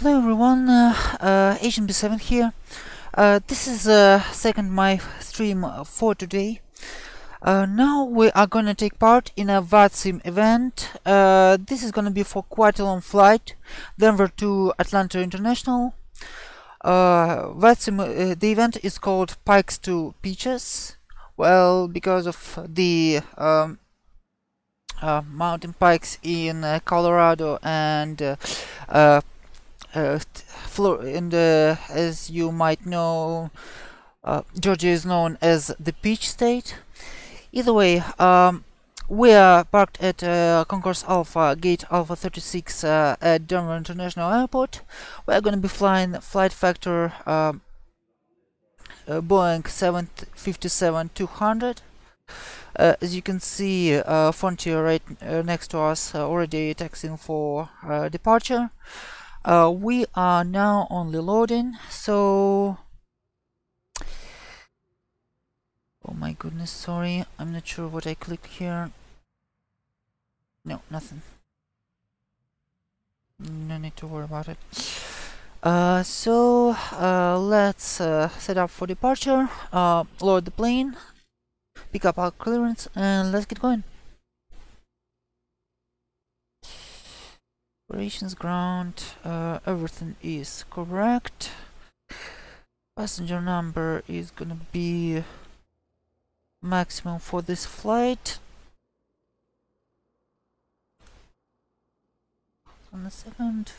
Hello everyone, Agent B7 here. This is second my stream for today. Now we are gonna take part in a VATSIM event. This is gonna be for quite a long flight, Denver to Atlanta International. VATSIM, the event is called Pikes to Peaches. Well, because of the mountain pikes in Colorado and as you might know, Georgia is known as the Peach State. Either way, we are parked at Concourse Alpha, Gate Alpha 36 at Denver International Airport. We are going to be flying flight factor Boeing 757-200. As you can see, Frontier right next to us already taxiing for departure. We are now only loading, so... Oh my goodness, sorry, I'm not sure what I clicked here. No, nothing. No need to worry about it. Let's set up for departure, load the plane, pick up our clearance, and let's get going. Operations ground, everything is correct. Passenger number is gonna be maximum for this flight. On a second.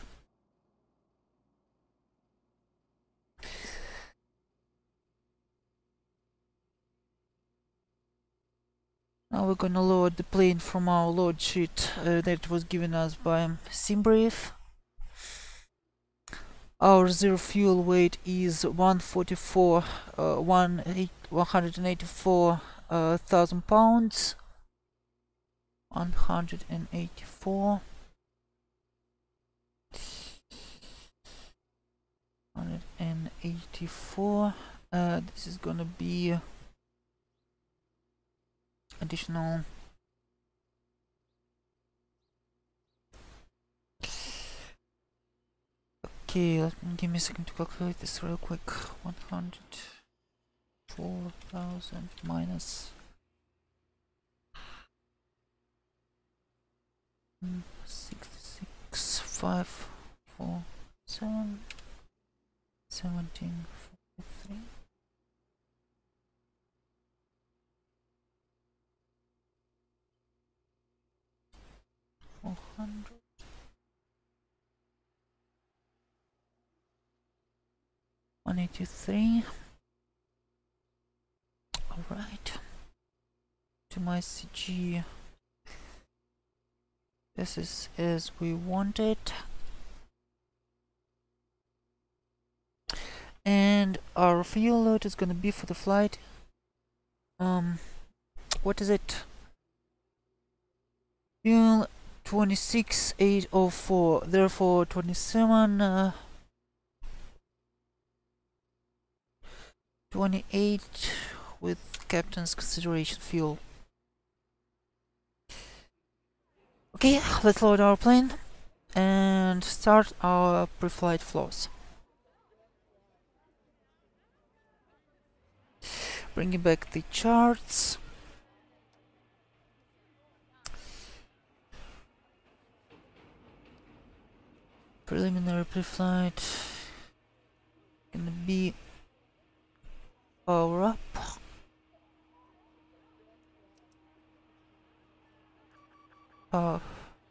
Now we're gonna load the plane from our load sheet that was given us by SimBrief. Our zero fuel weight is 184,000 pounds. 184. 184. This is gonna be additional okay, give me a second to calculate this real quick. 104,000 minus 66,547 1743. 400. 183. Alright. To my CG. This is as we want it. And our fuel load is gonna be for the flight. What is it? Fuel 26,804, therefore 27 28 with captain's consideration fuel. Okay, let's load our plane and start our pre-flight flows. Bringing back the charts. Preliminary pre-flight gonna be power up.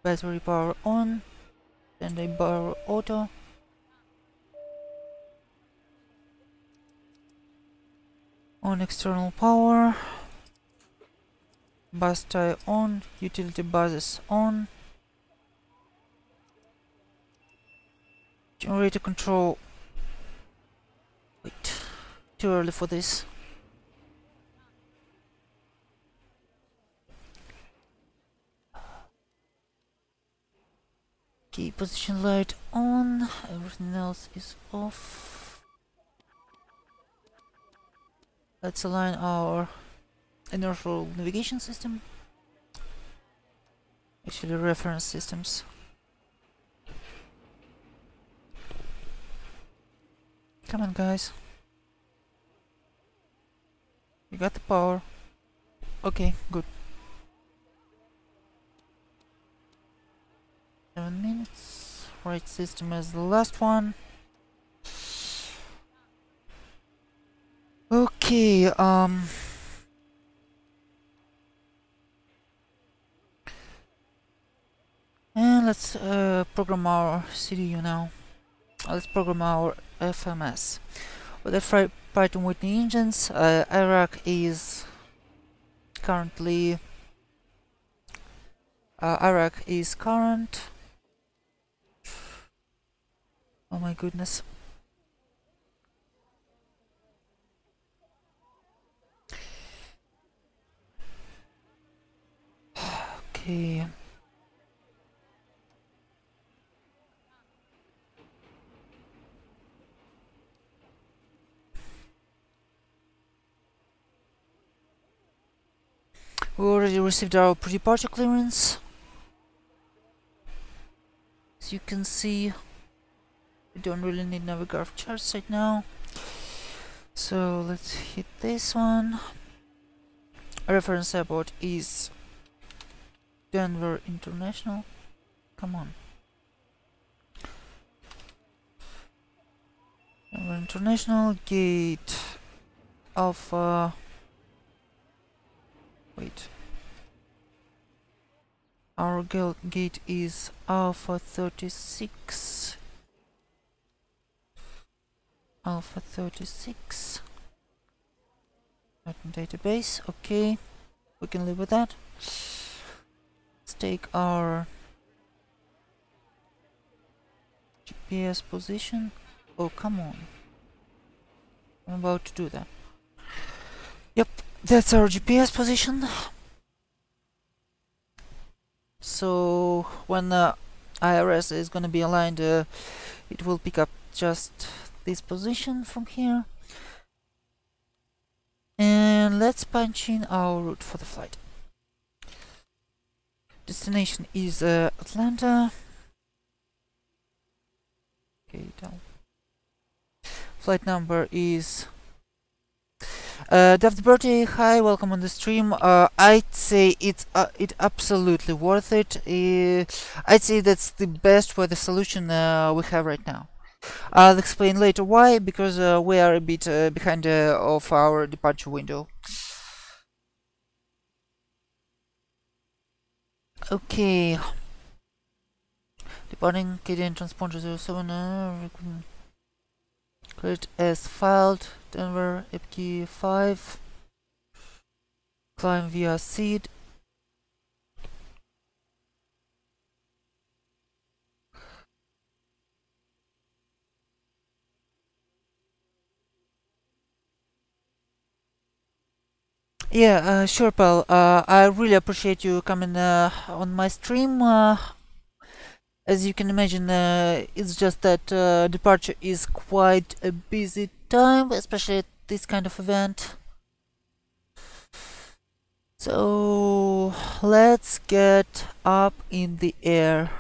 Battery power on, and a power auto. On external power. Bus tie on, utility buses on. Generator control. Wait, too early for this. Okay, position light on, everything else is off. Let's align our inertial navigation system. Actually, reference systems. Come on, guys. You got the power. Okay, good. 7 minutes. Right system as the last one. Okay, and let's program our CDU now. Let's program our FMS. With the Python Whitney engines, Iraq is currently Iraq is current. Oh my goodness. Okay. We already received our pre-departure clearance. As you can see, we don't really need Navigraph charts right now. So let's hit this one. Reference airport is Denver International. Come on. Denver International, gate Alpha. Wait. Our gate is Alpha 36. Alpha 36. Not in database. Okay. We can live with that. Let's take our GPS position. Oh, come on. I'm about to do that. Yep, that's our GPS position. So when IRS is gonna be aligned, it will pick up just this position from here. And let's punch in our route for the flight. Destination is Atlanta. Okay, down. Flight number is Daft Birthday. Hi, welcome on the stream. I'd say it's absolutely worth it. I'd say that's the best weather solution we have right now. I'll explain later why, because we are a bit behind of our departure window. Okay. Departing KDN transponder 07. Create as filed. Denver EPK 5. Climb via seed. Yeah, sure, pal. I really appreciate you coming on my stream. As you can imagine, it's just that departure is quite a busy time, especially at this kind of event. So let's get up in the air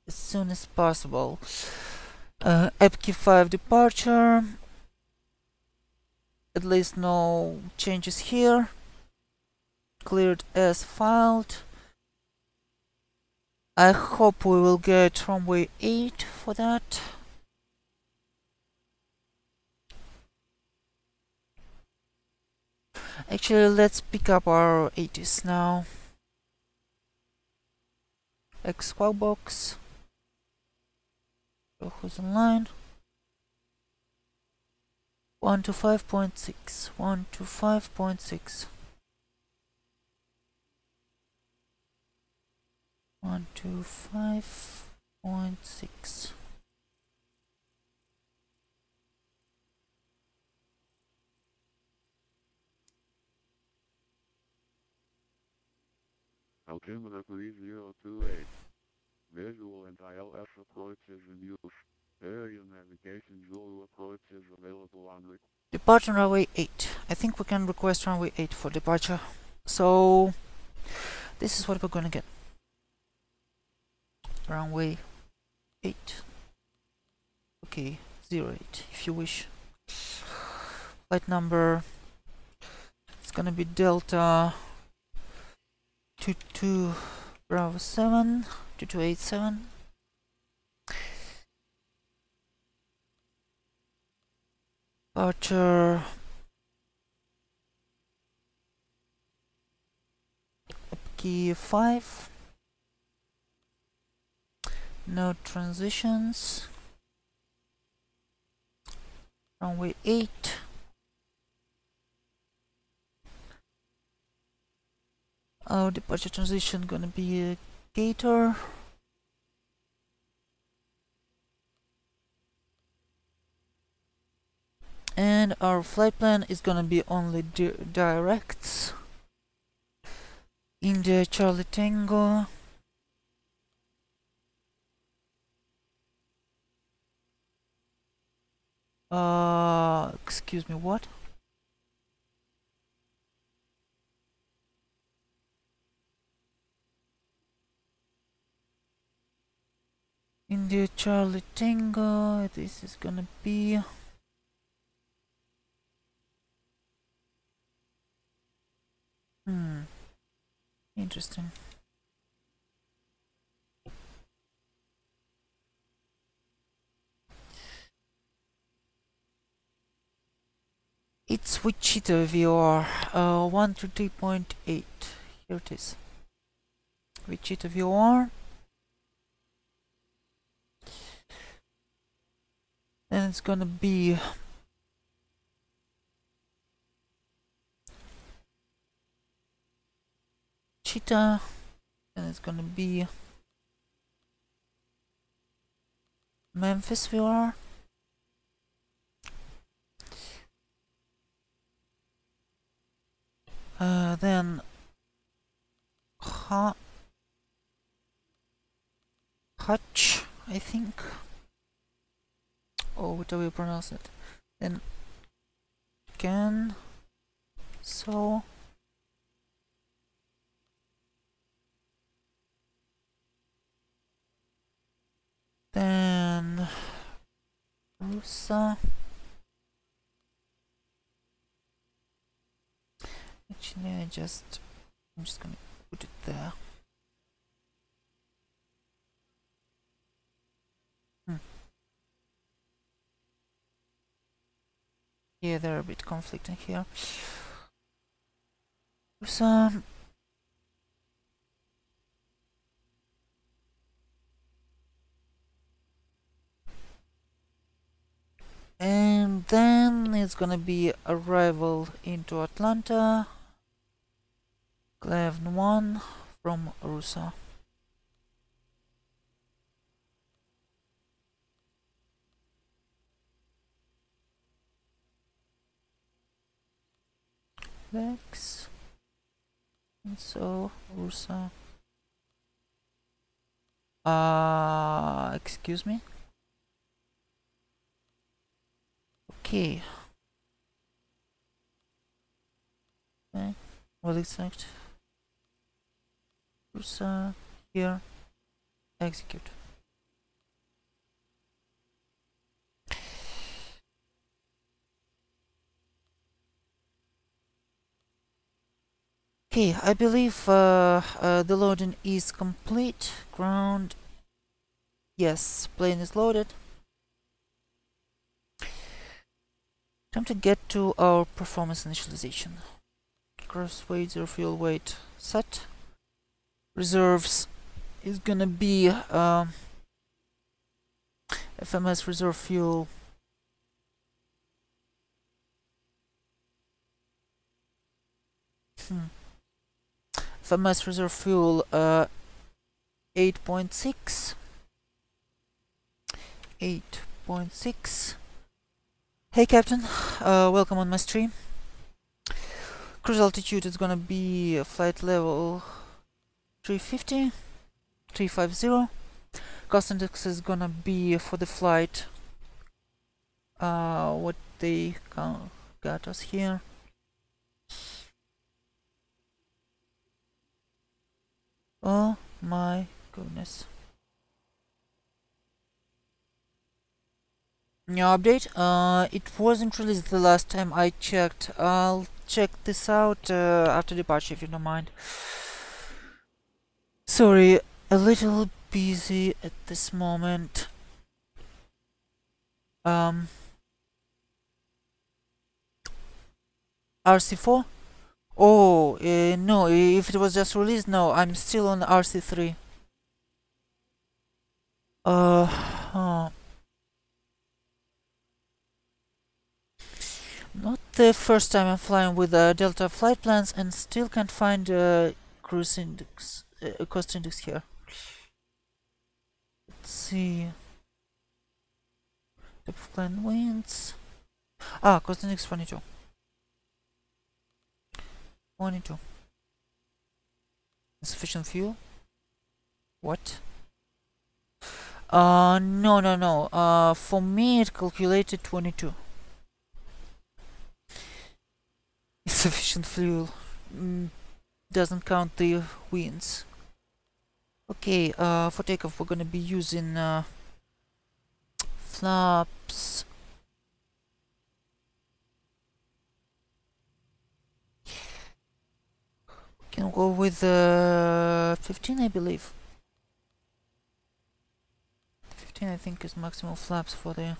as soon as possible. EPK 5 departure. At least no changes here. Cleared as filed. I hope we will get runway 8 for that. Actually, let's pick up our 80s now. X squawk box. So who's online? 125.6. 125.6. 125.6. Altimeter 3028. Visual and ILS approach is in use. Area navigation Zulu approach is available on the Departure runway 8. I think we can request runway 8 for departure. So this is what we're gonna get. Runway 8. Okay, 08 if you wish. Flight number, it's gonna be Delta 22 Bravo 7 2287. Departure key 5. No transitions. Runway 8. Our departure transition gonna be a Gator. And our flight plan is gonna be only directs. India Charlie Tango. Excuse me, what? India Charlie Tango, this is gonna be interesting. It's Wichita VOR 133.8. Here it is. Wichita VOR. And it's gonna be Cheetah, and it's gonna be Memphis VR. Then Hutch, I think. Or whatever you pronounce it. Then so then Rusa. Actually, I'm just gonna put it there. Yeah, they're a bit conflicting here. Rusa. And then it's gonna be arrival into Atlanta. Clev 1 from Rusa. Lex. And so Rusa. Excuse me. Okay. Well, exact. Rusa here. Execute. Okay, I believe the loading is complete. Ground. Yes, plane is loaded. Time to get to our performance initialization. Gross weight, zero fuel weight set. Reserves is gonna be FMS reserve fuel. FMS reserve fuel 8.6. 8.6. Hey Captain, welcome on my stream. Cruise altitude is gonna be flight level 350. Cost index is gonna be for the flight what they got us here. Oh my goodness. New update. It wasn't released the last time I checked. I'll check this out after departure if you don't mind. Sorry, a little busy at this moment. RC4? Oh, no, if it was just released, no, I'm still on RC3. Not the first time I'm flying with Delta flight plans and still can't find cruise index, cost index here. Let's see. Type of plane winds. Cost index 22. 22. Insufficient fuel? What? No. For me it calculated 22. Insufficient fuel. Doesn't count the winds. Okay, for takeoff we're gonna be using flaps. Can go with 15, I believe. 15, I think, is maximum flaps for the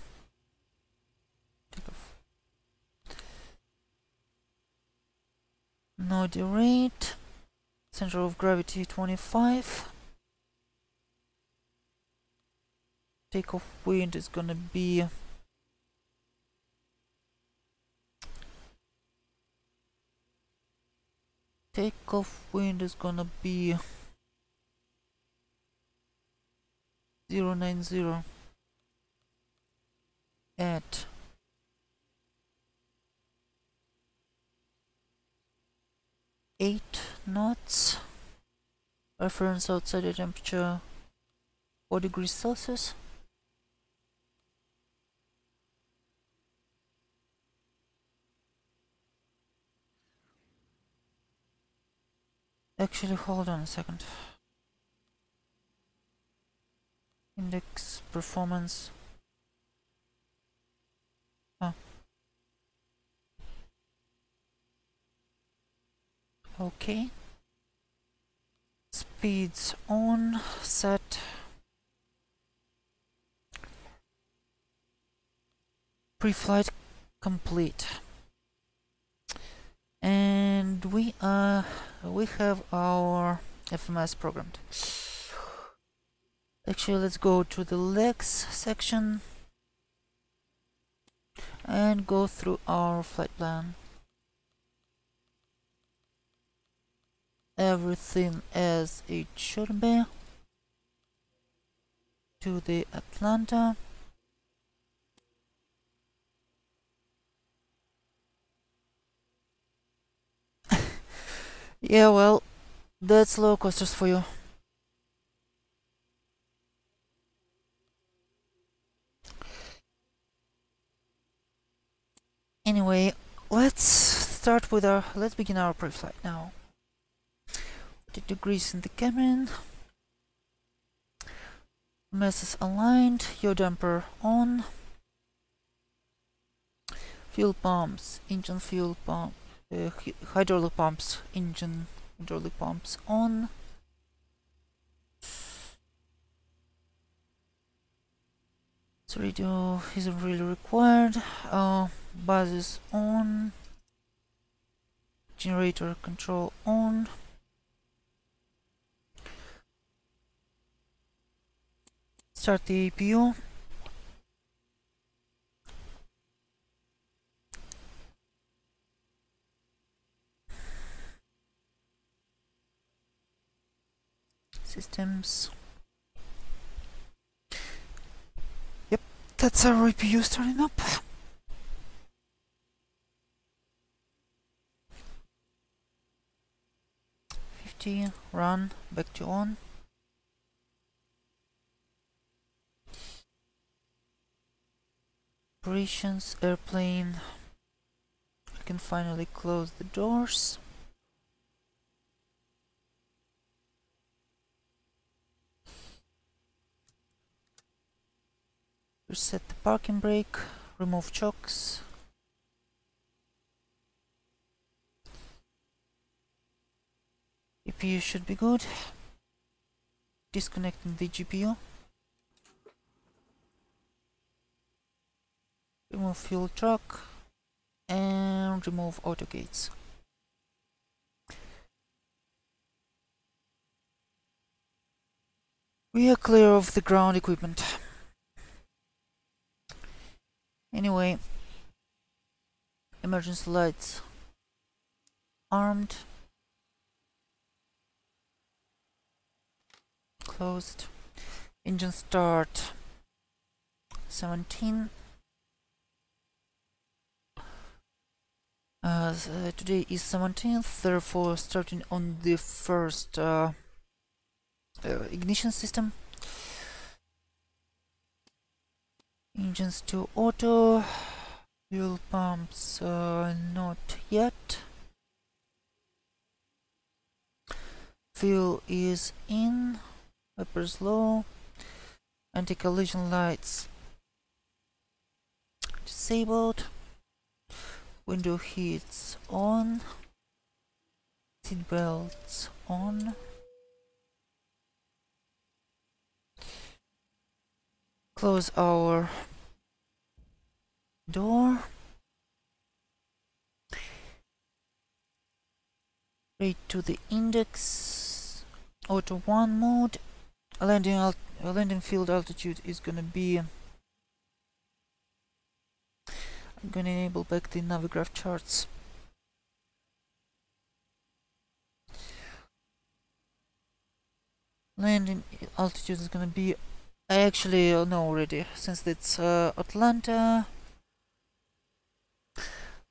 takeoff. No derate. Center of gravity 25. Takeoff wind is gonna be takeoff wind is gonna be 090 at 8 knots. Reference outside air temperature 4 degrees Celsius. Actually, hold on a second. Index performance. Okay. Speeds on, set. Pre-flight complete. And we have our FMS programmed. Actually, let's go to the legs section and go through our flight plan. Everything as it should be. To the Atlanta. Yeah, well, that's low costers for you. Anyway, let's begin our pre-flight now. 40 degrees in the cabin. Masses aligned, yaw damper on. Fuel pumps, engine fuel pump, hydraulic pumps, engine hydraulic pumps on. So radio isn't really required. Buses on. Generator control on. Start the APU. Systems. Yep, that's our APU starting up. Run, back to on. Operations, airplane. I can finally close the doors. Reset the parking brake, remove chocks. EPU should be good. Disconnecting the GPU. Remove fuel truck and remove auto gates. We are clear of the ground equipment. Anyway, emergency lights armed, closed. Engine start 17. Today is 17th, therefore starting on the first ignition system. Engines to auto. Fuel pumps not yet. Fuel is in. Wipers low. Anti-collision lights disabled. Window heats on. Seat belts on. Close our door. Rate to the index. Auto 1 mode. Landing field altitude is gonna be. I'm gonna enable back the Navigraph charts. Landing altitude is gonna be. I actually know already, since it's Atlanta.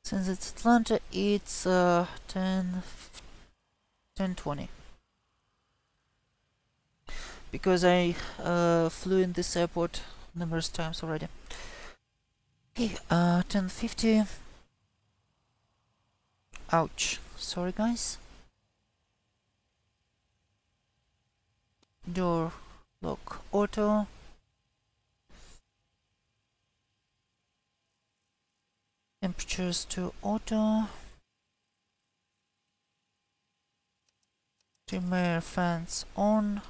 Since it's Atlanta, it's 10:20. Because I flew in this airport numerous times already. Okay, 10:50. Ouch. Sorry, guys. Door lock auto. Temperatures to auto. Trim air fans on.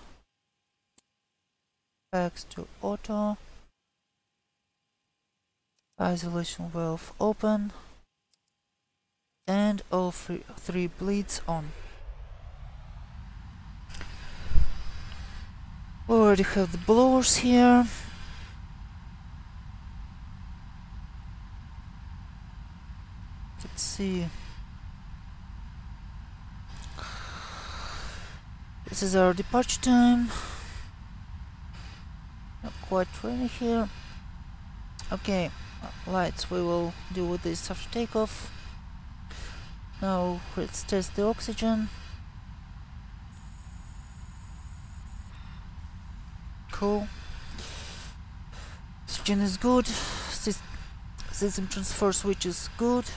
Bags to auto. Isolation valve open. And all three bleeds on. We already have the blowers here. Let's see. This is our departure time. Not quite ready here. Okay, lights we will deal with this after takeoff. Now let's test the oxygen. Cool. Oxygen is good. System transfer switch is good.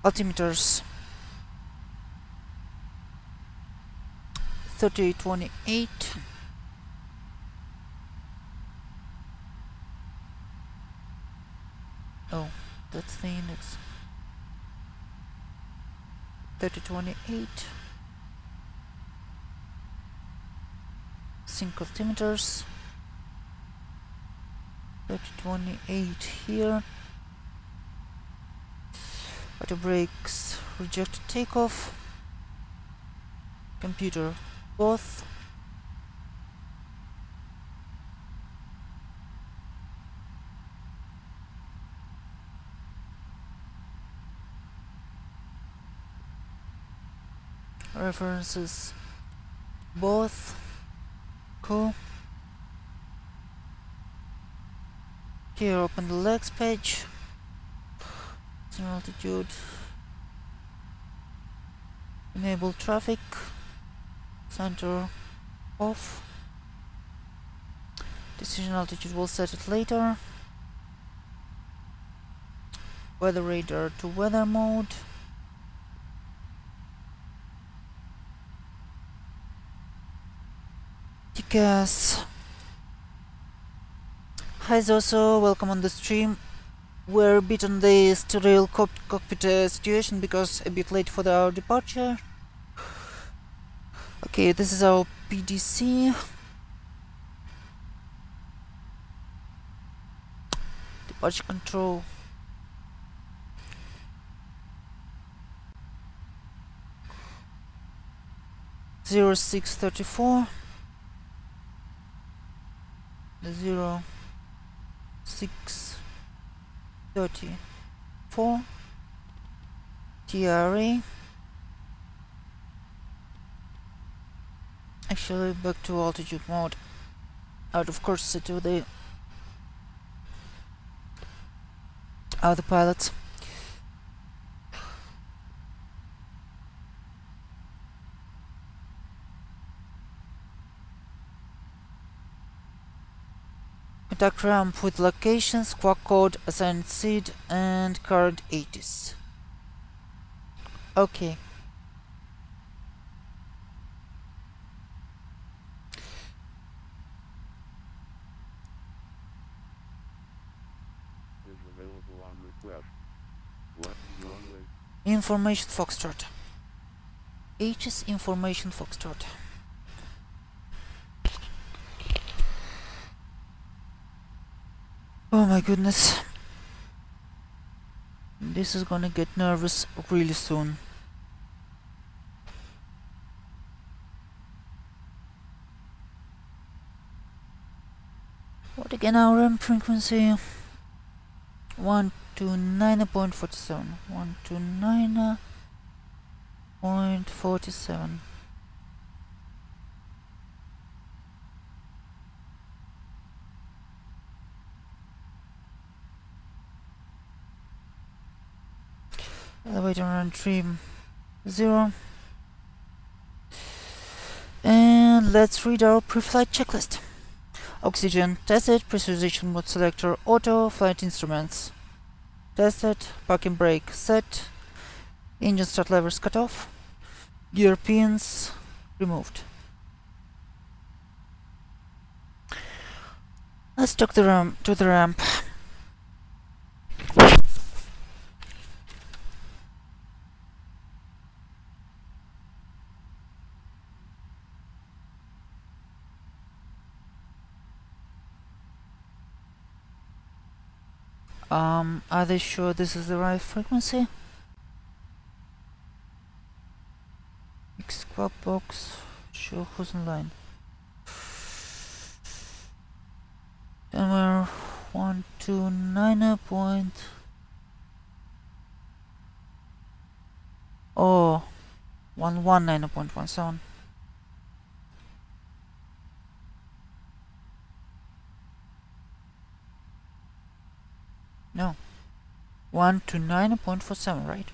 Altimeters 3828. Oh, that's the index. 3028. Sync altimeters 3028 here. Auto brakes rejected takeoff. Computer both. References both. Cool. Here open the legs page. Altitude. Enable traffic. Center off. Decision altitude, we'll set it later. Weather radar to weather mode. TCAS Hi Zoso, welcome on the stream. We're a bit on the sterile cockpit situation because a bit late for our departure. Okay, this is our PDC. Departure control. Zero 0634. 0634. TRA. Actually, back to altitude mode. Out of course to the pilots. Contact ramp with location, squawk code, assigned seat, and current 80s. Okay. Is available on request. Left runway. Information Foxtrot. H's Information Foxtrot. Oh my goodness. This is gonna get nervous really soon. What again, our ramp frequency? 129.47. 129.47. Elevator on trim 0. And let's read our pre-flight checklist. Oxygen tested, pressurization mode selector auto, flight instruments tested, parking brake set, engine start levers cut off, gear pins removed. Let's talk to the ramp. Are they sure this is the right frequency? Squawk box, show who's in line. Then we're 129 point. Oh, 119.17. No, 129.47, right?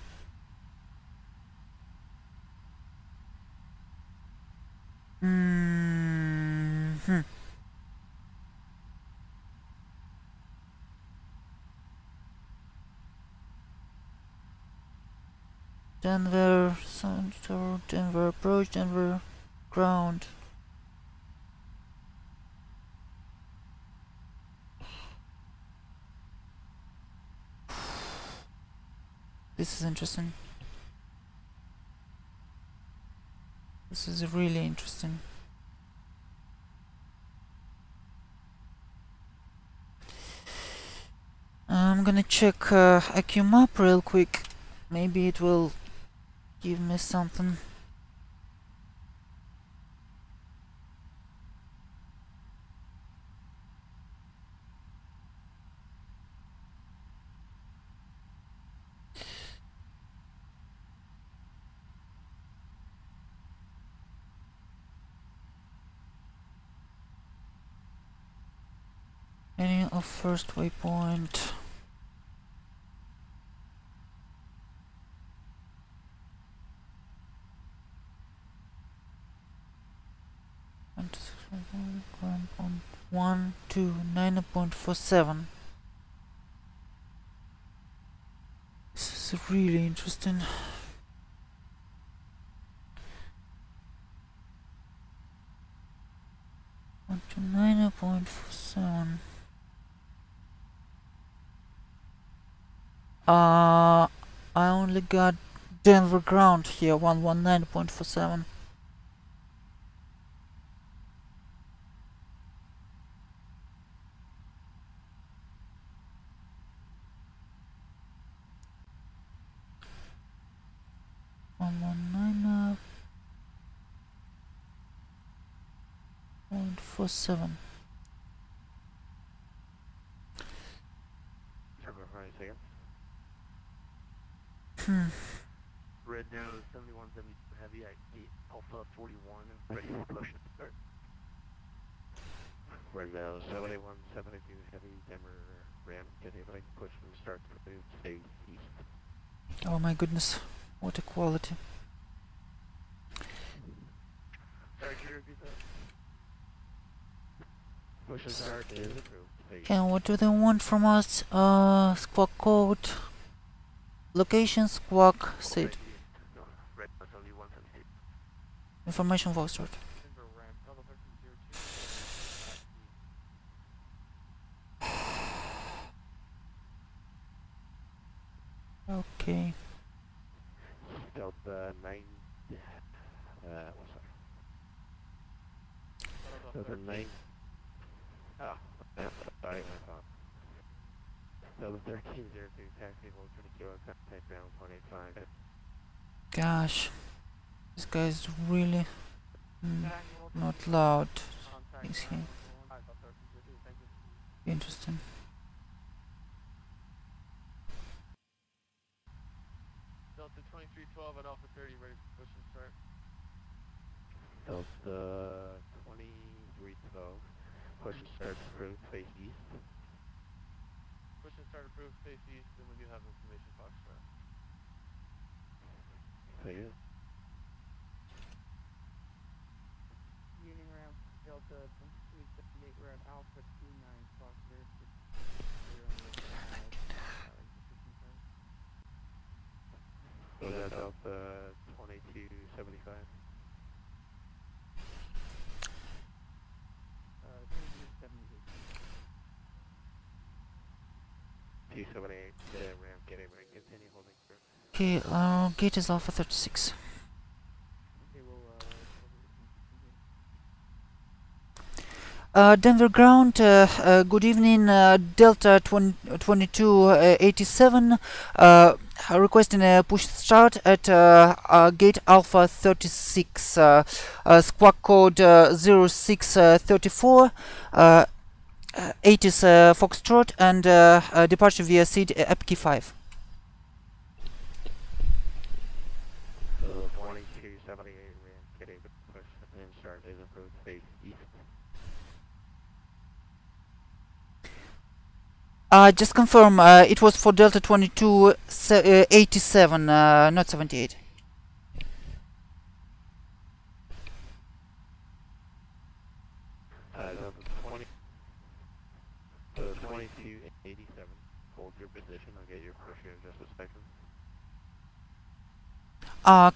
Denver, Center, Denver approach, Denver ground. This is interesting. This is really interesting. I'm gonna check AccuMap real quick. Maybe it will give me something. Any of first waypoint. On 129.47. This is really interesting. On to 9.47. I only got Denver ground here, 119.47. One one nine 0.47. Hmm. Red nose 7170 heavy at 8 Alpha 41 ready for push and start. Red nose 7172 heavy Denver ram get a right push and start to stay east. Oh my goodness, what a quality. Sorry, could you repeat that? Push and start is approved. And what do they want from us? Squawk code, location, squawk, seat. No, red nose 7172. Information Foxtrot. Denver ram Alpha 1302 Okay. Delta 9 what's that? Delta 9 oh, sorry, my fault. Delta 1302 taxi hold 20 kilo contact ground 185. Gosh, this guy's really not loud. Is he? Interesting. Delta 2312 at Alpha 30, ready for push and start. Delta 2312, push and start approved, face east. Push and start approved, face east, and we do have information Foxtrot. Say it. Union ramp Delta 2378, we're at Alpha 29 Foster. So that's Delta 2275. 278, ramp, get a ring, continue holding through. Okay, gate is Alpha 36. Okay, Denver ground, good evening, Delta 2287, requesting a push start at gate Alpha 36, squawk code 0634, 80s Foxtrot, and departure via seat EPKI 5. So 2278, ramp, get a push and start is approved, face east. Just confirm, it was for Delta 2287, not 78. Delta 2287, hold your position, I'll get your push here in just a second.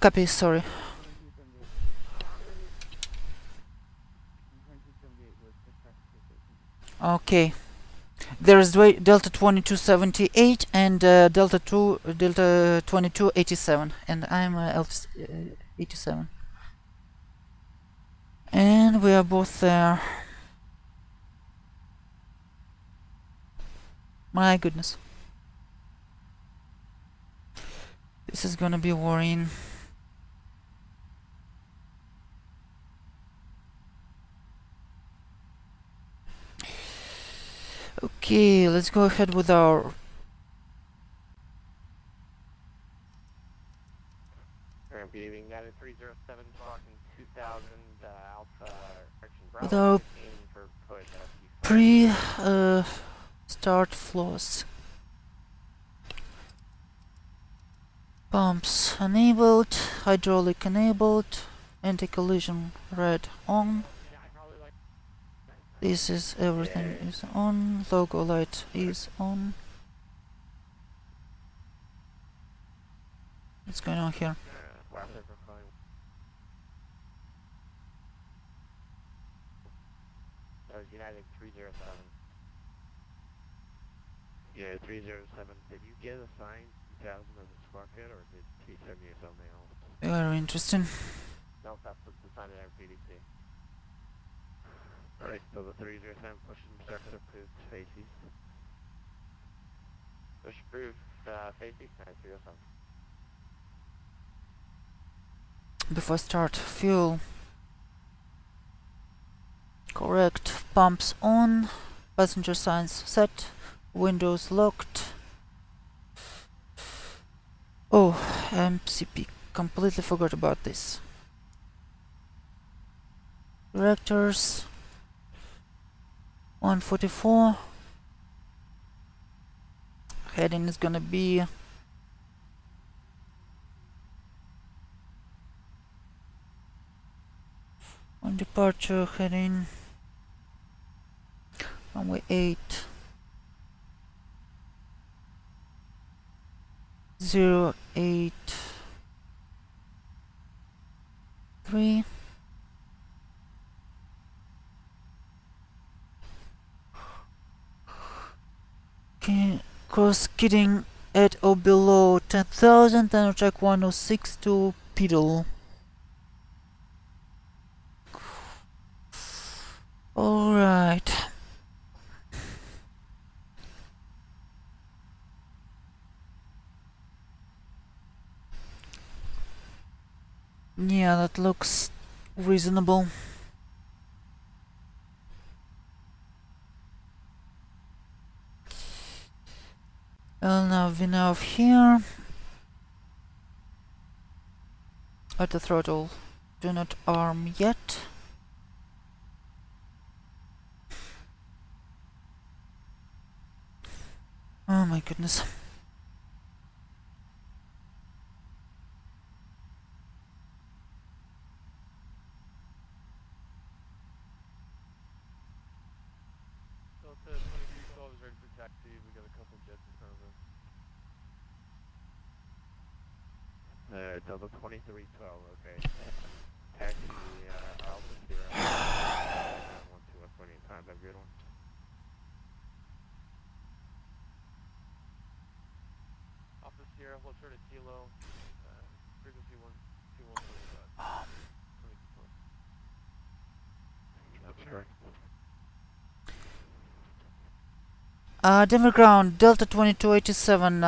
Copy, sorry. 2278 was the practical station. Okay. There is Delta 2278 and Delta 2287, and I'm Delta 87. And we are both there. My goodness. This is gonna be worrying. Okay, let's go ahead with our Ramp, good evening, United 307, talking 2000, Alpha, with our for push, start floors. Pumps enabled, hydraulic enabled, anti-collision red on. This is everything is on, logo light is on. What's going on here? That was United 307. Yeah, 307. Did you get assigned 2000 as a squawk head, or did he send you something else? Very interesting. No, that's assigned at RPDC. Alright, so the 307 pushing starts approved face east. Push approved face east, 307. Before start, fuel. Correct. Pumps on. Passenger signs set. Windows locked. Oh, MCP. Completely forgot about this. Directors. 144. Heading is gonna be on departure heading runway 8 08 3. Okay, cross skidding at or below 10,000 and track 106 to pedal. Alright. Yeah, that looks reasonable. Well, now we know here. At the throttle. Do not arm yet. Oh my goodness. Delta 2312 is ready for taxi. We got a couple jets in front of us. Delta 2312, okay. Taxi, Alpha Sierra. 121.85, have a good one. Alpha Sierra, hold short at Kilo. Frequency 121.25. That's correct. Denver ground, Delta 2287,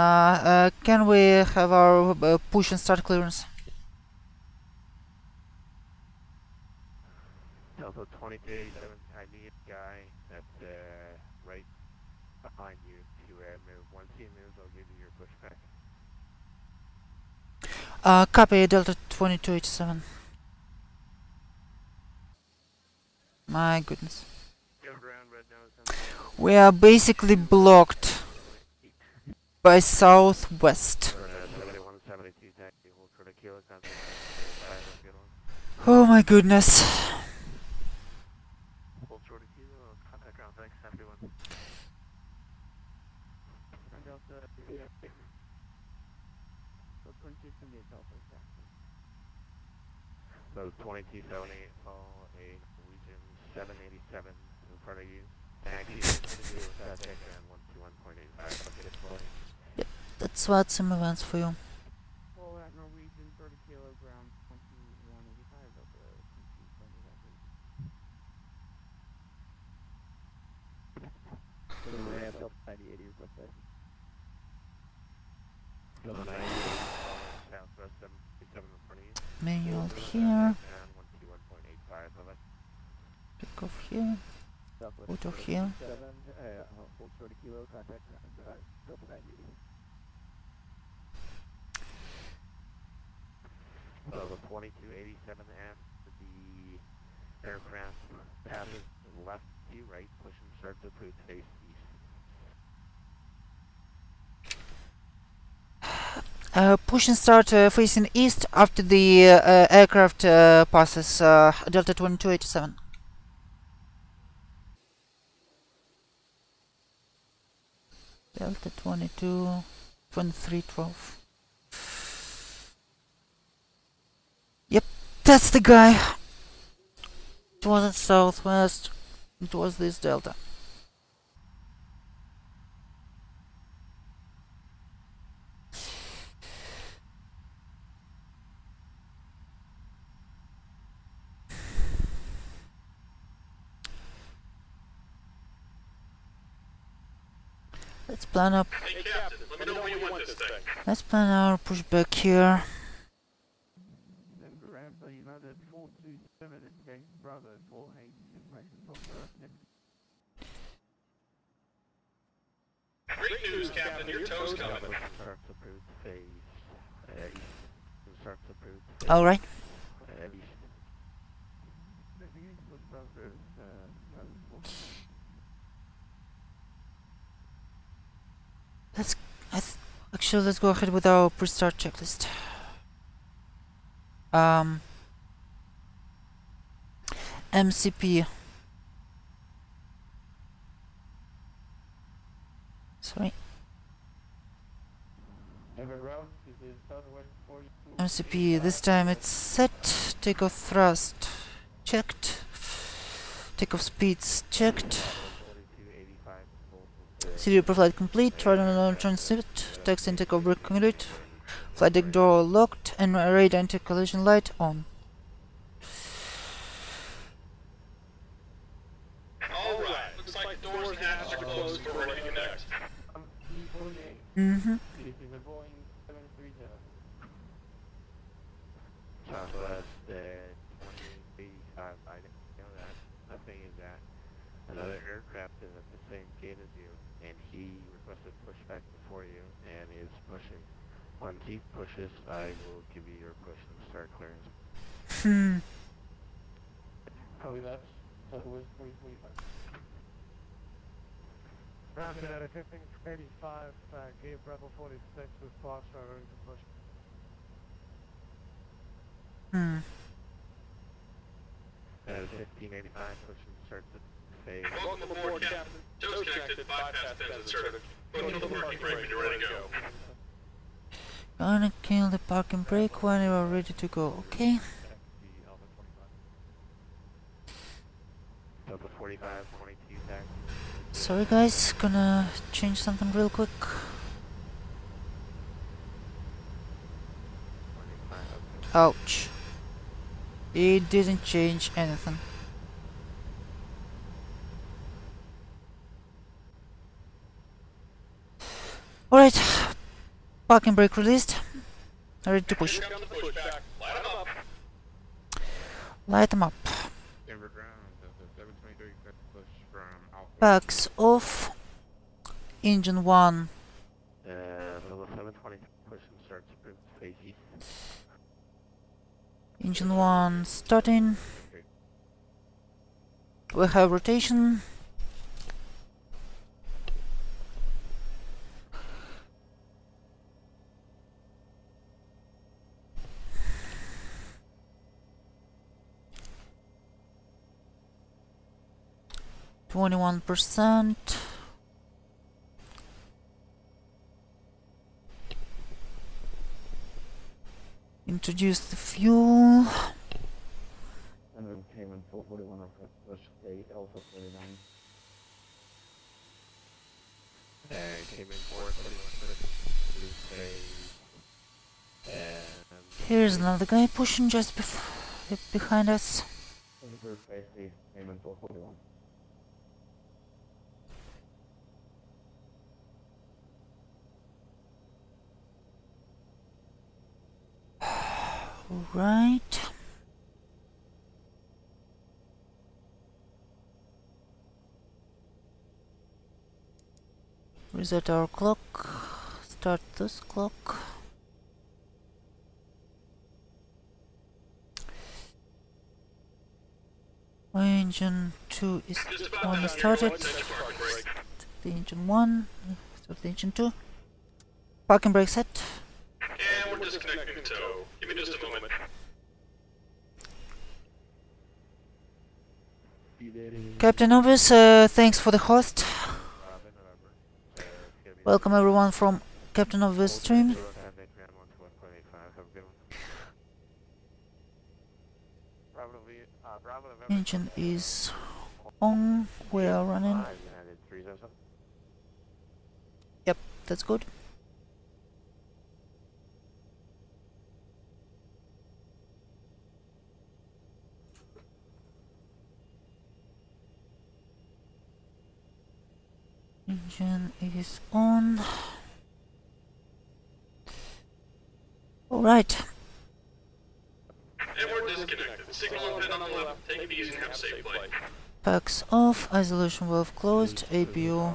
can we have our push and start clearance? Delta 2287, I need a guy that's right behind you to move. Once he moves, I'll give you your pushback. Copy, Delta 2287. My goodness. We are basically blocked by southwest. Oh my goodness. So 2278, call a Norwegian 787 in front of you. Actually, with that and 121.85. I'll get it for you. Yep, that's VATSIM events for you. Well, that Norwegian 30 kilograms, 2185 of the So the ramp up 9080 request that. Delta 98, southwest 737 in front of you. Manual here. And 121.85 of it. Pick off here. Auto here. Hold 30 kilo, contact Delta 98. So the 2287 after the aircraft passes left to right, push and start to approve face east. Push and start facing east after the aircraft passes Delta 2287. Delta 2312. Yep, that's the guy. It wasn't southwest, it was this Delta. Let's plan up. Hey, Captain, let me know where you want this thing. Let's plan our pushback here. United 427 engaged Bravo 48 information from Earth. Great news, Captain. Your tow's coming. Starts approved phase. East. Starts approved phase. All right. East. Actually, let's go ahead with our pre-start checklist. MCP. Sorry. MCP, this time it's set. Takeoff thrust checked. Takeoff speeds checked. Serial pre-flight complete. Radar on transit. Taxi and takeoff brake complete. Flight deck door locked and radar anti-collision light on. Alright, looks like the doors and hatches are closed and we're ready to connect. Mm-hmm. This is a Boeing 737. Southwest 2085. I know that. The thing is that another aircraft is at the same gate as you, and he requested pushback before you, and is pushing. Once he pushes, I will give you your push and start clearance. Copy that. Southwest 2045. Rounded out at 1585, gave Bravo 46 with Foxtrot ready to push. At 1585, push and start the phase. Welcome aboard, Captain. Tow's connected, bypass pins inserted. Go kill the parking brake when you're ready to go. Gonna kill the parking brake when you are ready to go, okay? Delta 45, 22 taxi. Sorry guys, gonna change something real quick. 25. Ouch. It didn't change anything. Alright, parking brake released. Ready to push. Here comes the pushback. Light 'em up. Light them up. Denver ground, Delta 723, push from Alpha. Packs off. Engine 1. Level 720, push and start approved phase east. Engine 1 starting. We have rotation. %. Introduce the fuel. And came in 441 push 8 Alpha 49. Came in 441, phase. Here's another guy pushing just behind us. Phase east came in 441. Right. Reset our clock. Start this clock. Engine 2 is one started. The engine 1. Start the engine 2. Parking brake set. And we're disconnecting the tow. Give me just a moment. Captain Obvious, thanks for the host. Welcome everyone from Captain Obvious stream. Engine is on. We are running. Yep, that's good. Engine is on. Alright. And we're disconnected. Signal and pin on the left. Take it easy and have a safe flight. Pikes off, isolation valve closed, APU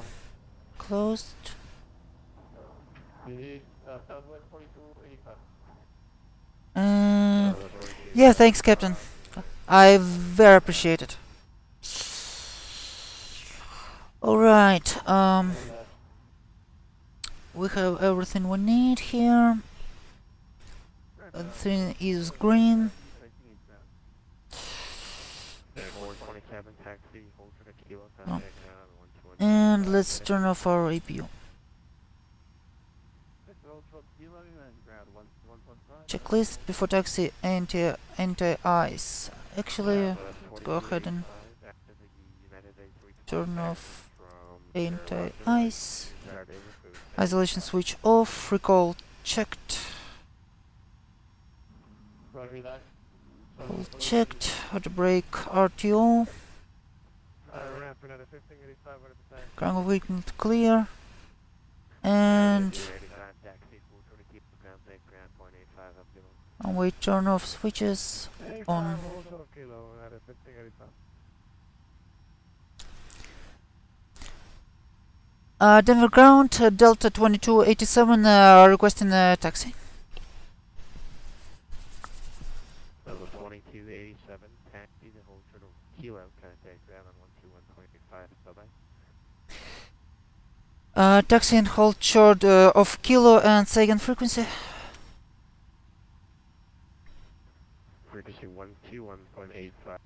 closed. And yeah, thanks, Captain. I very appreciate it. Alright, we have everything we need here. Everything is green. 427 taxi, hold for the kilo, Oh. contact ground, 121. And let's turn off our APU. Checklist before taxi, anti-ice. Actually, let's go ahead and turn off anti-ice. Isolation switch off, recall checked. All checked, auto brake RTO. Ground equipment clear. And wait, turn off switches on. Denver ground, Delta 2287 requesting a taxi. 2287 taxi to hold for the kilo, contact ground on 121.85, bye-bye. Taxi and hold short of kilo and second frequency. Frequency 121.85.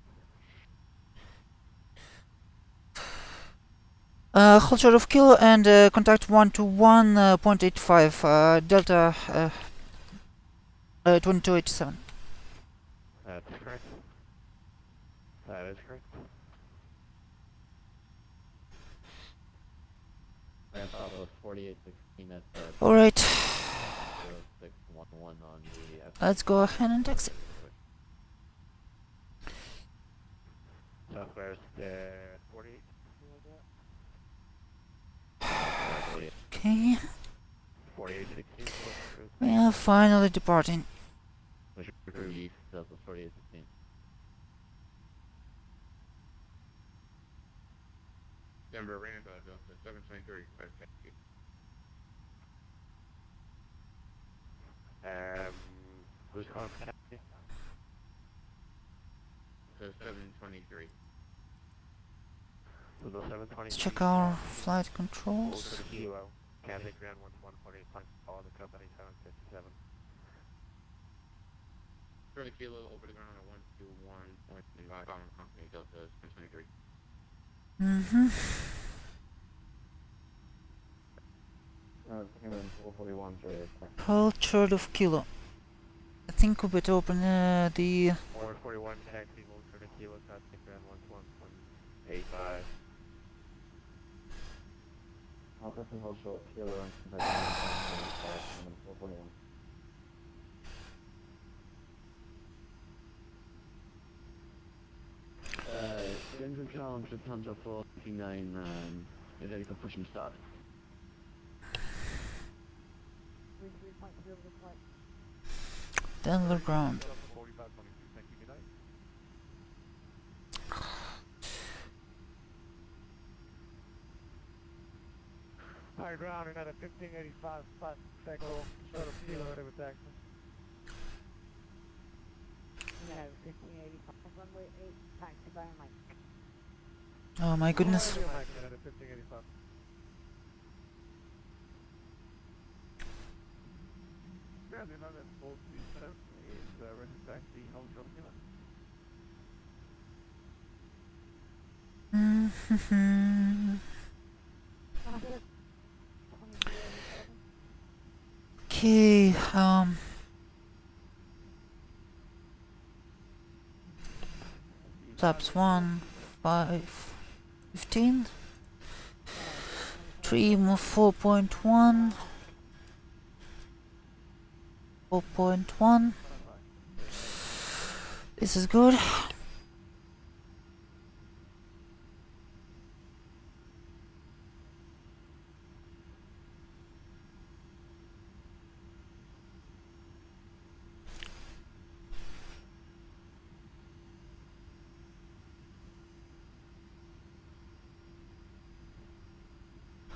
Hold short of kilo and contact 121.85 Delta 2287. That's correct. That is correct. Alright, 0611 on the let's go ahead and taxi. Southwest 48. Okay, 4816. we are finally departing. east, Southwest 4816. Denver Rambo, Delta 723, request taxi. Who's calling for taxi? So 723. So the 720. Let's check our flight Hold controls. for the kilo, contact ground 121.85, follow the company 757. For the kilo, over the ground at 121.5, following company, Delta 723. Hold short of kilo. I think we better open the 441 taxi, hold for the kilo, contact ground 121.85. I'll definitely hold short kilo and contact 441. Denver Ground, Lufthansa 459, is ready for push and start. Denver ground. High ground, you're at a 1585 spot, cycle, short of kilo, ready with taxi. You have 1585 runway 8, taxi by Mike. Oh my goodness. At a 1585. Yeah, they know that full speed is ready taxi, hold short kilo. Okay, flaps 1, 5, 15. Trim 4.1. 4.1. This is good.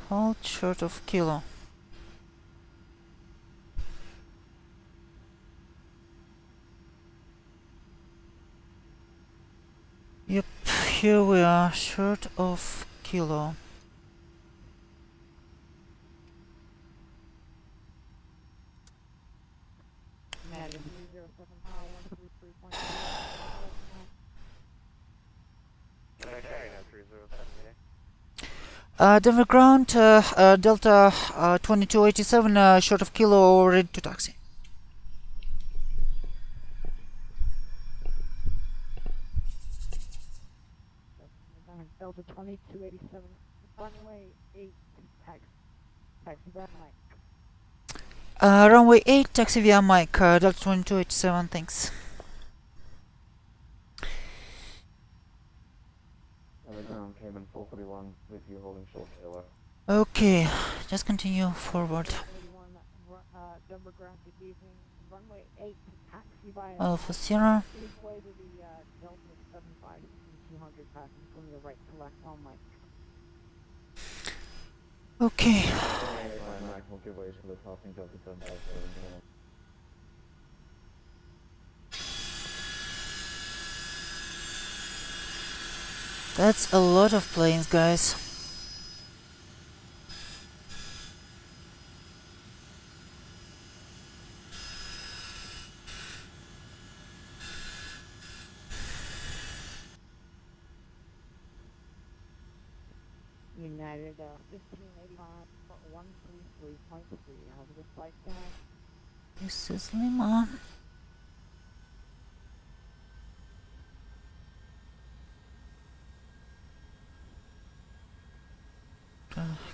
Hold short of kilo. Yep, here we are, short of kilo. Negative 307 133.0. Okay, now 307, Denver ground, Delta 2287, short of kilo, ready to taxi. Delta 2287, runway 8, taxi via Mike. Runway 8, taxi via Mike, Delta 2287, thanks. Ground came in 441 with you holding short tailor. Okay, just continue forward. 41, Denver ground, good evening. Runway 8, taxi via Alpha Sierra. Please way to the Delta 75 200 passing from your right to left on Mike. Okay. We'll give way to the passing Delta 75. That's a lot of planes, guys. United 1585 133.3. How's the flight going? This is Lima.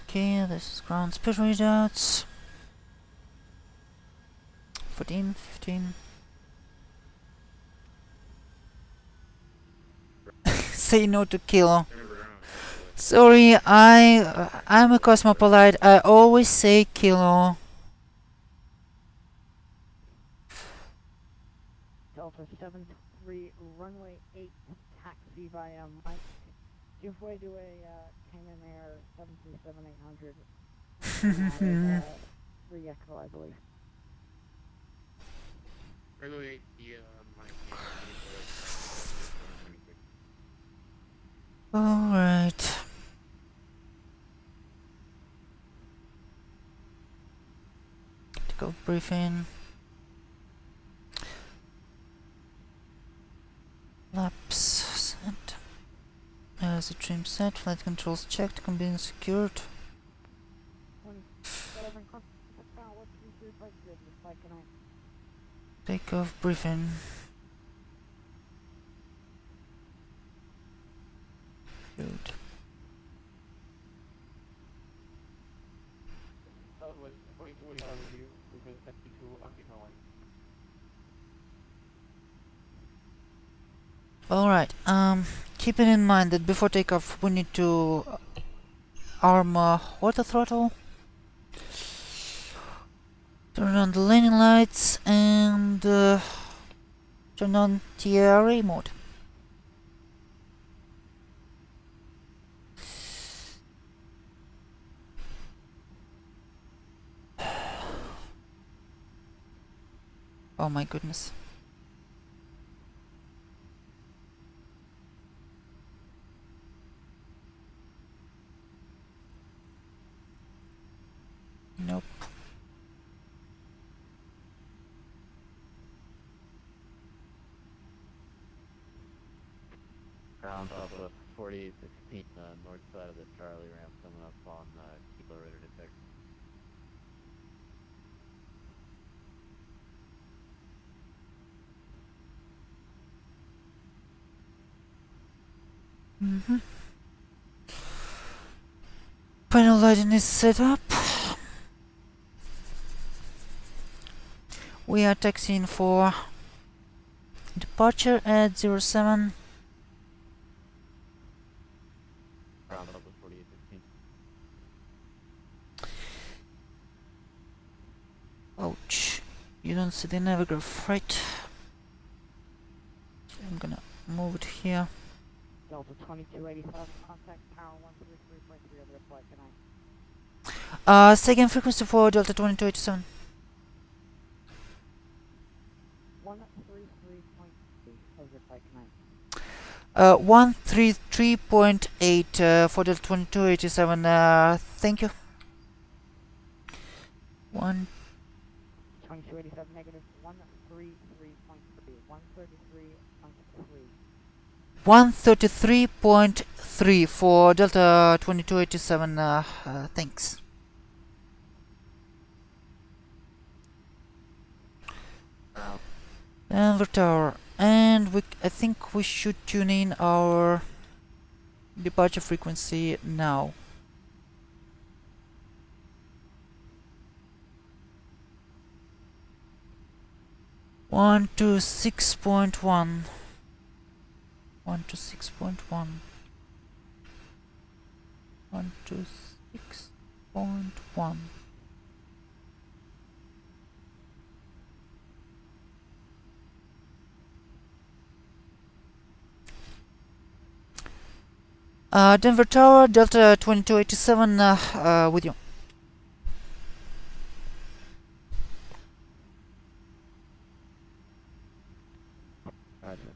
Okay, this is ground speed readouts. 14, 15. Say no to kilo. Sorry, I'm a cosmopolite. I always say kilo. Delta 73, runway 8, taxi via Mike. Give way to a Cayman Air 737-800. 3 Echo, I believe. Runway 8, Mike. Alright. Go briefing. Laps set. As the trim set, flight controls checked, cabin secured. 27, contact tower 133.0, flight connect. Takeoff briefing. Good. Southwest 2020 review, movement SP2 occupying. Alright, keeping in mind that before takeoff we need to arm water throttle, turn on the landing lights, and turn on TRA mode. Oh my goodness. Nope. Ground Southwest 4816, north side of the Charlie ramp coming up on Kilo radar detector. Panel lighting is set up. We are taxiing for departure at 07. Ground Southwest 4816. Ouch. You don't see the navigraph, right? I'm gonna move it here. Delta 2287, contact tower 133.3 over the flight connect. Second frequency for Delta 2287. 133.3 over Pike 9. 133.8 for Delta 2287. Thank you. 2287 negative 133.3. 133.3. 133.3 for Delta 2287. Thanks. Denver Tower, and I think we should tune in our departure frequency now. 126.1. 126.1. 126.1. Denver Tower, Delta 2287, with you. Roger.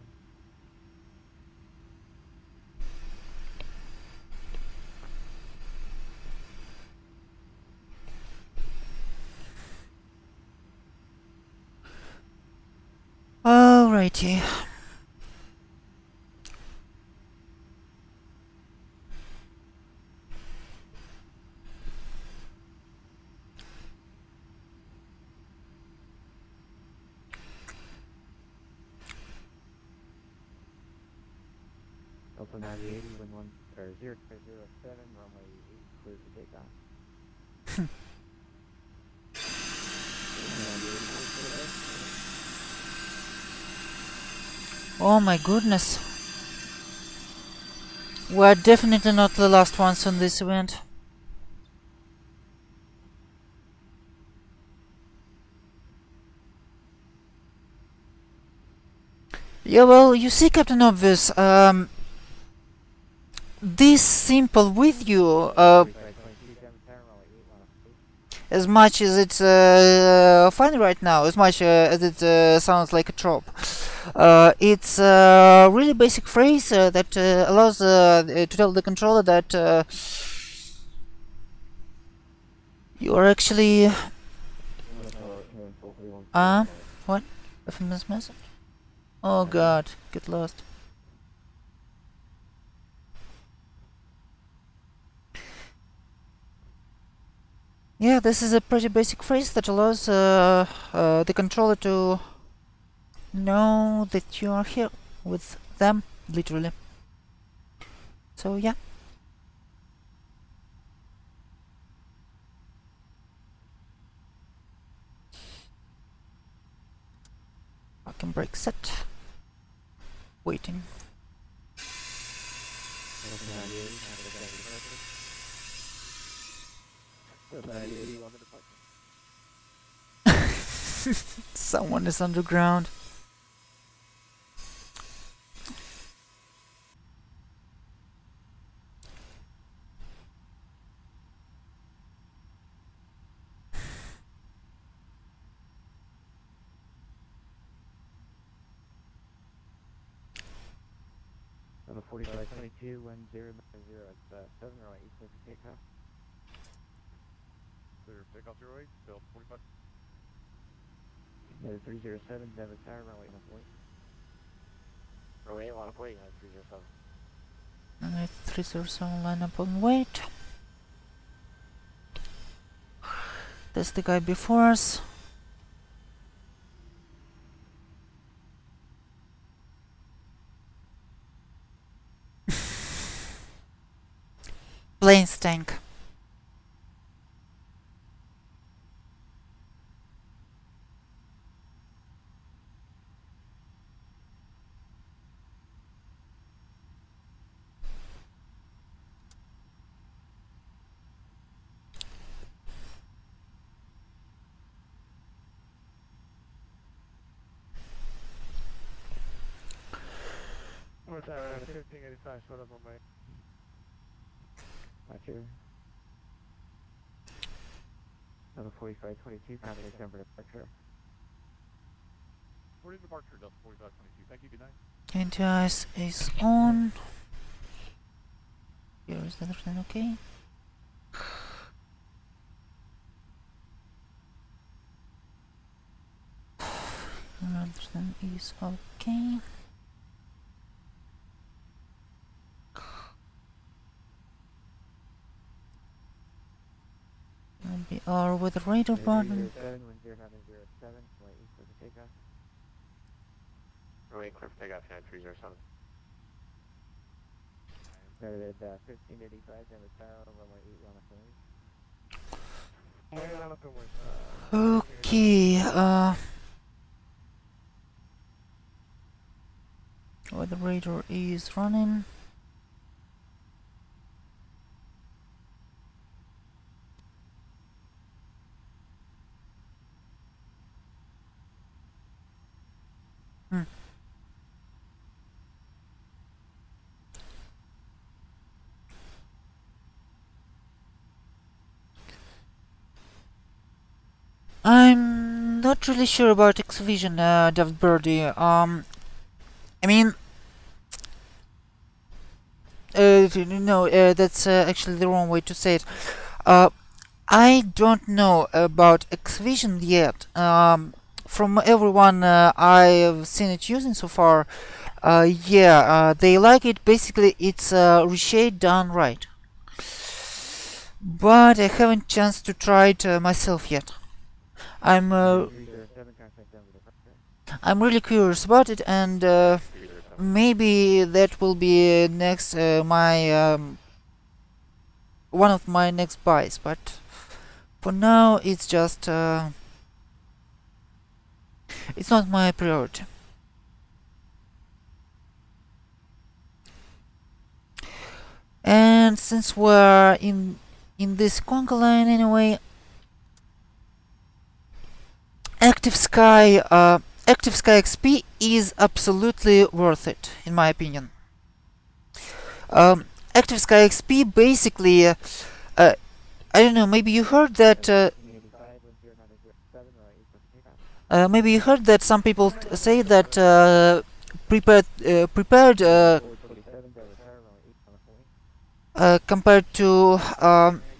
Alrighty. Delta 9080, wind 1, or 007, runway 8, clear for takeoff. Oh my goodness. We're definitely not the last ones on this event. Yeah, well, you see, Captain Obvious, this simple with you, as much as it's funny right now, as much as it sounds like a trope, it's a really basic phrase that allows to tell the controller that you are actually... what? FMS message? Oh god, get lost. Yeah, this is a pretty basic phrase that allows the controller to know that you are here with them, literally. So yeah. Fucking brake set. Waiting. Someone is underground. On a 4522, wind 090, it's 7 runway 8, clear for takeoff. Clear takeoff 08, Delta 45. Yeah, 307, Denver Tower, runway 1 point. Runway 1 point, 307. 307 line up on wait. That's the guy before us. Plane stank. What's that, 1585, shut up on my... Roger. Delta 4522, contact number departure. Reporting departure, Delta 4522. Thank you, good night. Anti-ice is on. Here is everything okay? Everything is okay. We are with the radar button. 71007, flight east for the takeoff. Runway clear for takeoff, 9307. Started at 1585, then tower, runway 81 up the wing. Okay, well, the radar is running. I'm not really sure about X-Vision, David Birdie. I mean, no, that's actually the wrong way to say it. I don't know about X-Vision yet. From everyone I've seen it using so far, they like it. Basically, it's reshade done right. But I haven't chance to try it myself yet. I'm really curious about it, and maybe that will be next my one of my next buys. But for now, it's just it's not my priority. And since we're in this conga line anyway, Active Sky XP is absolutely worth it, in my opinion. Active Sky XP basically, I don't know, maybe you heard that. Maybe you heard that some people say that prepared compared to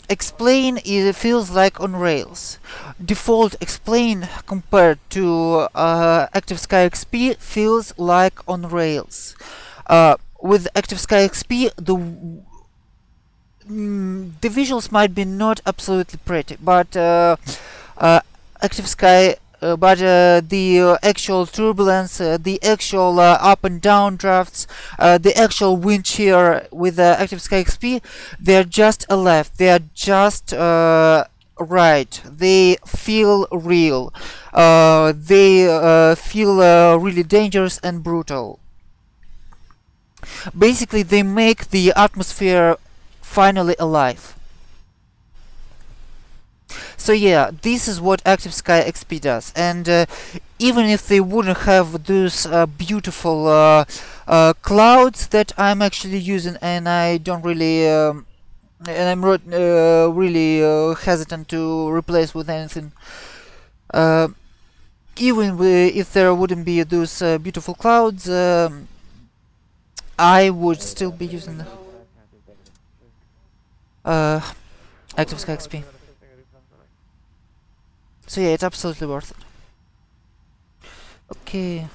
explain, it feels like on rails. Default explain compared to Active Sky XP feels like on rails. With Active Sky XP, the visuals might be not absolutely pretty, but Active Sky. The actual turbulence, the actual up and down drafts, the actual wind shear with Active Sky XP, they're just alive. They're just right. They feel real. They feel really dangerous and brutal. Basically, they make the atmosphere finally alive. So yeah, this is what Active Sky XP does, and even if they wouldn't have those beautiful clouds that I'm actually using, and I don't really, and I'm really hesitant to replace with anything. Even if there wouldn't be those beautiful clouds, I would still be using Active Sky XP. So yeah, it's absolutely worth it. Okay.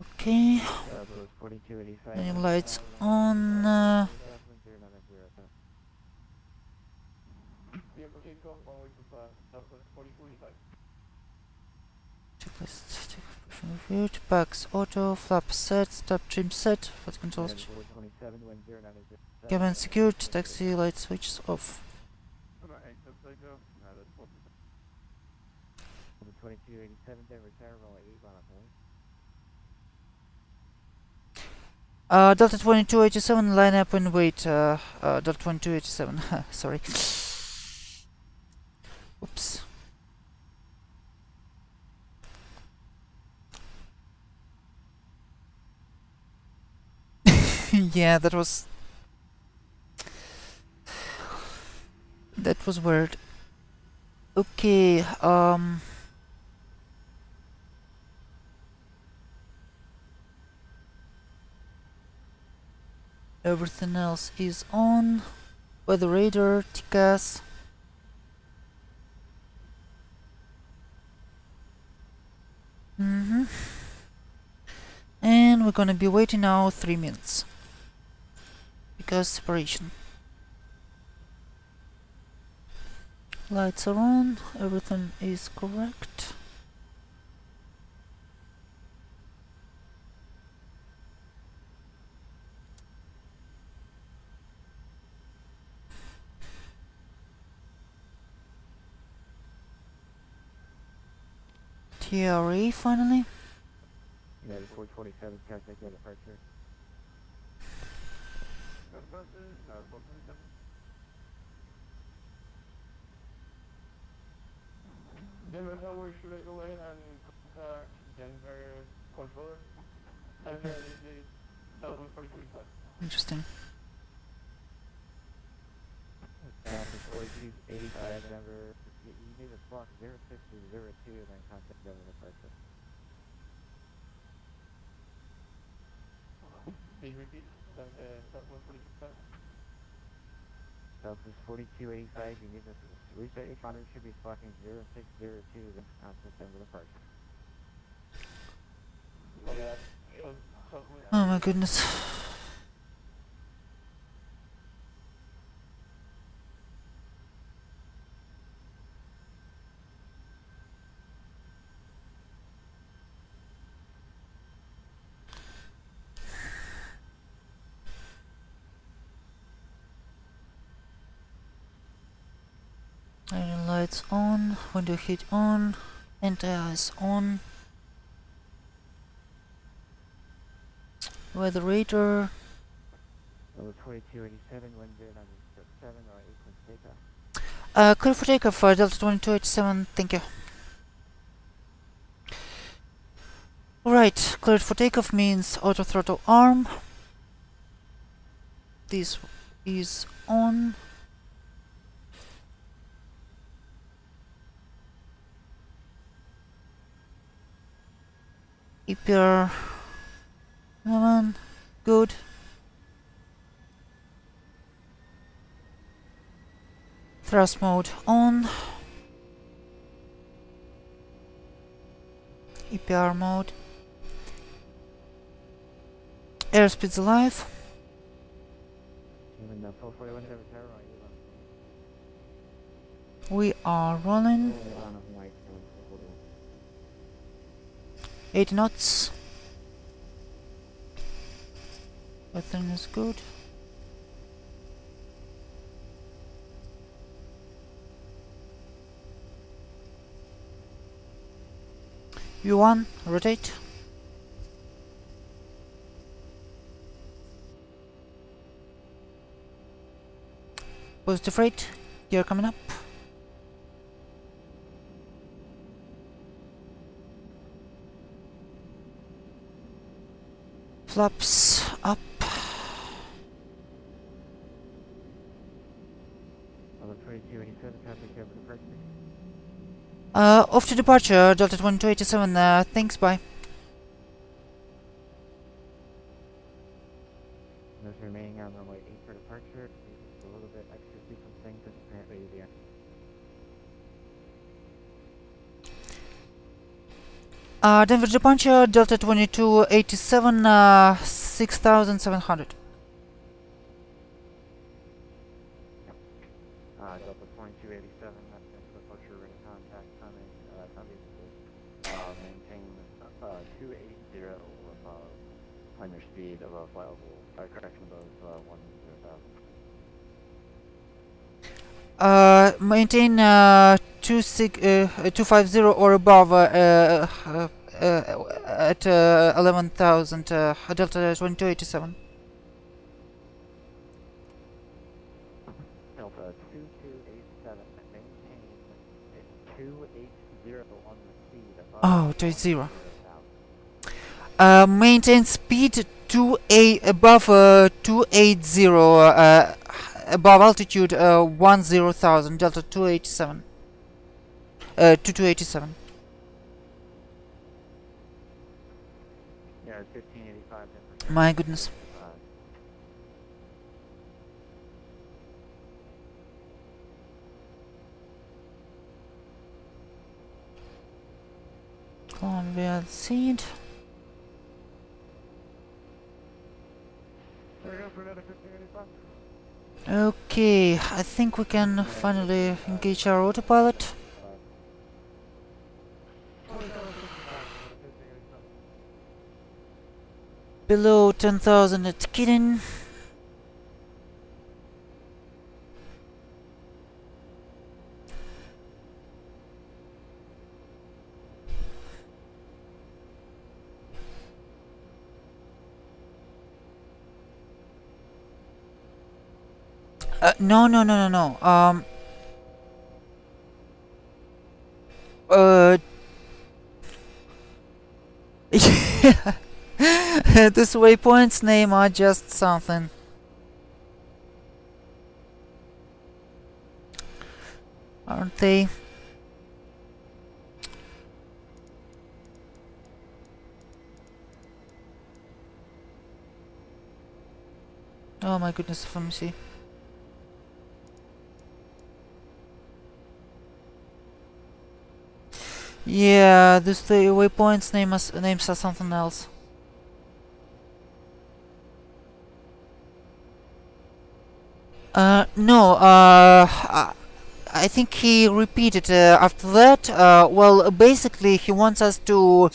Okay. Landing lights on. Checklist. Reviewed. Pikes auto. Flap set. Stop trim set. Flight controls. Cabin secured. Taxi light switches off. 2287, Denver Tower, runway 81 Delta 2287, line up and wait. Delta 2287. Sorry. Oops. Yeah, that was weird. Okay, everything else is on. Weather radar, TCAS. And we're gonna be waiting now 3 minutes. Because separation. Lights are on, everything is correct. TRA finally. United 427, contact your departure. Denver Tower should I go in and contact Denver controller? And then the 745. Interesting. Traffic 4285 Denver. You need to block 0602 and then contact Denver departure. Please repeat. 745. Southwest 4285, you need to reset your counter, should be blocking 0602, then contact Denver departure. Oh my goodness. Iron lights on, window heat on, anti-ice on. Weather radar. Level 2287, wind grid on 7 or 8 takeoff. Clear for takeoff for Delta 2287, thank you. Alright, cleared for takeoff means auto throttle arm. This is on. EPR, good. Thrust mode on. EPR mode. Airspeed's alive. Even the 441 Denver Tower, We are rolling. 80 knots. Everything is good. U1, rotate. Positive rate, gear coming up. Flaps up. Level 2287, contact Denver departure. Off to departure, Delta 2287, thanks, bye. Those remaining on runway 8 for departure. Just a little bit extra sequencing because apparently the Denver departure, Delta 2287, 6700. Delta 2287, that's departure ready contact coming. Maintain 280 or above. On your speed above flyable, correction above 1,000. Maintain 250 or above at 11,000, Delta 2287. Delta 2287, maintain 280 on the speed above. Oh, 280. Maintain speed above 280 above altitude 10,000 Delta 287 2287. Yeah, it's 1585. 10%. My goodness. Columbia seed. Okay, I think we can finally engage our autopilot. Below 10,000 at KDEN. No. This waypoint's name are just something. Aren't they? Oh my goodness, let me see. Yeah, this the waypoints names are something else. No, I think he repeated after that. Well, basically he wants us to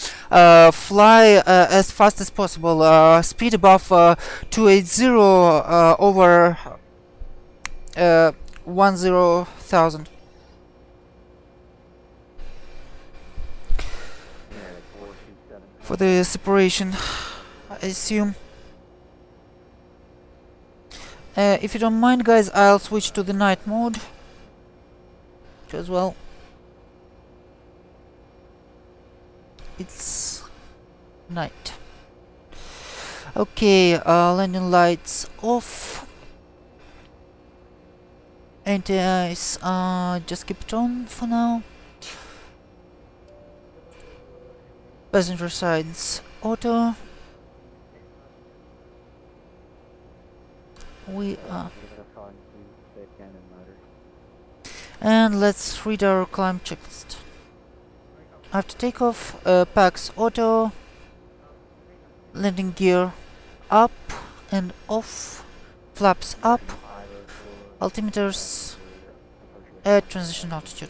fly as fast as possible, speed above 280 over 10,000. For the separation, I assume. If you don't mind, guys, I'll switch to the night mode as well. It's night. Okay, landing lights off. Anti-ice, just keep it on for now. Passenger sides auto. We are. And let's read our climb checklist. After takeoff, Pikes auto, landing gear up and off, flaps up, altimeters at transition altitude.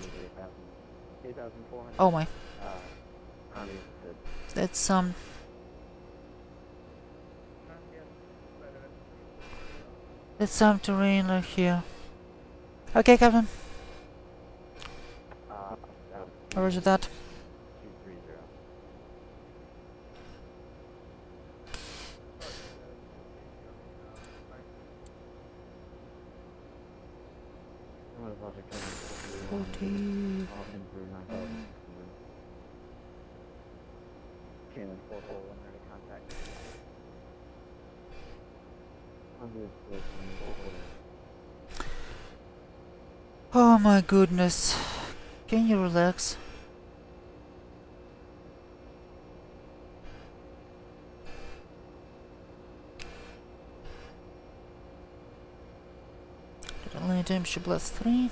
Oh my. That's some. That's some terrain like here. Okay, Captain. Roger that. Oh my goodness. Can you relax? Only temperature +3.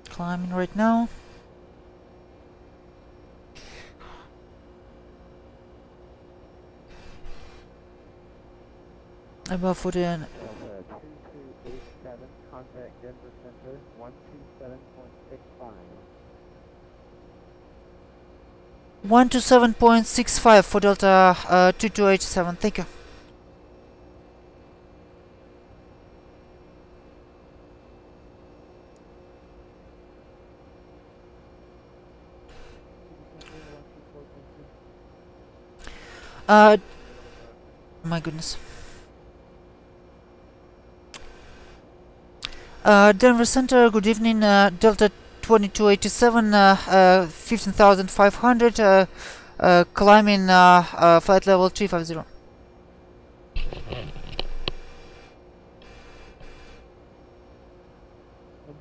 Climbing right now. Above 14. 2287, contact Denver Center, 127.65. 127.65 for Delta 2287. Thank you. My goodness. Denver Center, good evening. Delta 2287, 15,500, climbing flight level 350.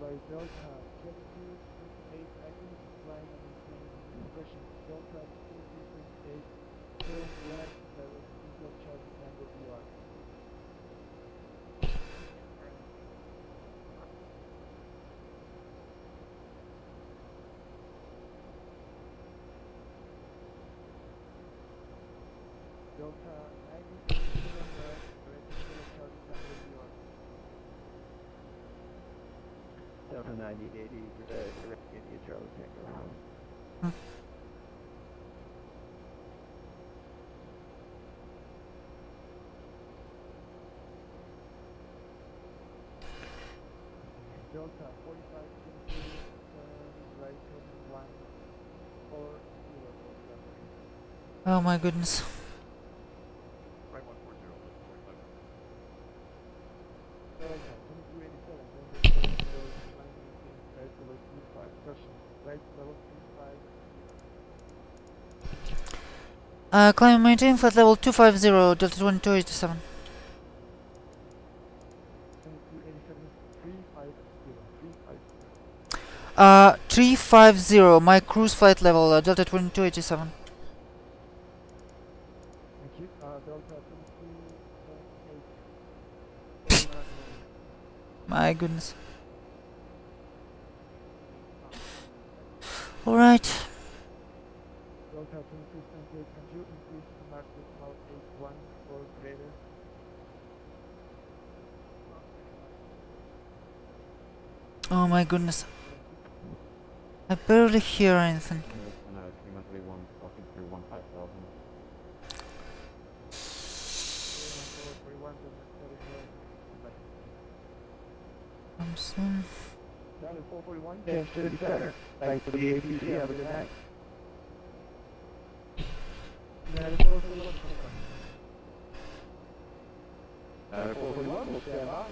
By Delta 22.8, active climb and maintain pressure. Delta 22.8, turn left level single charge tango VR. Delta 90, turn right, single charge tango VR. Delta 9080, direct India Charlie Tango. Delta 45.2, right turning 1, 4, 0, Oh my goodness. Right 140, 45. Delta 2287, then right level 35, caution, right level 35. Climb and maintain flight level 250, Delta 2287. 350, my cruise flight level, Delta 2287. Thank you. Delta 22.8. My goodness. Alright. Delta 22.8, can you increase the mark decimal 81 or greater? Oh my goodness. I barely hear anything. I'm soon. Down to 441, change to the center. Thanks for the APC, have a good night. Down to 441, down to 441, we'll stand by.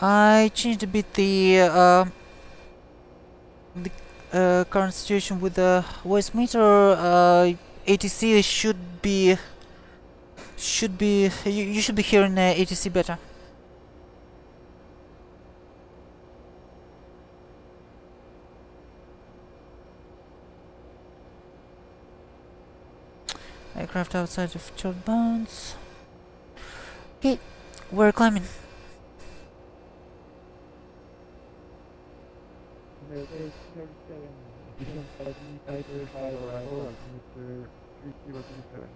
I changed a bit the current situation with the voice meter. ATC should be you should be hearing ATC better. Aircraft outside of short bounds. Okay, we're climbing. There's 837, descent 535 arrival at Mr. 3027.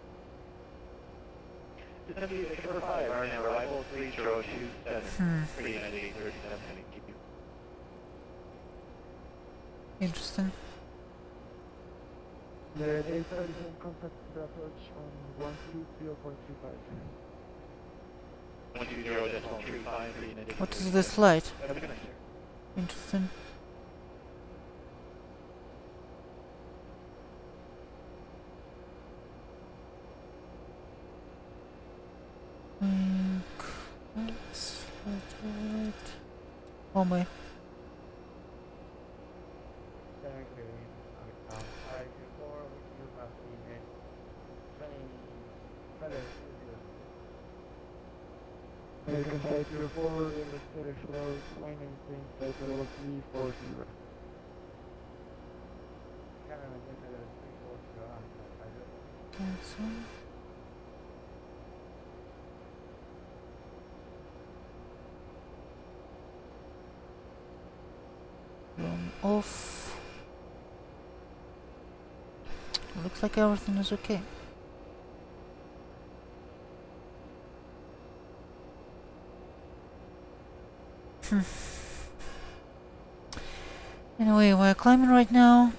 December 5, RNA arrival 3027, 39837, heading to you. Interesting. There is 837 contact approach on 120.35. 120.35, What is this light? Have a good night, sir. Interesting. That's right. Oh my. Thank you. I before you have been training better. American Flight 04 in the status flow, flying maintain flight level 340. Canada, Canada, 340. That's one. Room off. Looks like everything is okay. Anyway, we're climbing right now.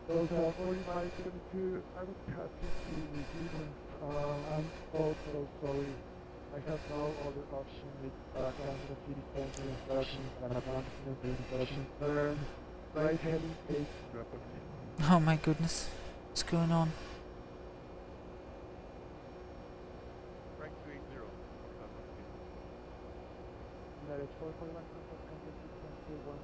Delta 4572, I would cut to receiving. I'm also sorry. I have no other option with Kansas City Center instructions and Atlantic Center instructions. Turn right heading 8 rapidly. Oh my goodness. What's going on? Frank 3, RH441 contact frequency 134.2.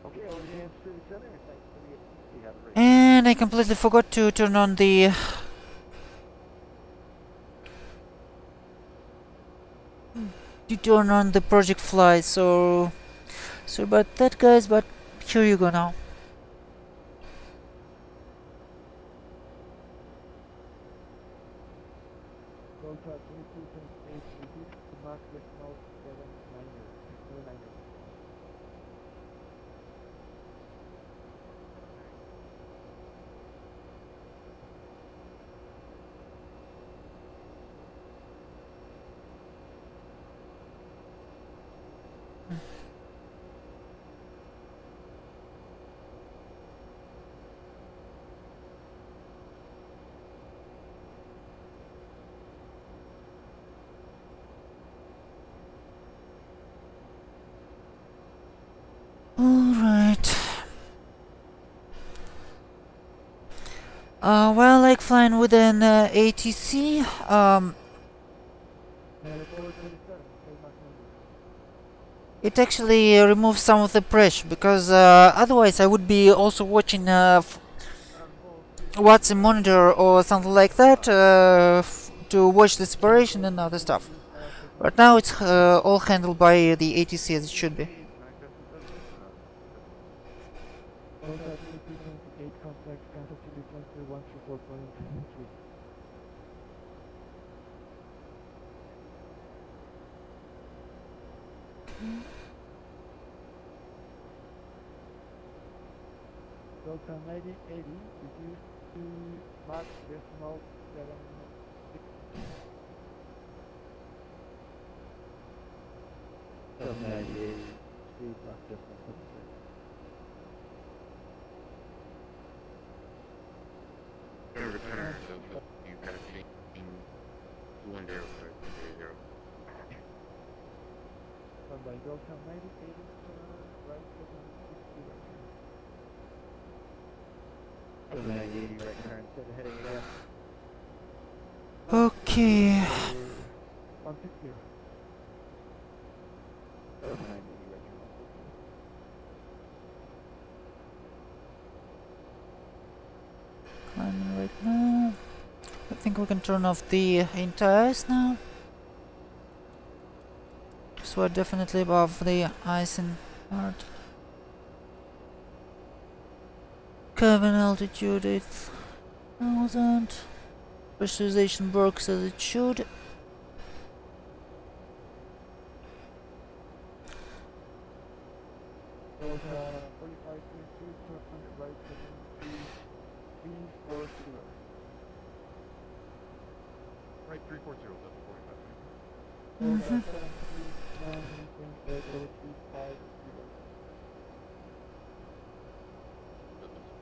Okay, over to Hands Service Center. Thanks for the attention. Have a great And I completely forgot to turn on the project fly, so sorry about that, guys, but here you go now. Delta 22.8 reduced to Mach decimal 7 9er. Alright. Well, like flying with an ATC, it actually removes some of the pressure, because otherwise I would be also watching VATSIM monitor or something like that to watch the separation and other stuff. But now it's all handled by the ATC as it should be. Contact cancel frequency 134.3. Delta 9080 reduced to Mach decimal 7.6. Delta 9080, speed Mach decimal 7.6. Return, so you gotta change 200 for 0. By Delta 9080, right 760 right here. Delta 9080 right turn, instead of heading again. Okay. 160. Delta 9080 right turn. Climbing right now. I think we can turn off the entire ice now. So we're definitely above the icing part. Cabin altitude 8,000. Pressurization works as it should. Delta 45.2, 200 right 340. Right, 340, Delta 45. Delta 739.80350.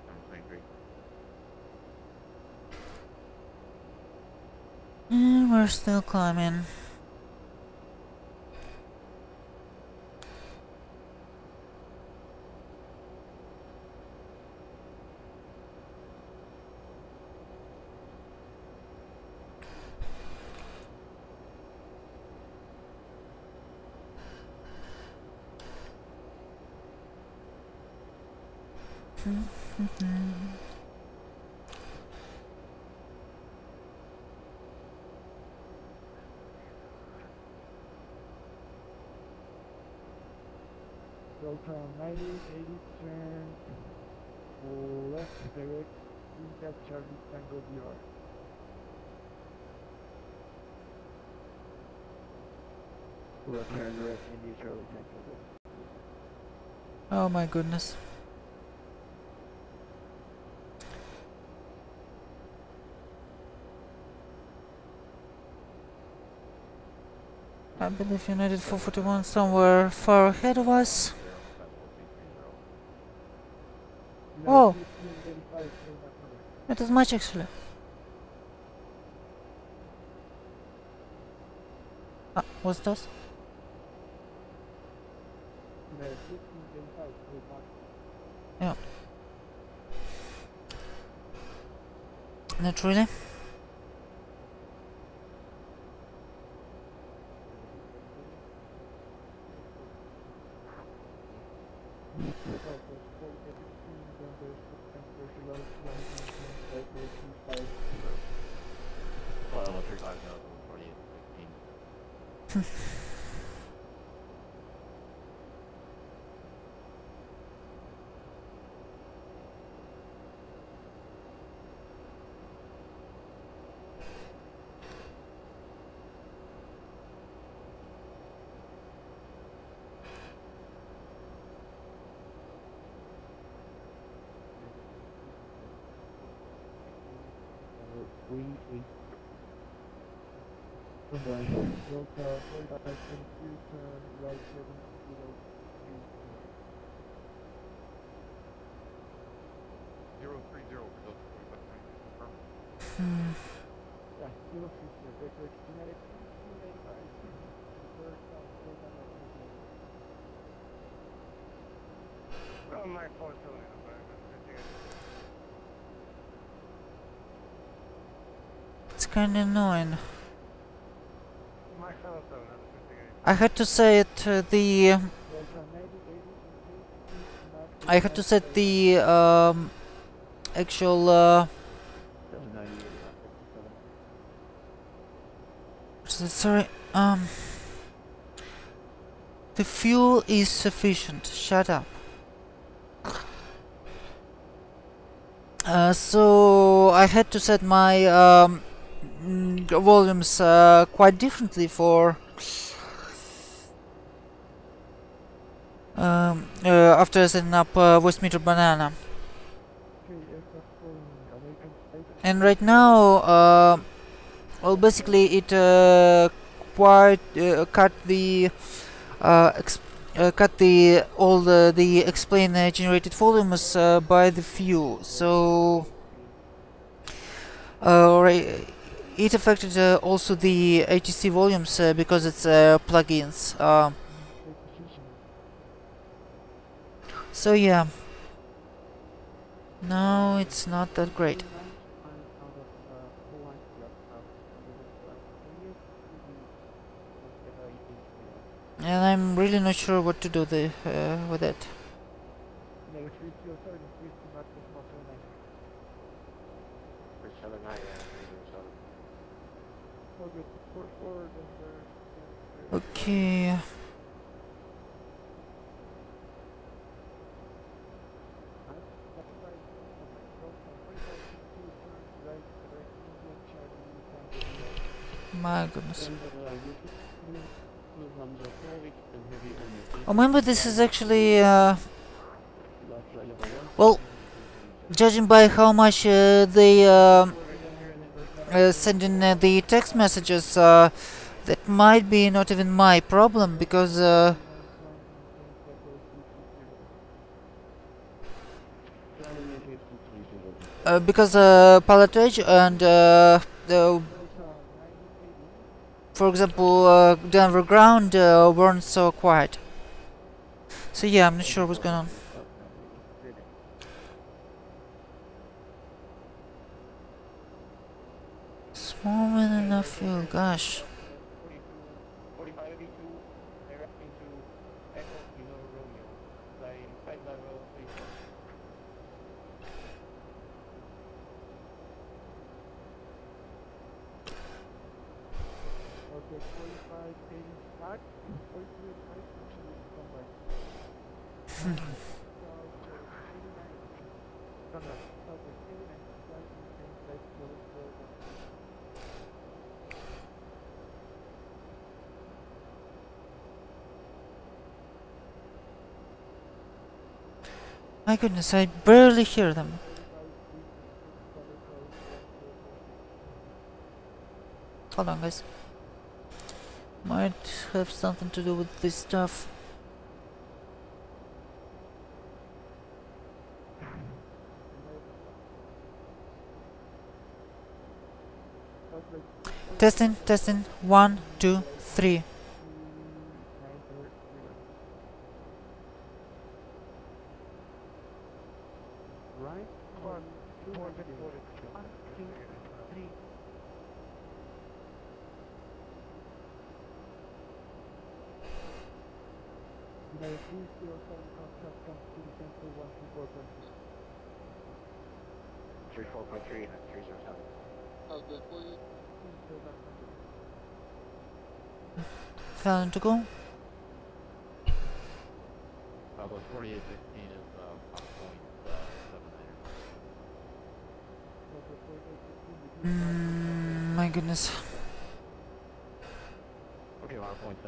I'm angry. And we're still climbing. Delta 9080 turn left direct India Charlie Tango DR. Left turn direct India Charlie Tango. Oh my goodness. I believe United 441 somewhere far ahead of us. Oh, it is much actually. What's this? Yeah. Not really. Delta 4522, turn right 703. 030 for Delta 4522, confirm. Yeah, 030, vector kinetic 285. Third south, program of Well, my phone's still in, but It's kind of annoying. my phone's still in. I had to set the I had to set the actual sorry, the fuel is sufficient. Shut up. So I had to set my volumes quite differently for after setting up voice meter banana. And right now, well, basically it quite cut the all the explain generated volumes by the few. So it affected also the ATC volumes because it's plugins. So yeah, no, it's not that great. And I'm really not sure what to do with it. Okay. My goodness. Oh, remember, this is actually well, judging by how much they send in the text messages, that might be not even my problem, because pallet edge and for example Denver ground weren't so quiet. So yeah, I'm not sure what's going on. Small than enough fuel, gosh. My goodness, I barely hear them. Hold on, guys. Might have something to do with this stuff. Testing, testing. 1, 2, 3. Failing to go. About 4816 is point 79. My goodness. Okay, 1.77, so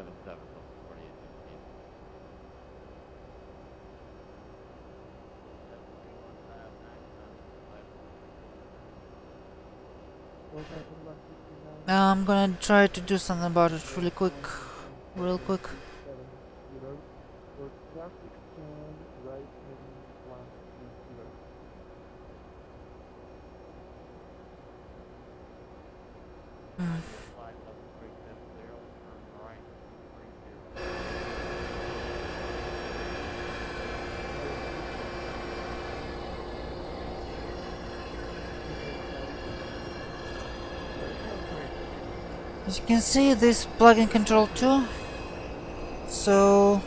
4816. I'm gonna try to do something about it really quick. Real quick. 70 for traffic and right heading 130. Hmm. As you can see, this plug-in control too. So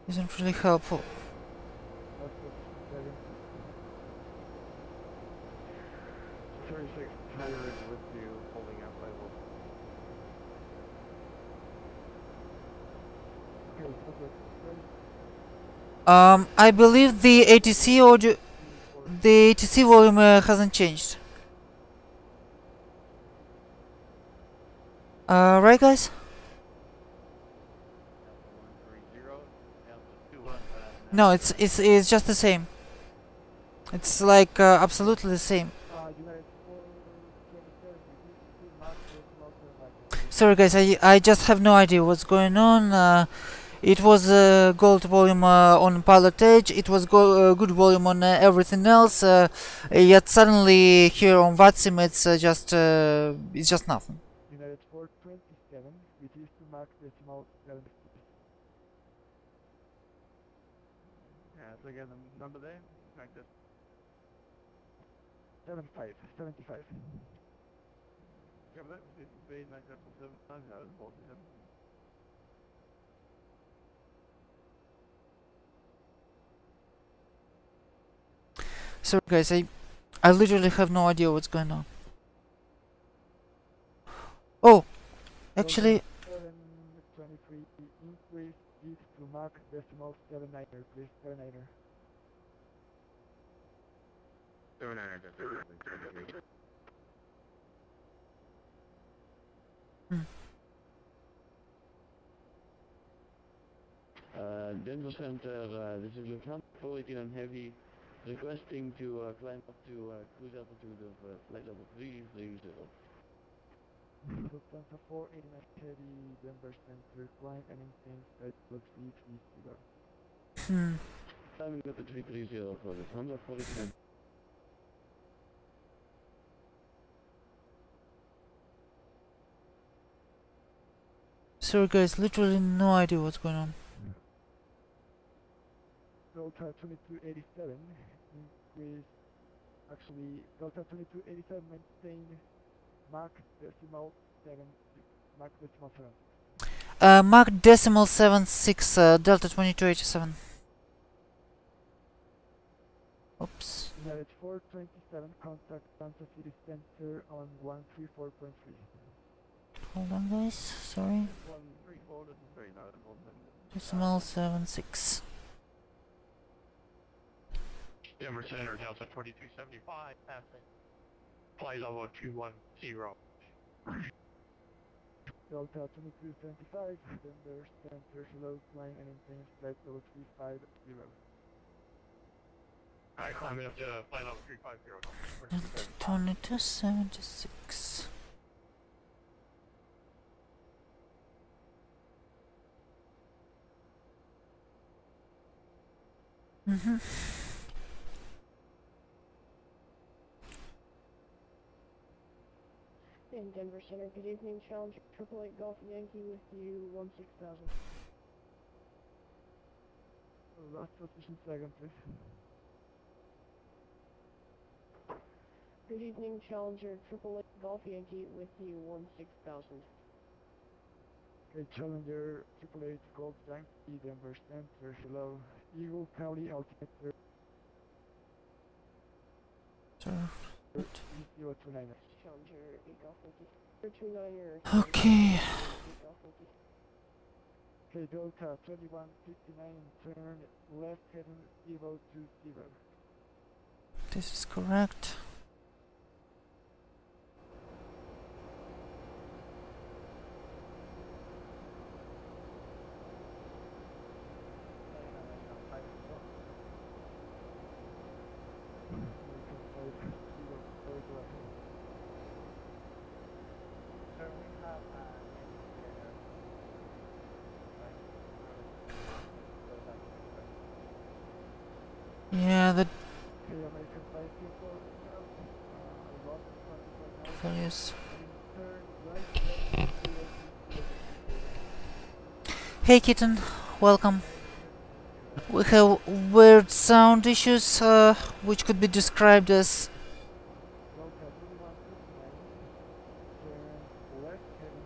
isn't really helpful. 3600 with you holding out level. I believe the ATC audio, the ATC volume hasn't changed. Right, guys? No, it's just the same. It's like absolutely the same. Sorry, guys, I just have no idea what's going on. It was gold volume on pilot edge. It was good volume on everything else. Yet suddenly here on VATSIM, it's just nothing. United 427, reduce to Mach decimal 7. Yeah, so again, the number there, like this. 75. Yeah, but that would be like that for 7 times, that was 47. Sorry, guys, I literally have no idea what's going on. Oh, actually, 723, increase this to Mach decimal 79, please, 79. 7900. Denver Center, this is Lieutenant 418 on Heavy, requesting to climb up to cruise altitude of flight level 330. Lufthansa 489 Heavy, Denver Center, climb and maintain flight level 330. Climbing up to 330 for the Lufthansa 489. sorry, guys, literally no idea what's going on. Delta 2287, increase, actually, Delta 2287, maintain Mach decimal 76, Mach decimal 76. Mach decimal 76, Delta 2287. Oops. United 427, contact Kansas City Center on 134.3. Hold on, guys, sorry. 134, this is very notable. Decimal 76. Denver Center, Delta 2275, passing. Flight level 210. Delta 2275, Denver Center, hello, climb and maintain flight level 350. Alright, climbing up to flight level 350. 2276. In Denver Center, good evening, Challenger 888 Golf Yankee with you, 16000. Last position second, please. Good evening, Challenger 888 Golf Yankee with you, 16000. Okay, Challenger 888 Golf Yankee, Denver Center, hello. Eagle County altimeter. 029. Okay. Okay, Delta 2159, turn left heading 020. This is correct. Yeah, the values. Hey Kitten, welcome. We have weird sound issues, which could be described as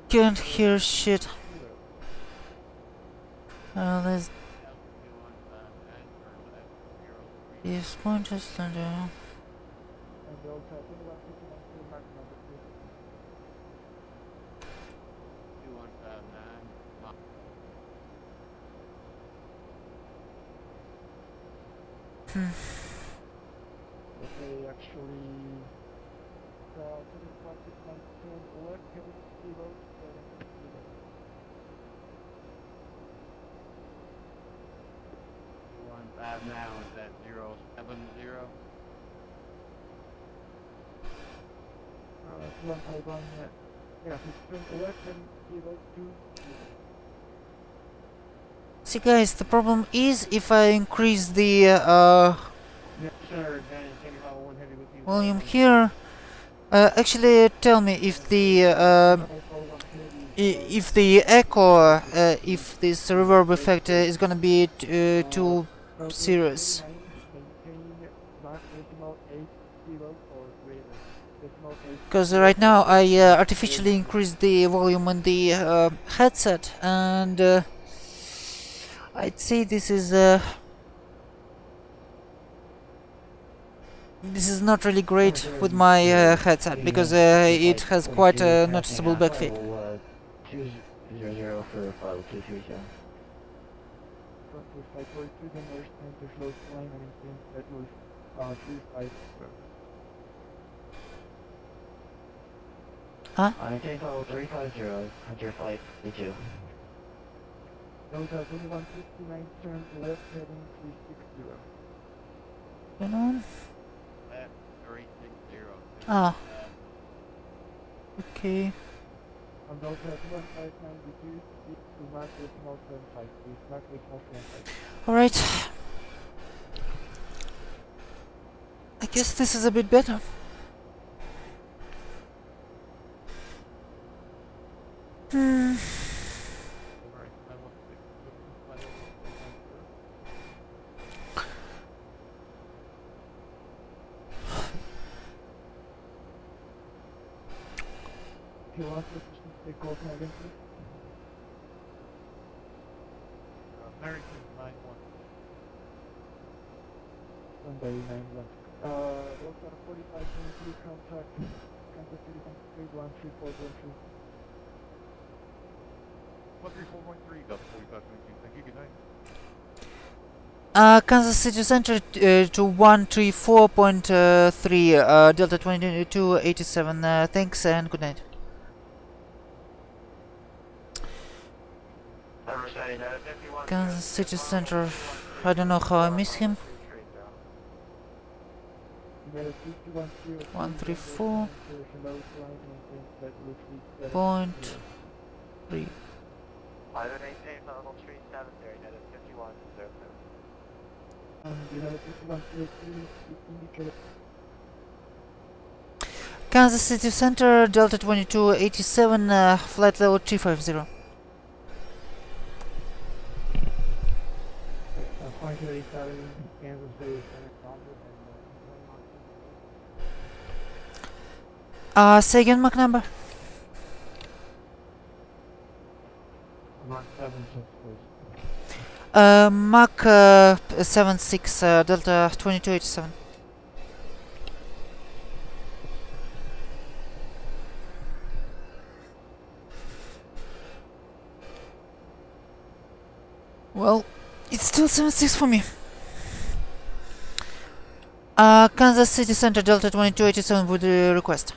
can't hear shit. Let's yes, point just under. Okay, actually, 2159, turn left heading 070. 215 now is at 070. 215, yeah, turn left heading 020. See guys, the problem is if I increase the Yes, sir. volume here, actually tell me if the echo, if this reverb effect is gonna be too serious. Because right now I artificially increased the volume on the headset, and I'd say this is not really great with my headset, because it has quite a noticeable backfeed. 200 for file 237. Huh? Maintain file 350 at your flight 32. Delta 2159, turn left heading 360. You know? At 360. Ah. Okay. On Delta 1592, speed to Mach decimal 75, please. Mach decimal 75. Alright. I guess this is a bit better. If you want to take call from again, please. American 91. Sunday 91. Delta 4523, contact Kansas City 313413. 134.3, Delta 4522. Thank you, good night. Kansas City Center to 134.3, Delta 2287. Thanks and good night. Kansas City Center. I don't know how I miss him. 134.3. Either maintain level 370, net is 51, 07. Kansas City Center, Delta 2287, flight level 350. 537, Kansas City Center, Say again, Mach number. Mach 76, please. Mach 76, Delta 2287. Well, it's still 7-6 for me. Kansas City Center Delta 2287 would request.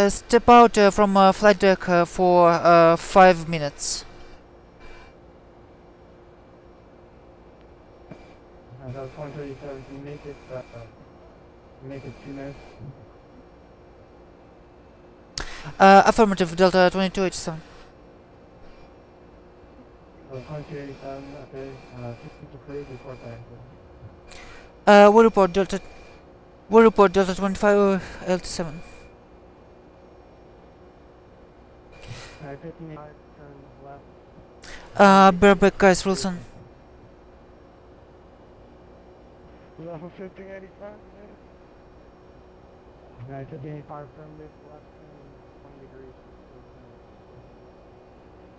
Step out from flight deck for 5 minutes. That was 137. Can you make it 2 minutes? Affirmative, Delta 2287. 2287, okay. 60 approved, report back. We report Delta 25 LT7. 1585, turn left. Bareback guys, Wilson. Level 1585, 1585, affirmative, left turn 20 degrees.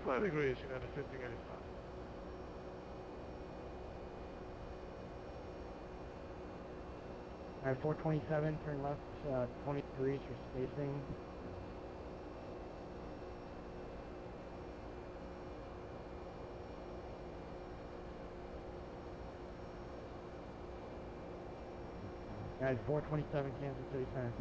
20 degrees, you got a 1585. Alright, 427, turn left 20 degrees for spacing. Alright, 427, Kansas City Center.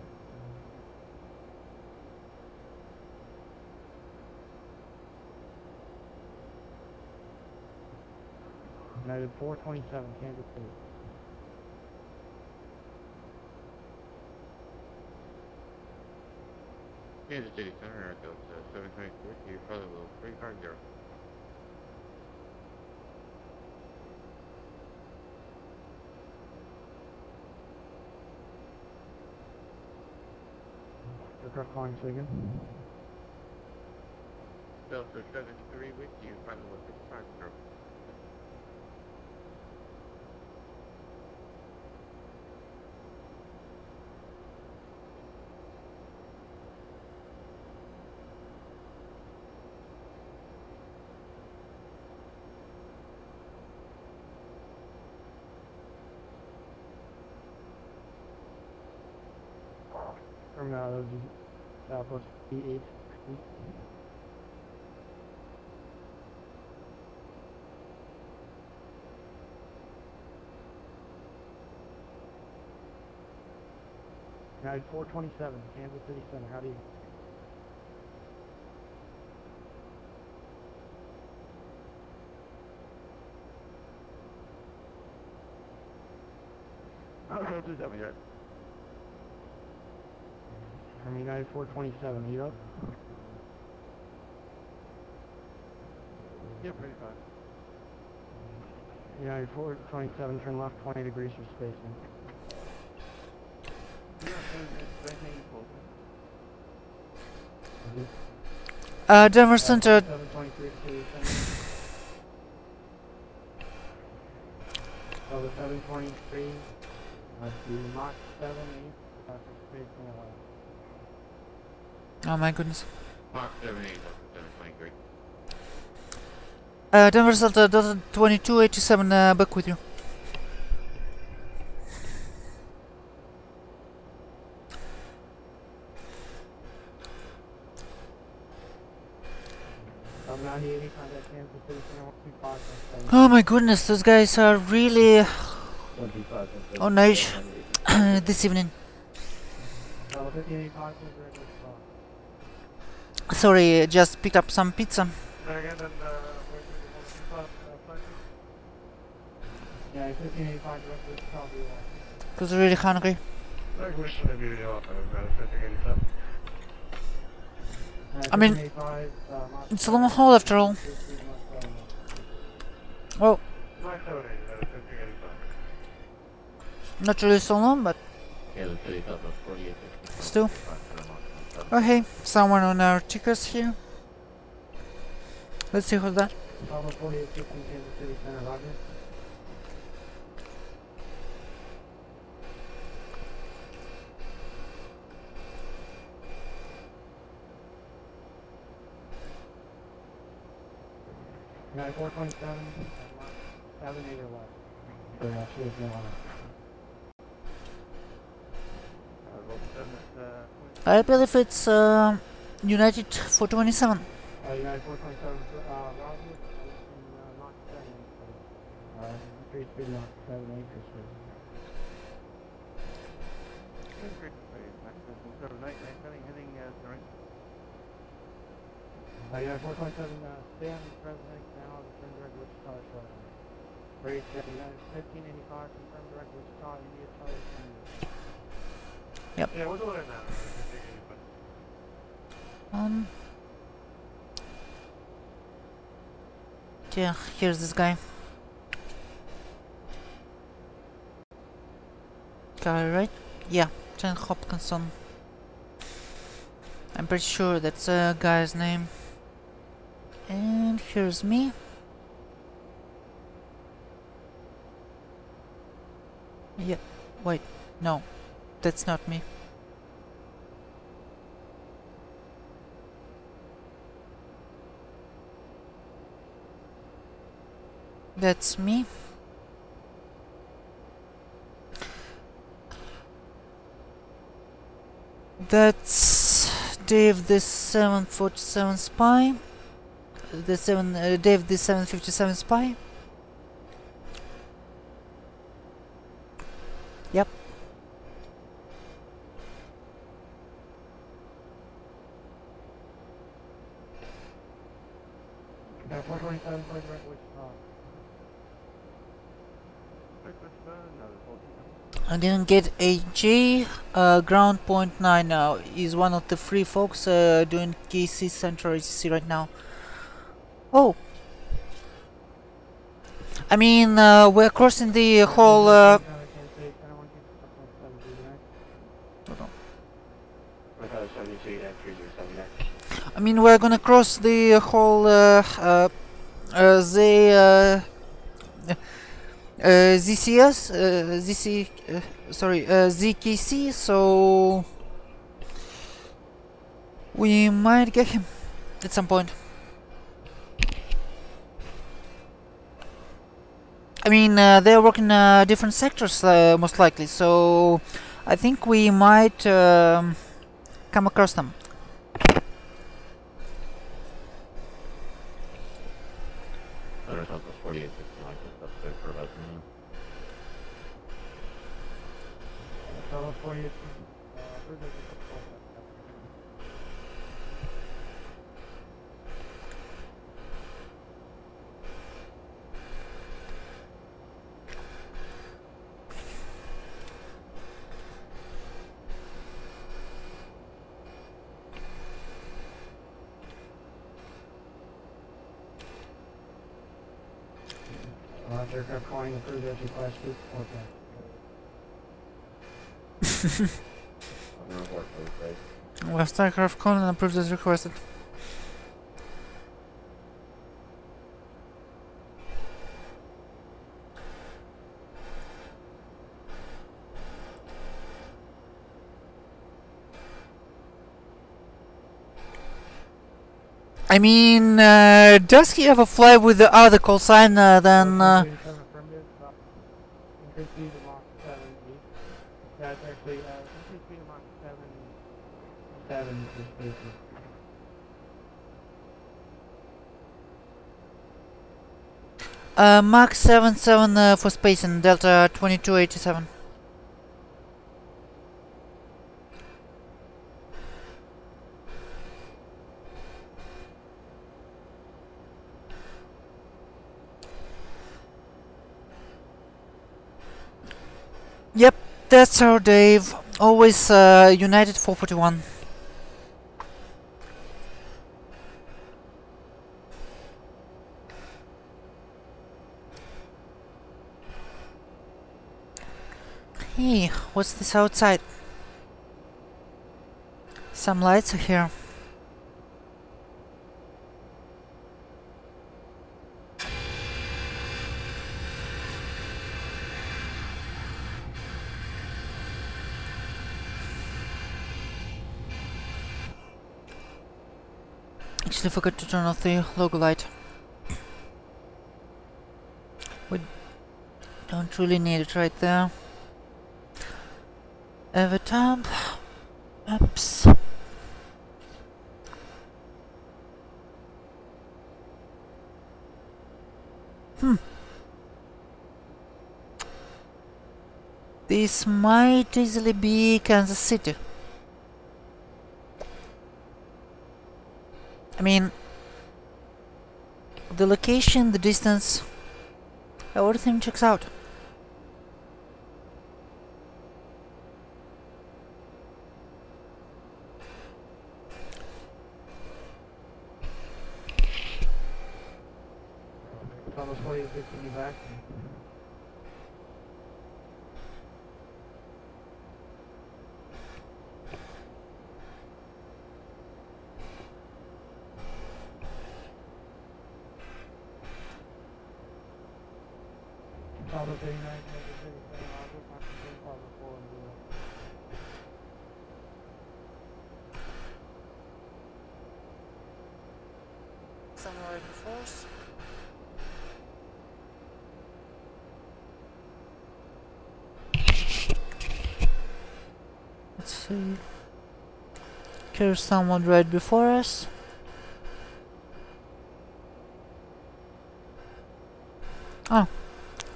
United 427, Kansas City. Kansas City Center, Delta 723, you probably will 350. Aircraft calling Sagan. Delta 73 with you, probably will 350. From those Southwest E8. United 427, Kansas City Center. How do you? I'll do that, yet. From United 427, are you up? Yeah, pretty fine. United 427, turn left 20 degrees for spacing. Denver Center. 723 to so the 723, the Mach 7, 8, for spacing 11. Oh my goodness. Mach 78, Delta 723. Denver Center Delta 2287, back with you. Oh my goodness, those guys are really on edge this evening. Sorry, just picked up some pizza. Because really hungry. I mean, it's a long haul after all. Well, not really so long, but still. Oh hey, someone on our tickers here. Let's see who's that. United 427, 7 8 or left. Yeah, she was going on. Roll 7 at I believe it's United 427. United 427, Roger, Mach 7 increase speed Mach 7 increase speed. Increase speed, maximum 7, heading direct. United 427, stay on the present now, return direct Wichita shortly. Break United 1585, confirm direct Wichita, India Charlie Tango. Yep. Yeah, we'll do it now. Yeah, here's this guy. Guy, right? Yeah, Jen Hopkinson. I'm pretty sure that's a guy's name. And here's me. Yeah, wait, no, that's not me. That's me. That's Dave the 747 spy. Dave the 757 spy. Yep. Yeah, 427, play direct Wichita. I didn't get a J. Ground point 9 now is one of the free folks doing KC Central ATC right now. Oh, I mean we're crossing the whole. Hold on. I mean we're gonna cross the whole ZCS, ZKC, so we might get him at some point. I mean, they're working different sectors most likely, so I think we might come across them. Aircraft calling approved as requested. Okay. Last aircraft calling and approved as requested. I mean, does he ever fly with the other call sign than? Increase speed to Mach 7. Yeah, it's actually increase speed to Mach 7 is basic. Mach 77 for space in Delta 2287. Yep, that's our Dave. Always United 441. Hey, what's this outside? Some lights are here. Actually forgot to turn off the logo light. We don't really need it right there. Every time. Oops. This might easily be Kansas City. I mean, the location, the distance, everything checks out. Thomas, what are you fixing you back? Bravo 39, Kansas City, San Marcos, Washington, Bravo 4 and 0. Somewhere in force. Let's see. Here's someone right before us. Oh,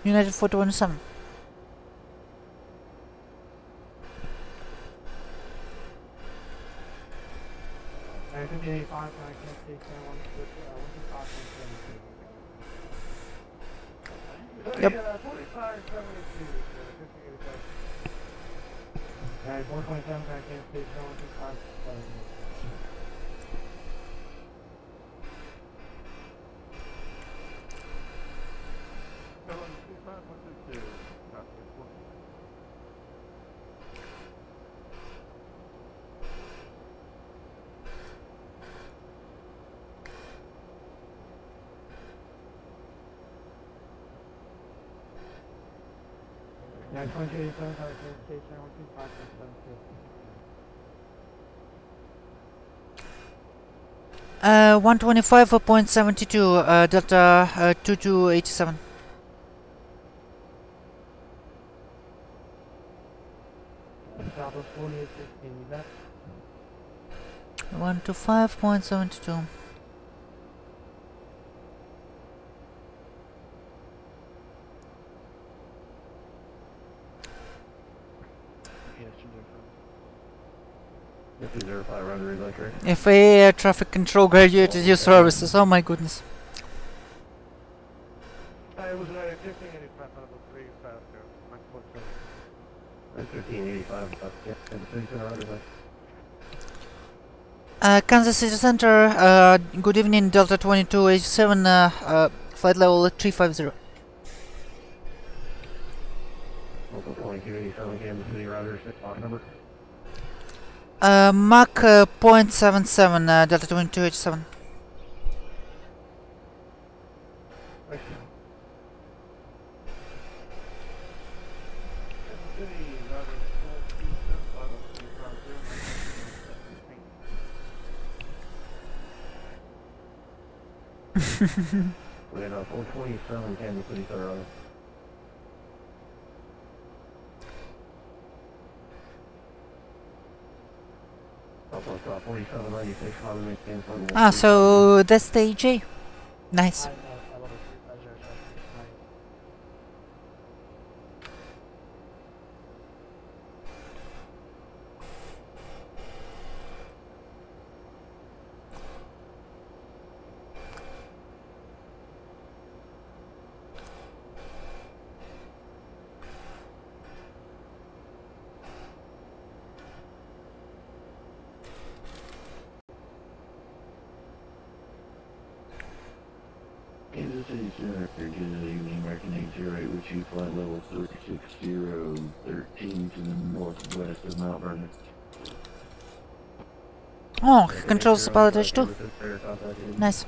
United 427. I think 85, I can't take that one, but what's the cost of 22? Yep. Yeah, 45, 72, 50, 85. Alright, 427, I can't take that one, 25, 72. Yeah, 28, 7, I can't take that one, 25, 72. 125.72, Delta 2287. Bravo 48, 16, is that? 125.72. This is 05 run electric. FAA air traffic control graduated your services. Oh my goodness. I was not expecting any preferable 3 faster. Max 47. 1385, yeah, and 37 Kansas City Center, good evening, Delta 2287, flight level 350. Local 2287, Kansas City, Roger, 6 block number. Mach .77, Delta 2287. We had 427, Kansas City, Colorado. Also, 4796, Harlem, Maintain, Ah, so that's the AJ. Nice. Kansas City Center, good evening, American 808 with you, flight level 36013 to the northwest of Mount Vernon. Oh, he controls the pilotage too. Nice.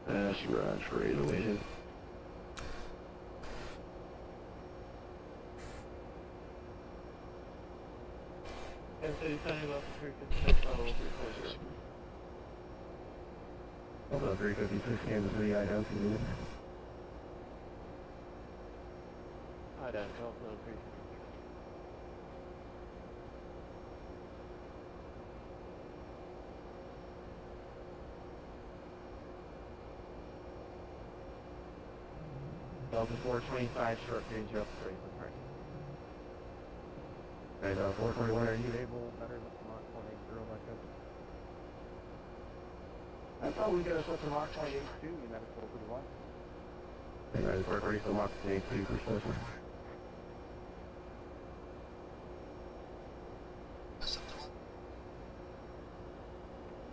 She rides for 808. And so you tell me about the 356 level 340. Also 356, Kansas City, Idaho, can you Idaho, California 356. Delta 425, short range up 3. And 441, are you able better than Mach 180 back up? I thought we got us up to Mach 182, United 441. United 440, so Mach 182 for special.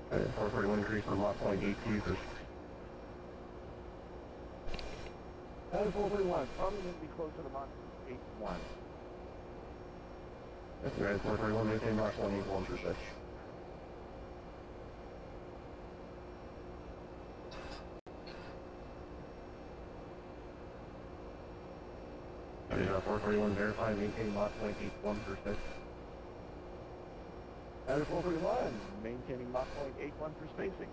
United 441 increase on Mach 182 for United 441, probably going to be closer to Mach 81. United 441, maintain Mach 181 for special. United 441, verify, maintain Mach 181 for special. United 441, maintaining Mach 181 for spacing.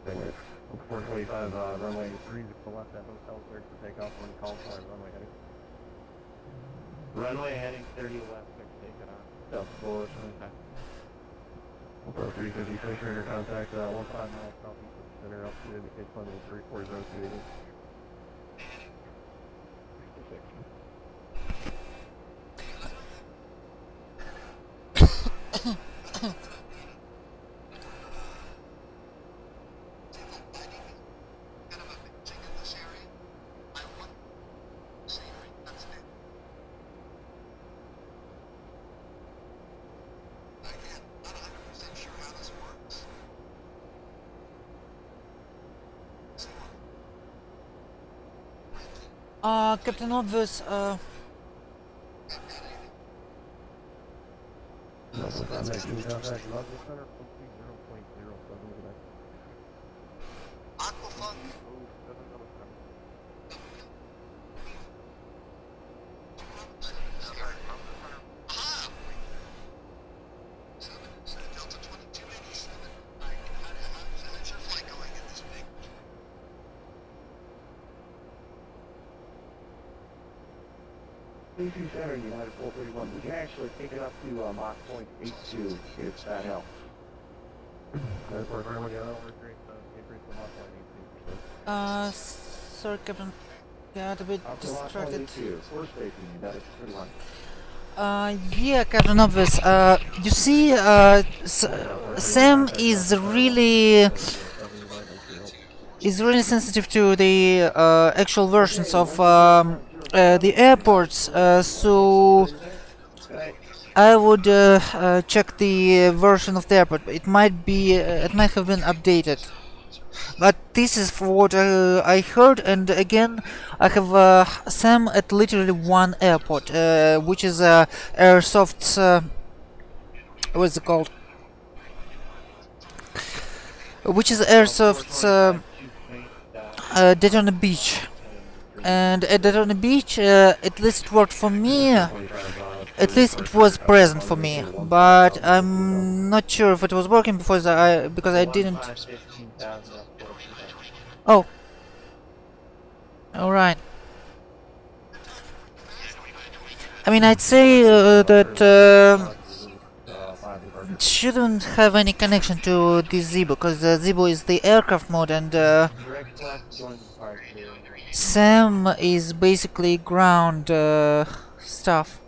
Anyway, 425, runway 30 left at hotel cleared for takeoff when call for runway heading. Runway heading 30 left, clear to take it on. Delta 425. 350 fish radar contact, 15 miles southeast of the center, altitude indicates level 34028. 66. Captain Obvious, No, contact, new contact, level center, 0.07 today. Aquafunk. Aha! 7, Delta 2287. How's your flight going in this big? DC Center, United 431. We can actually take it up to Mach 0.82 if that helps. United 441, yeah, that'll increase the Mach 182%. sorry, Captain, got a bit Up to Mach distracted. 182. Force spacing, United 431. Yeah, Captain Obvious, you see, Sam is really sensitive to the actual versions of the airports, so I would check the version of the airport. It might have been updated, but this is for what I heard. And again, I have Sam at literally one airport, which is Airsoft's what's it called? Which is Airsoft's Daytona Beach. And at Daytona Beach, at least it worked for me. At least it was present for me, but I'm not sure if it was working because I didn't. Oh, all right. I mean, I'd say that it shouldn't have any connection to this Zibo, because Zibo is the aircraft mode, and Sam is basically ground stuff.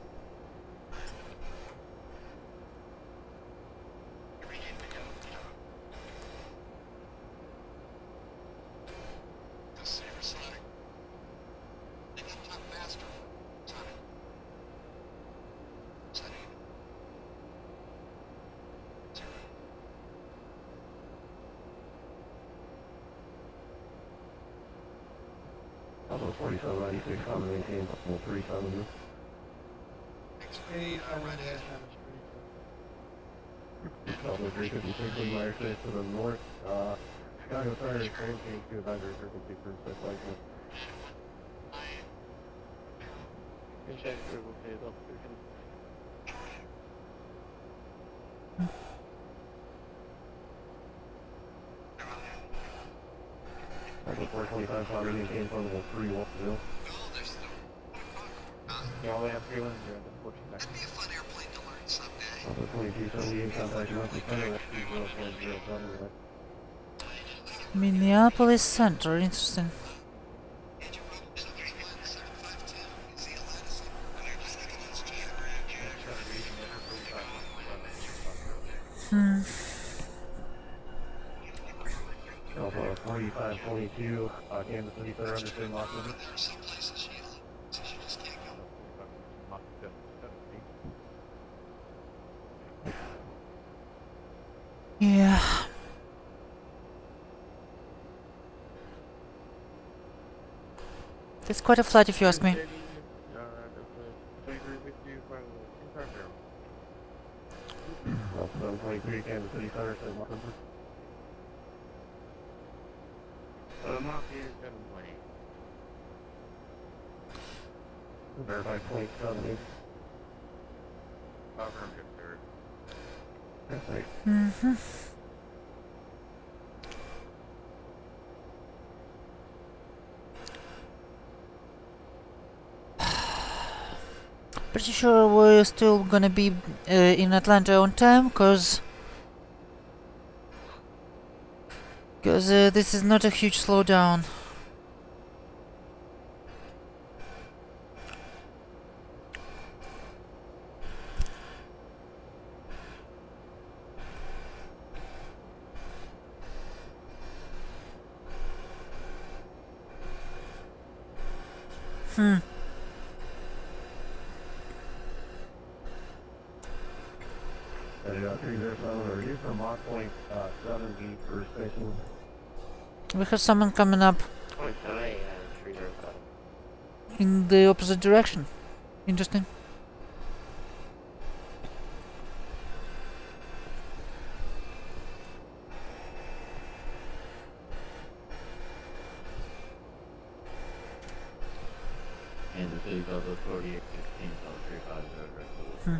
Level 4796, common maintain level 370. Level 356, Meyer Space to the north, Chicago Center, train change to advisory frequency for such license. Level 425, common maintain level 310. You only have 310 unfortunately. That'd be a fun airplane to learn someday. Level 2278, contact North Center, 30.07. Minneapolis Center, interesting. Engine problem is okay, yeah, the 752 is the Atlantis. When I think it is GM reaction. And try to read the letter 4511 is your butter. Hmm. Alpha 4522, Kansas City, sir, understand lock limit. There are some places Sheila, so she just can't go. 4511 Mach 70. Yeah. It's quite a flight if you ask me. Alright, I agree with you, by the way. Alpha 723, Kansas City, sir, understand lock limit. Mach 720. Verify 2070. Confirm good, sir. Thanks. Mm-hmm. Pretty sure we're still gonna be in Atlanta on time, cause this is not a huge slowdown. Hmm. And 307, reduce from Mach point 70 for station. We have someone coming up 27 and 307. in the opposite direction. Interesting. And the city's also 4816, so 350. Hmm.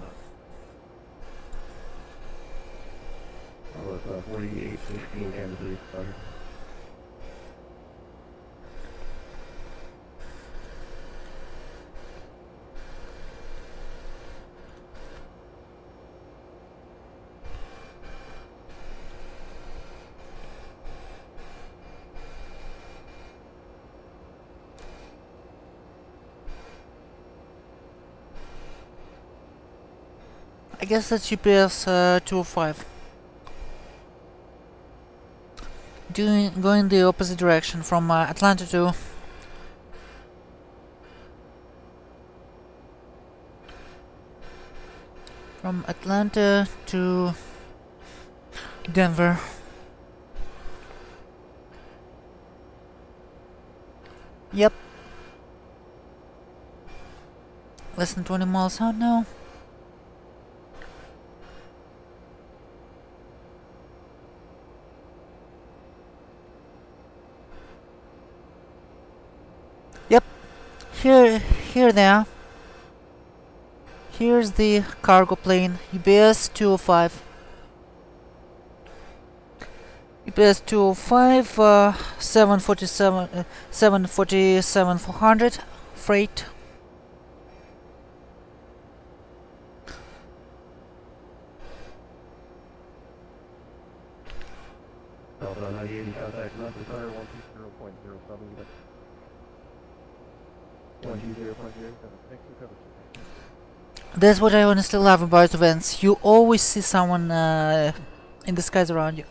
Oh, it's 4816, Kansas City, sir. I guess that's GPS 205. Going the opposite direction from Atlanta to Denver. Yep. Less than 20 miles out now. Yep. Here they are. Here's the cargo plane, UBS 205. UBS 205, 747-400 freight. Delta 9080, contact message center 120.07. 120.07. That's what I honestly love about events. You always see someone in the skies around you.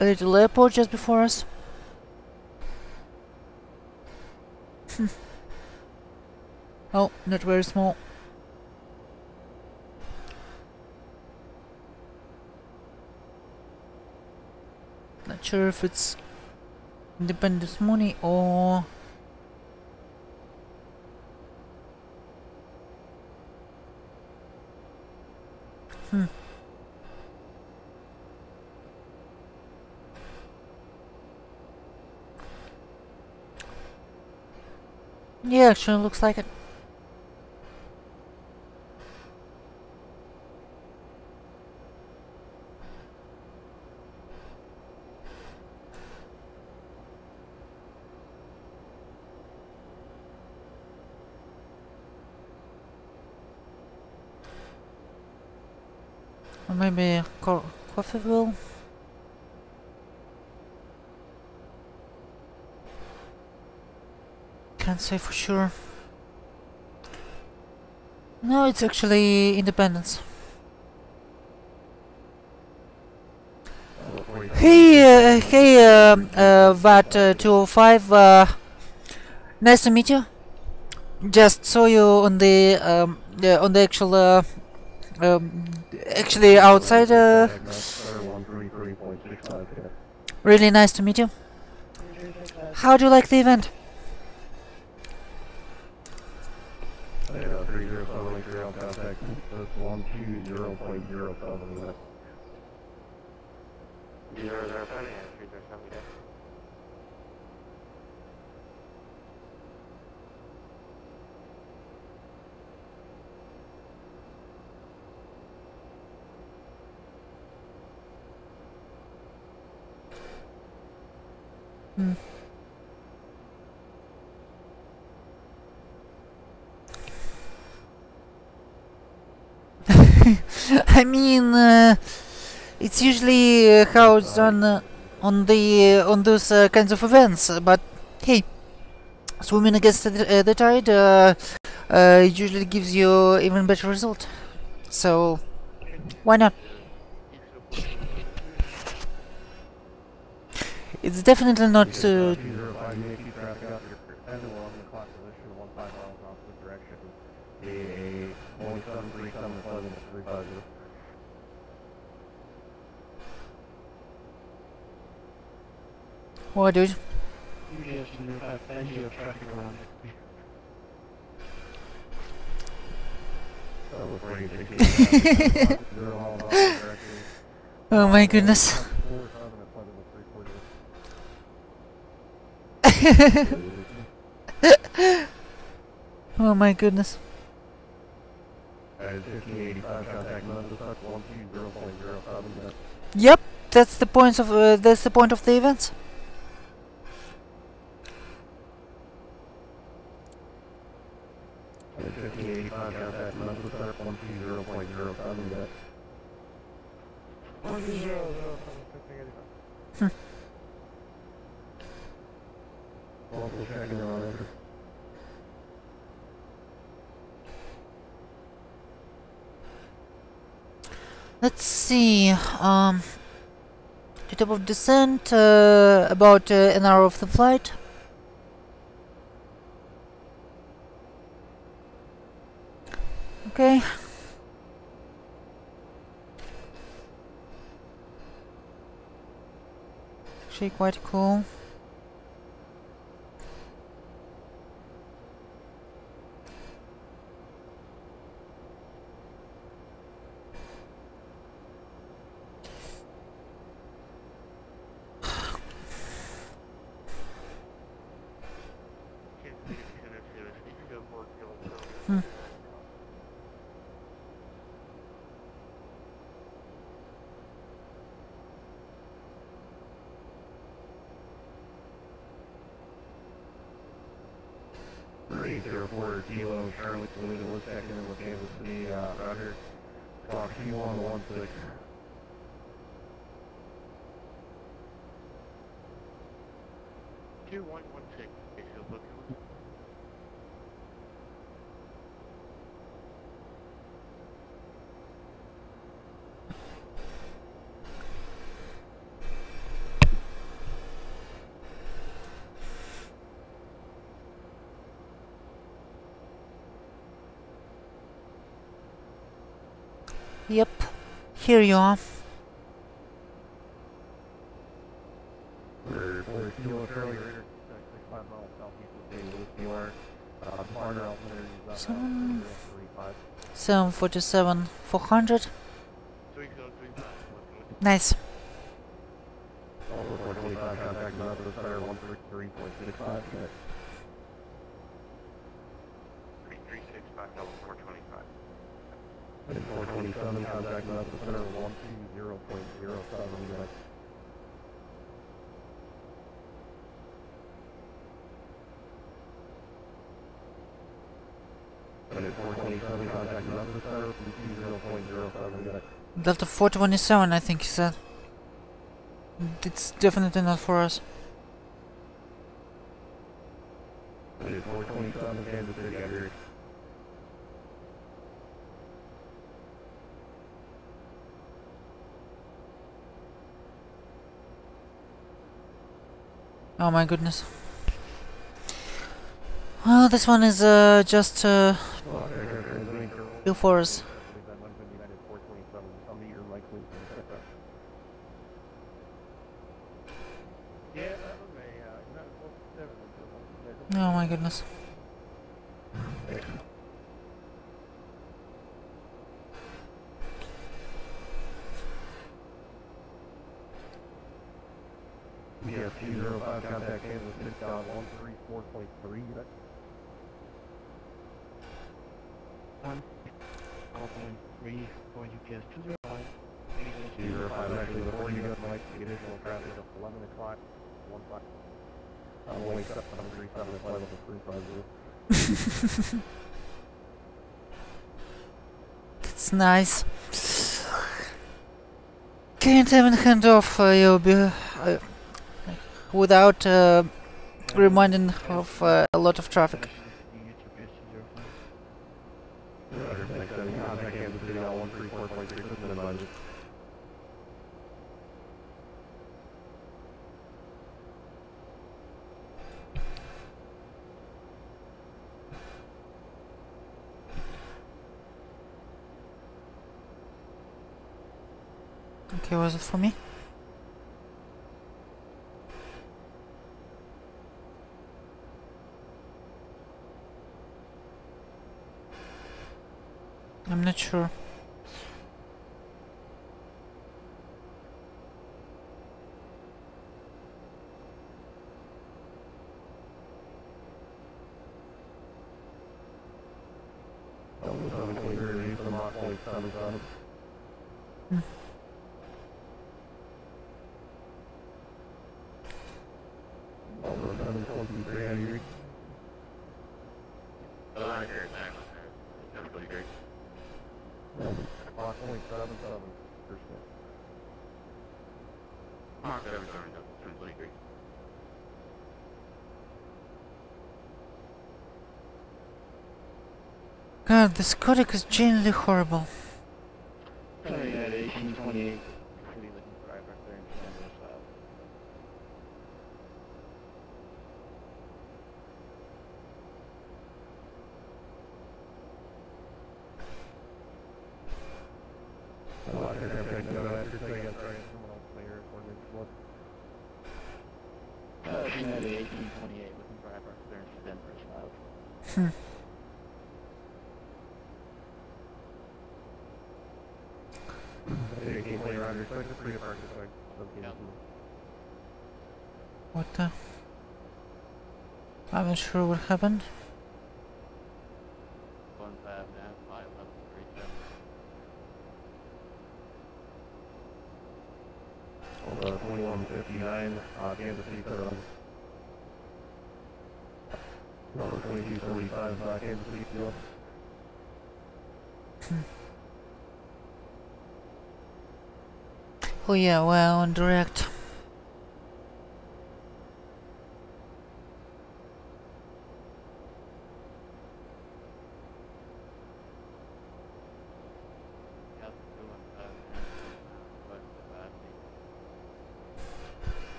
A little airport just before us. Oh, not very small. Not sure if it's Independence Money or yeah, actually looks like it. Or maybe Coffeeville? Can't say for sure. No, it's actually Independence. Hey, VAT 205, nice to meet you. Just saw you on the actual actually outside. Really nice to meet you. How do you like the event? 3073 on contact. That's 120.07. 007 and 307, yeah. Hmm. I mean, it's usually how it's done on those kinds of events. But hey, swimming against the tide usually gives you even better result. So why not? It's definitely not. What, dude? Oh my goodness. Oh my goodness. Yep, that's the point of the event. Let's see. The top of descent, about an hour of the flight. Okay. Actually quite cool. Hmm. Raise Airport, Kilo, Charlie, Louis, we're checking in with Kansas City, Roger. Clock C116. Yep, here you are. We're Kilo, Charlie, Raider, 65 miles southeast of St. Louis, New York. Partner altimeter is 747 400. Nice. Also 425 contact another center 133.65. 335 double 425. And 427 contact another center 120.07. And at 427 contact another center 220.07. Delta 427, I think he said. It's definitely not for us. It is 427 Kansas City, I hear. Oh my goodness. Well, this one is just two for us. Oh my goodness. Yes, 205 contact Kansas 6.134.3. 1.3 going UPS 205. 205 actually before you go to Mike, the additional traffic at 11 o'clock, 15. I'm only 737 at flight level 350. That's nice. Can't even hand off without reminding of a lot of traffic. Contact Kansas City on 134.3 advisor. Okay, was it for me? I'm not sure. God, this codec is genuinely horrible. Sorry, at 1828. City looking for driver there in Kansas. Cincinnati 1828 looking for driver there in Denver South. What the? I'm not sure what happened. 2159, Kansas City, Federal. Number 2245, Kansas City, Field. Oh yeah, we're on direct.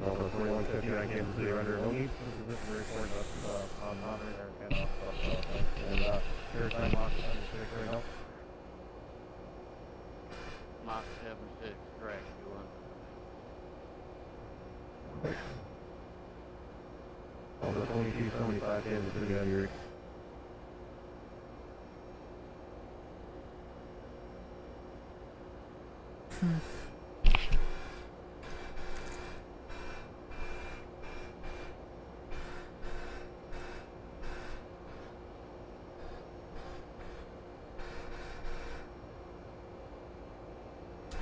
Number 2159, Kansas City, under no need. This is a report on moderator and airtime lock 76 right now. Mach 76, correct. Number 2275, Kansas City, on your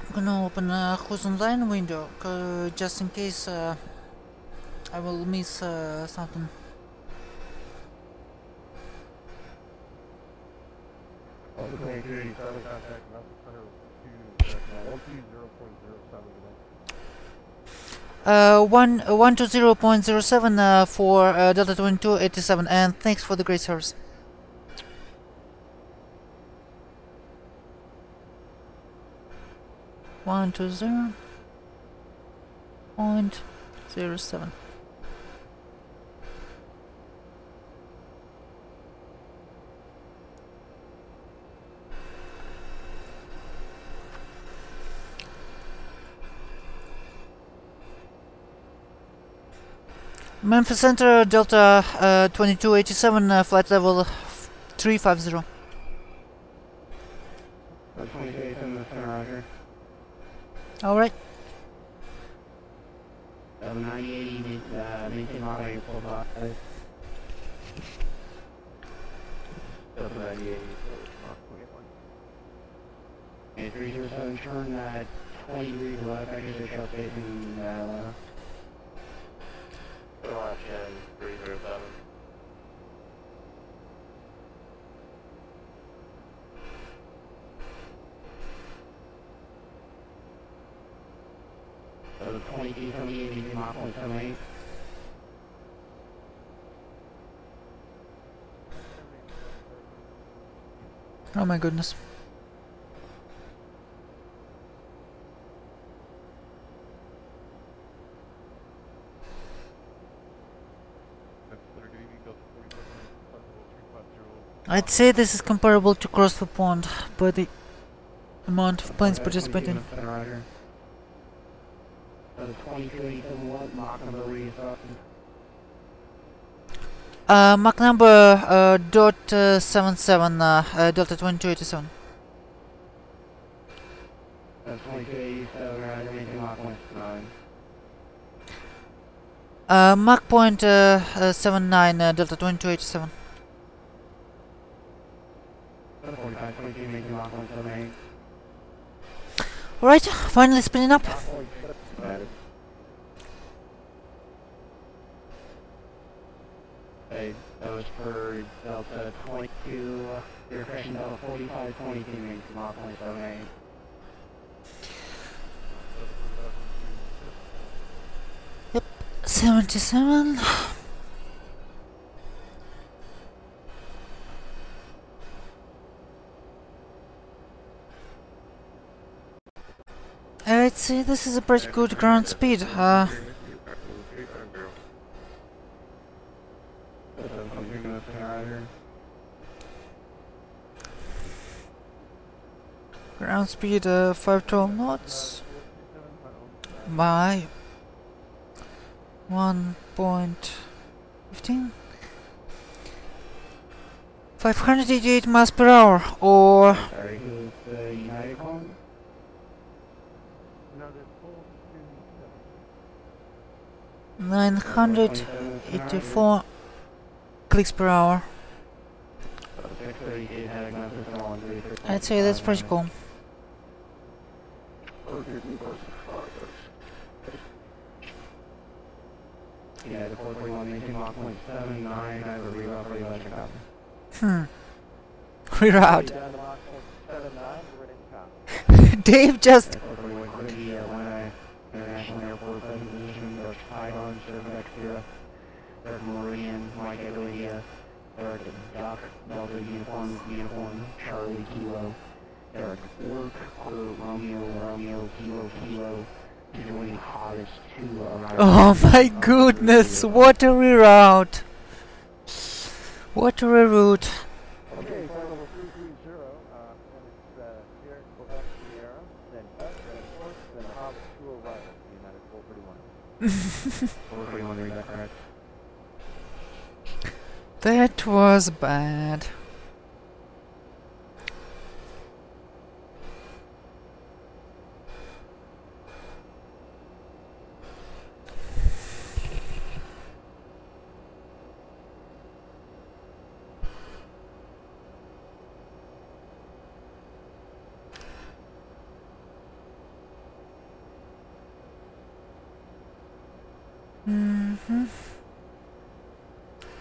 I'm gonna open a who's online window, just in case I will miss something. Delta 2287 contact message center 120.07 today. 120.07 for Delta 2287, and thanks for the great service. One two 0.07. Memphis Center, Delta 2287, flight level 350. 2287, center, roger. Alright. 9080, maintain moderator full box. Delta 98, Mach 21. And 307, turn 20 degrees left, exit shell spacing, Watch 307. So 2278, maintain Mach 0.78. Oh my goodness. I'd say this is comparable to cross the pond by the amount of planes participating. Roger. So 2287, what Mach number were you talking? Mach number .77, Delta 2287. 2287, roger, maintain Mach 0.9. Mach point 79, Delta 2287. 4522, maintain Mach 0.78. Alright, finally spinning up. Hey, that was for Delta 22, you're crashing Delta 4522, maintain Mach 0.78. 77. I'd say this is a pretty good ground speed. Ground speed 512 knots by 1.15. 588 miles per hour, or Sorry, who's the United calling? No, they're full 984 clicks per hour. 632 had a gun system on 335. I'd say that's pretty cool. Yeah, the 441 maintain Mach 0.79, I have a reroute for you, electric copy. Reroute. down to Mach 0.79, we're ready to copy. Dave just 441 for the Atlanta International Airport, present position, there's Python, Surf Extra, there's Meridian, Mike Italy, Eric Doc, Delta Uniform, Charlie Kilo, Eric Work, Romeo, Kilo, join hottest 2 arrival. oh my goodness, what a reroute. What a reroute. Okay, flight level 330, and it's here, Quebec, Sierra, then F, then Force, then Hobbit, 2 arrivals, United 431. 441, read that correct? That was bad.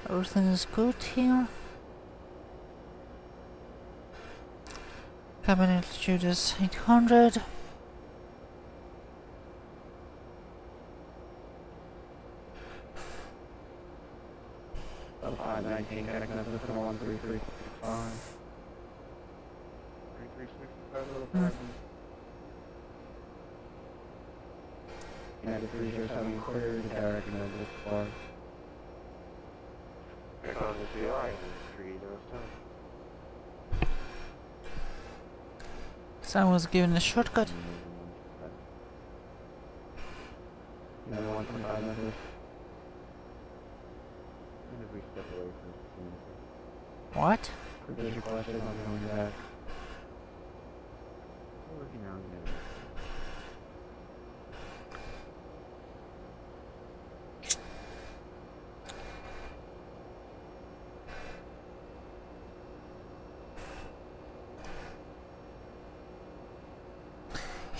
Everything is good here. Cabin altitude is 800. So 519, got a connection to 13365. 3365, United 307 clear, the direct United 1. Back on the CI, 307. Someone was given a shortcut. Another 125 meters. And if we step away from the What? Provision requested on the way back. working on it.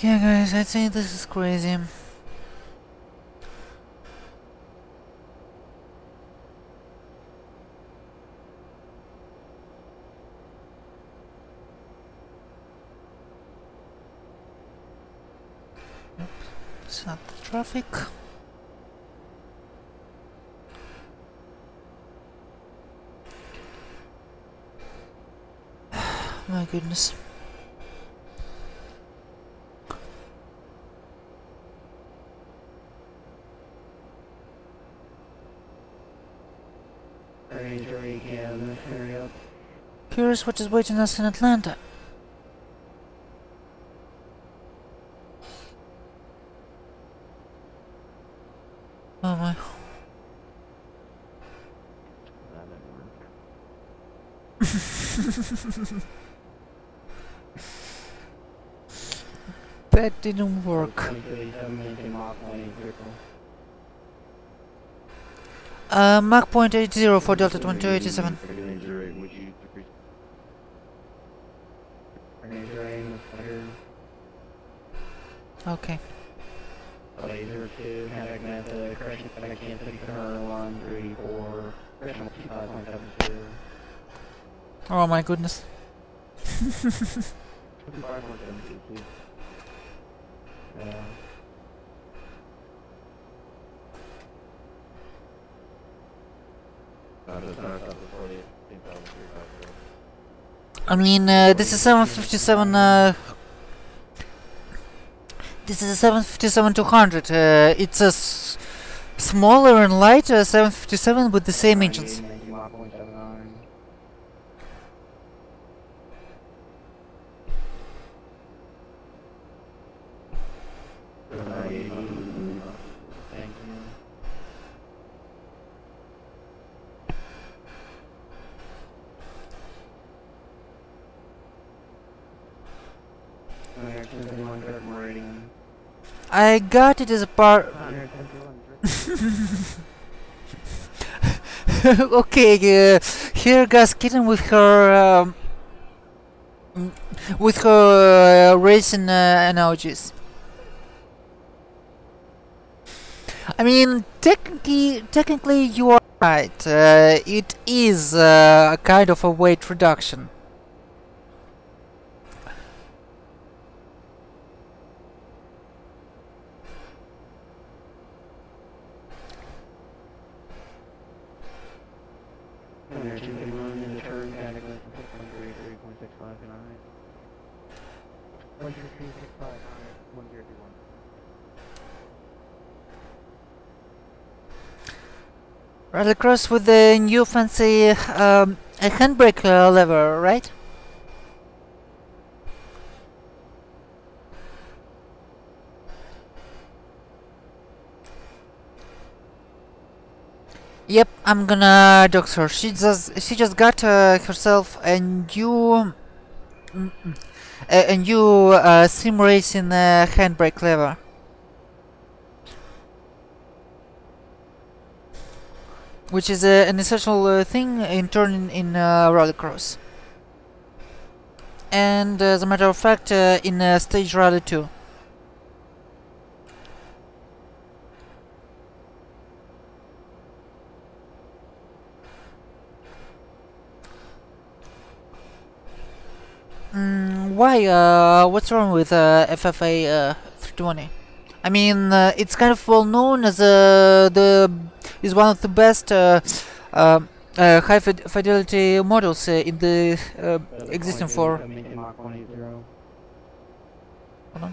Yeah, guys, I think this is crazy. Stop the traffic. My goodness. Range already can hurry up. Curious what is waiting us in Atlanta. Oh my. That didn't work. That didn't work. 2037 maintain Mach 1 critical. Mach point 80 for Delta 2287. Range range, clear. Okay. Laser 2, Havoc method, correction back in 134, correction 25.72. Oh my goodness. 25.72. Yeah. I mean, this is 757. This is a 757-200. It's a smaller and lighter 757 with the same engines. Thank you. Rating. I got it as a part. Okay, here goes Kitten with her racing analogies. I mean, technically, you are right. It is a kind of a weight reduction. Right across with the new fancy a handbrake lever, right? Yep, I'm gonna dox her. She just got herself a new sim racing handbrake lever. Which is an essential thing in turning in rallycross. And as a matter of fact, in stage rally 2. Why? What's wrong with FFA 320? I mean, it's kind of well known as is one of the best high fidelity models in the existing for. Hold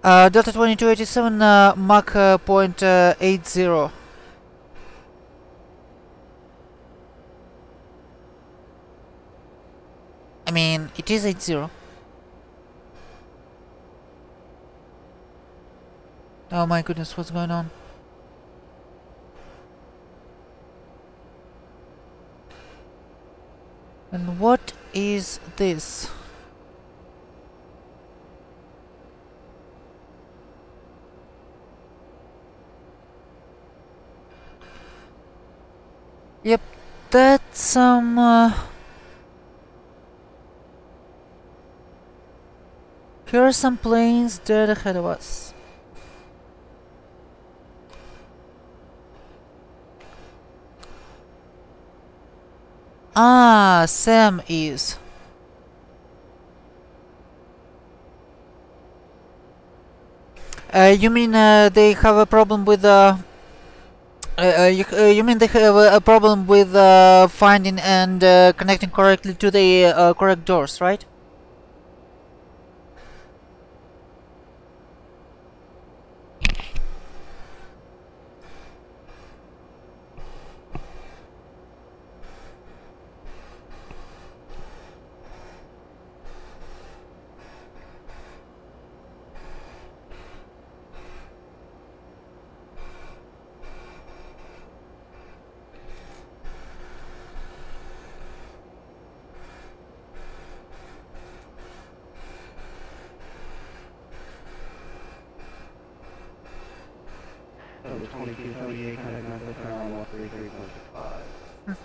on. Delta 2287 Mach point 80. I mean, it is 80. Oh my goodness, what's going on? And what is this? Yep, that's some here are some planes dead ahead of us. Ah, Sam is. You mean they have a problem with you mean they have a problem with finding and connecting correctly to the correct doors, right? That was 2278, contact number, turn on 133.65.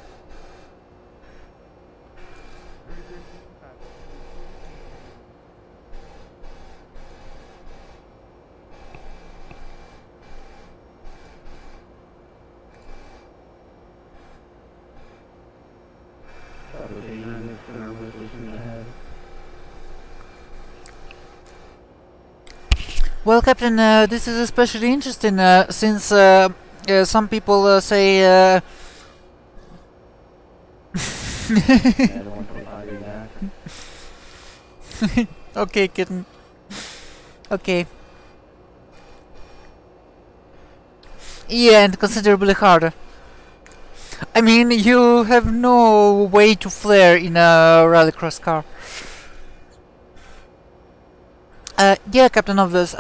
Well, Captain, this is especially interesting since some people say. Okay, kitten. Okay. Yeah, and considerably harder. I mean, you have no way to flare in a rallycross car. Yeah, Captain Obvious.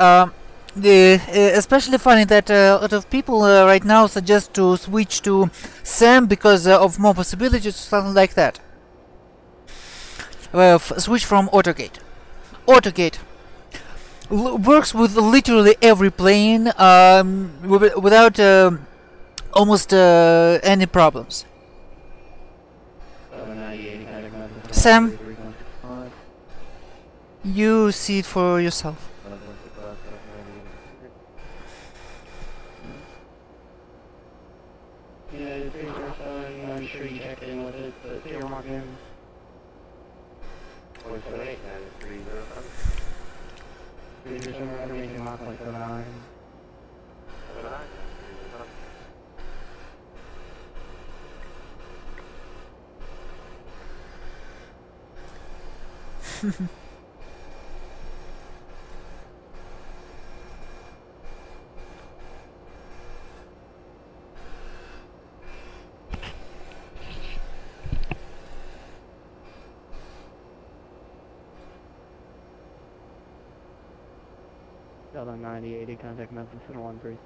Especially funny that a lot of people right now suggest to switch to SAM because of more possibilities, something like that. Switch from AutoGate. AutoGate works with literally every plane without almost any problems. Sam, you see it for yourself. Yeah, the paper sign, I'm sure you checked in with it, but you're marking. 178, 9305. Paper somewhere everything marked like 79. 79. Delta 9080, contact Memphis at 133.65.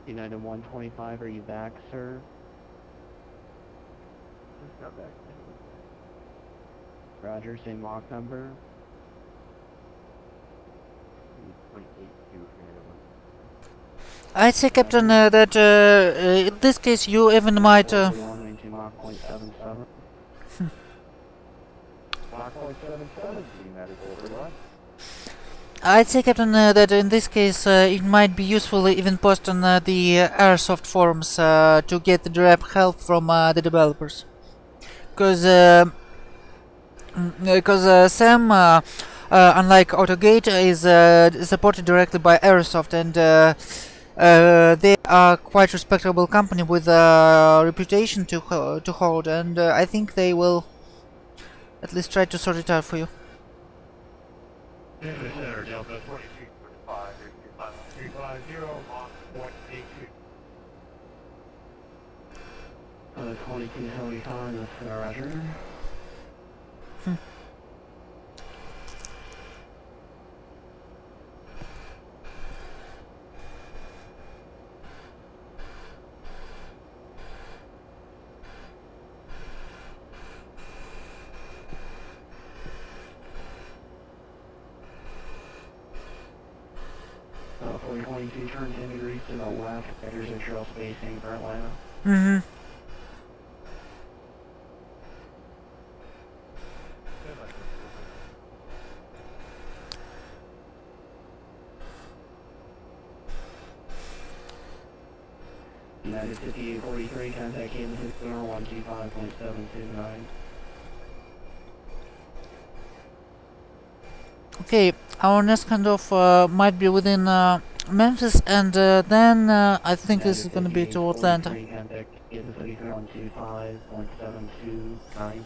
United 125, are you back, sir? Just got back. Roger, same Mach number. 0.82 I'd say, Captain, that in this case you even might. Mach 0.77. Mach 0.77 is the United over what? I'd say, Captain, that in this case it might be useful even post on the Airsoft forums to get the direct help from the developers. Because Sam, unlike AutoGate, is supported directly by Airsoft, and they are quite respectable company with a reputation to hold, and I think they will at least try to sort it out for you. Center, Delta 2345, 350, Mach 182. 2275, that's Roger. For 22, turn 10 degrees to the left, there's a trail spacing for Atlanta. Mm-hmm. United 5843, contact Kansas City 125.729. Okay, our next handoff might be within Memphis, and then I think this is gonna be to Atlanta. Contact Kansas City 125.729.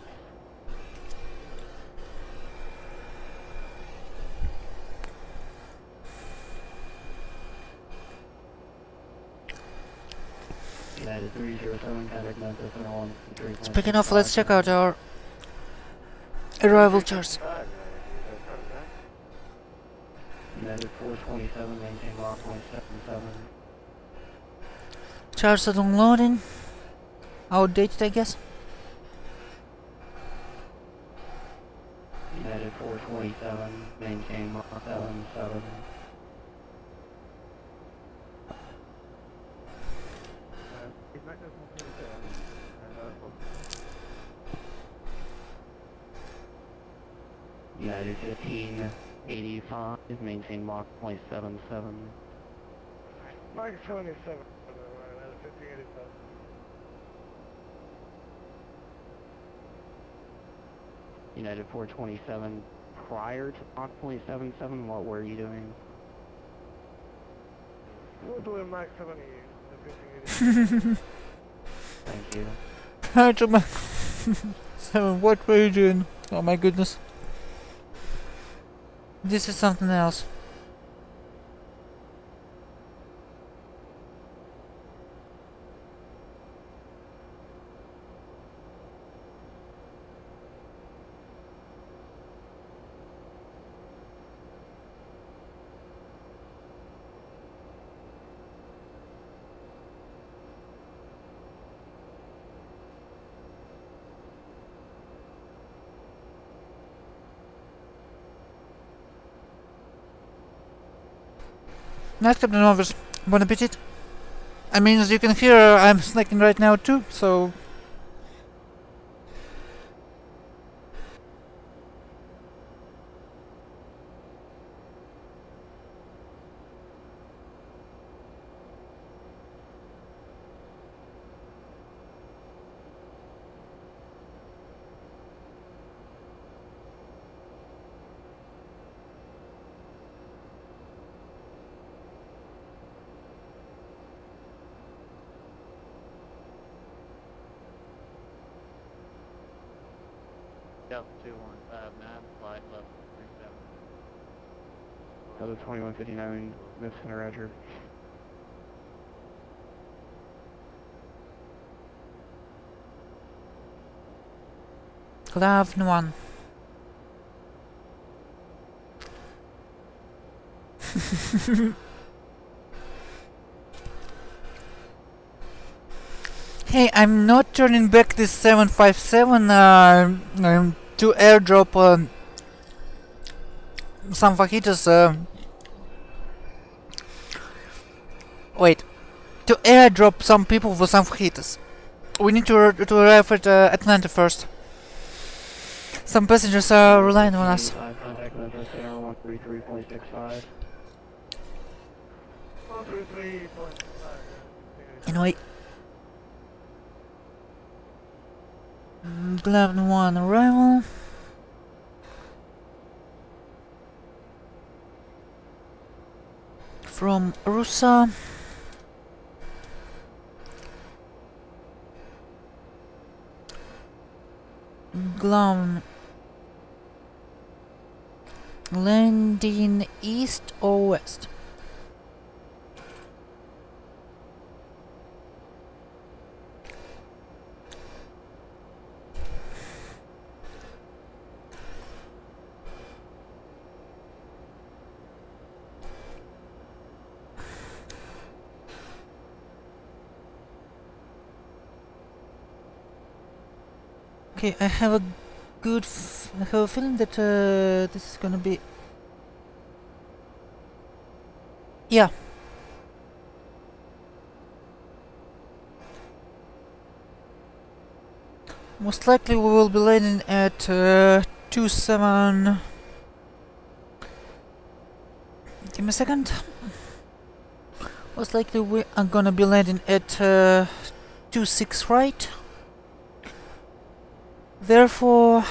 United 307, contact Memphis 113. Speaking of, let's check out our arrival charts. United 427, maintain Mach 0.77. Charts are downloading. Outdated, I guess. United 427, maintain Mach 77. United 1585, maintain Mach 0.77. Mach 77, 1585. United 427, prior to Mach 0.77, what were you doing? We're doing Mach 70, 1585. Thank you. Hi, Juma. 7, what were you doing? Oh my goodness. This is something else. Nice, Captain Novus. Bon appetit. I mean, as you can hear, I'm snacking right now too, so... Delta 215, flight level 37. Delta 2159, Miss Center, Roger. Good afternoon. Hey, I'm not turning back this 757 to airdrop some fajitas. Wait, to airdrop some people for some fajitas. We need to arrive at Atlanta first. Some passengers are relying on us. Contact Memphis Center 133.65. 133.5. Anyway, Glavn 1 arrival. From Rusa. Glavn landing east or west? Okay, I have a feeling that this is gonna be, yeah. Most likely we will be landing at 27. Give me a second. Most likely we are gonna be landing at 26 right. Therefore,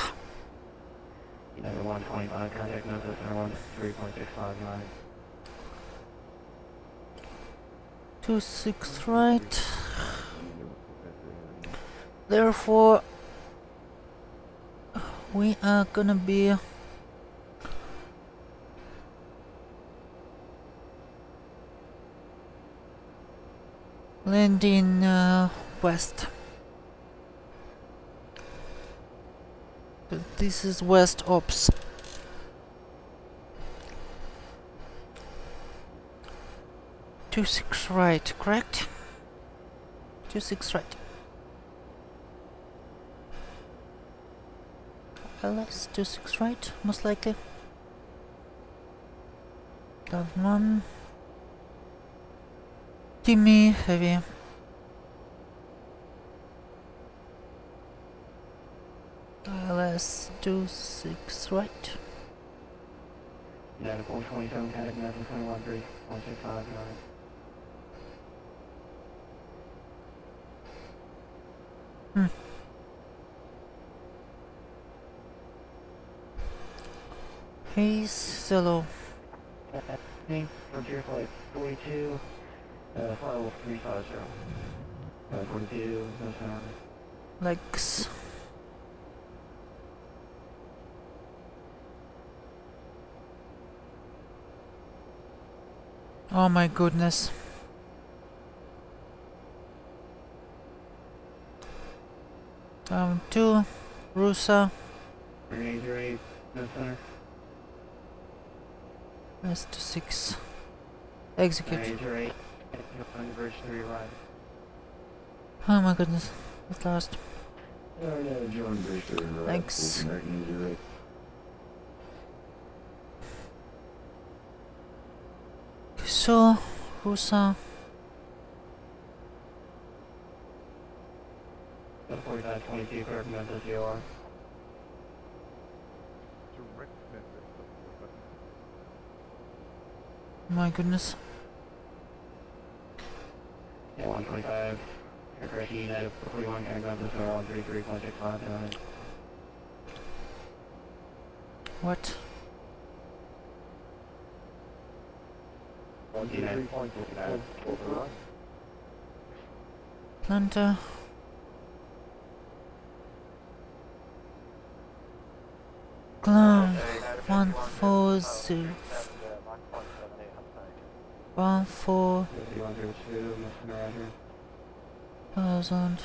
United 125, contact Memphis, 133.659. 26 right. Therefore, we are gonna be landing west. But this is west ops. Two six right, correct? 26 right. LS 26 right, most likely. That one. Timmy heavy. LS 26 right. United 427, contact Memphis, 113.659. He's solo. Frontier flight 42, file 350. 42, no sound. Legs. Oh my goodness. Two, Rusa. Grenade rate, no center. That's to 6. Execute. Grenade rate, on bridge 3 right. Oh my goodness. At last. Join bridge 3 right. Thanks. American Easy Rate. So, Rusa. 4522, correct Memphis, UR. Direct Memphis. My goodness. Yeah, 125. Aircraft United 41, contact Memphis, 133.659. What? 123.659. Overrun. Atlanta. Clown 140 5102, Mr. Roger. 14,000.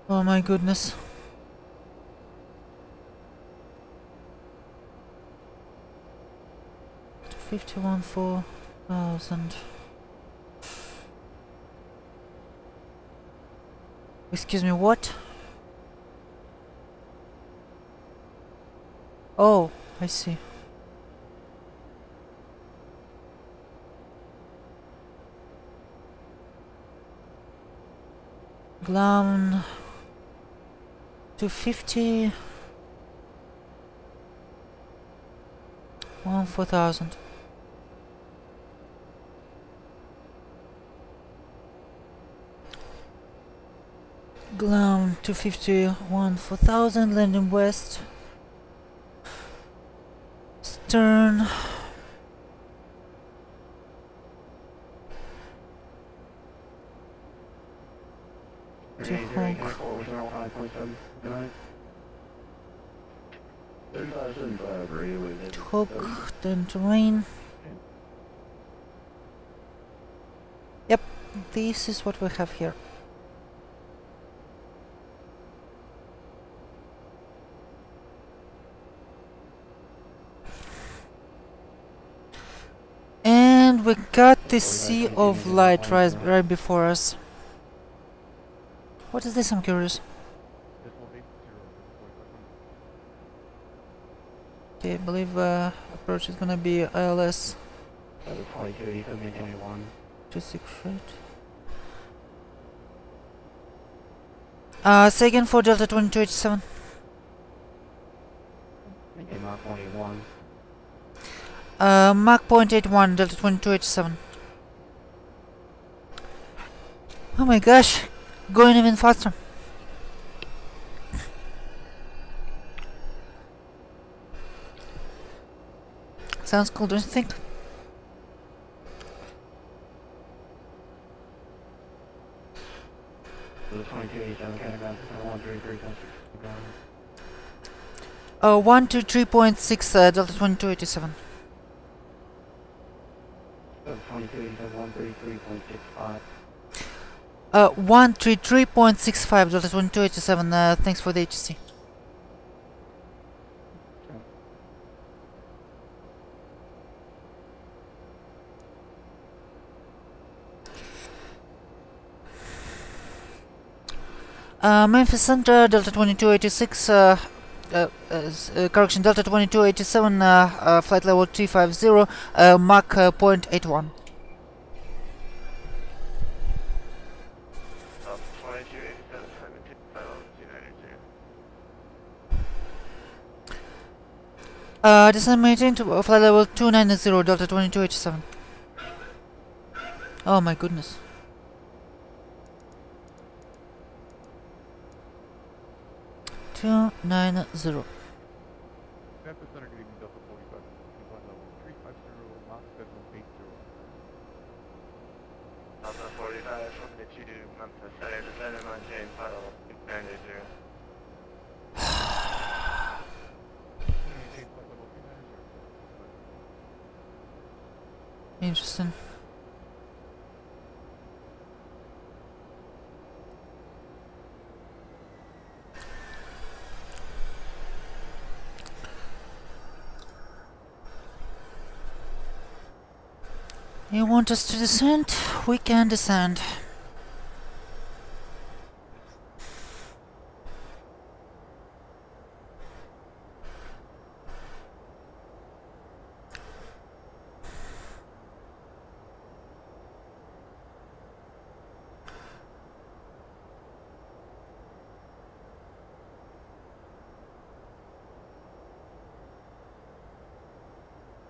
Oh my goodness. $51,400. Excuse me, what? Oh, I see. Ground 250. 1-4000. Ground 250, 1-4000, landing west. Stern. To Hawk. 3575, To Hawk, then to rain. Yep, this is what we have here. And we got the sea of light right before us. What is this? I'm curious. This will be 0. Okay, I believe approach is gonna be ILS 22, you could maintain 1. 26, right? Say again for Delta 2287. Maintain Mach 181. Mach 0.81, Delta 2287. Oh my gosh, going even faster. Sounds cool, don't you think? So the 2287 Catagram 133.6. 123.6, Delta 2287. So 2287 133.65. 133.65, Delta 2287. Thanks for the HC. Memphis Center, Delta 2286, correction, Delta 2287, flight level 350, Mach 0.81. 2287, Descend maintain to flight level 290, Delta 2287. Oh my goodness. Memphis Center, good evening, Delta 45. Flight level 350, Mach 780. Delta 45, from the 2 Memphis Center, descend and maintain flight level 290. Maintain flight level 290. Interesting. You want us to descend? We can descend.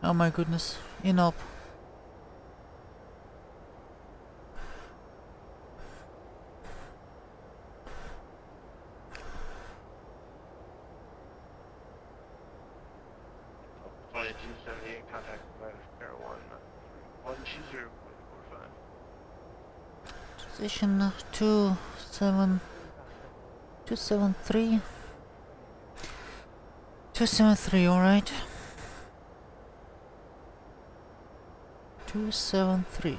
Oh my goodness, Inop. Contact provider Air 120.45. Position 273. 273, alright. 273.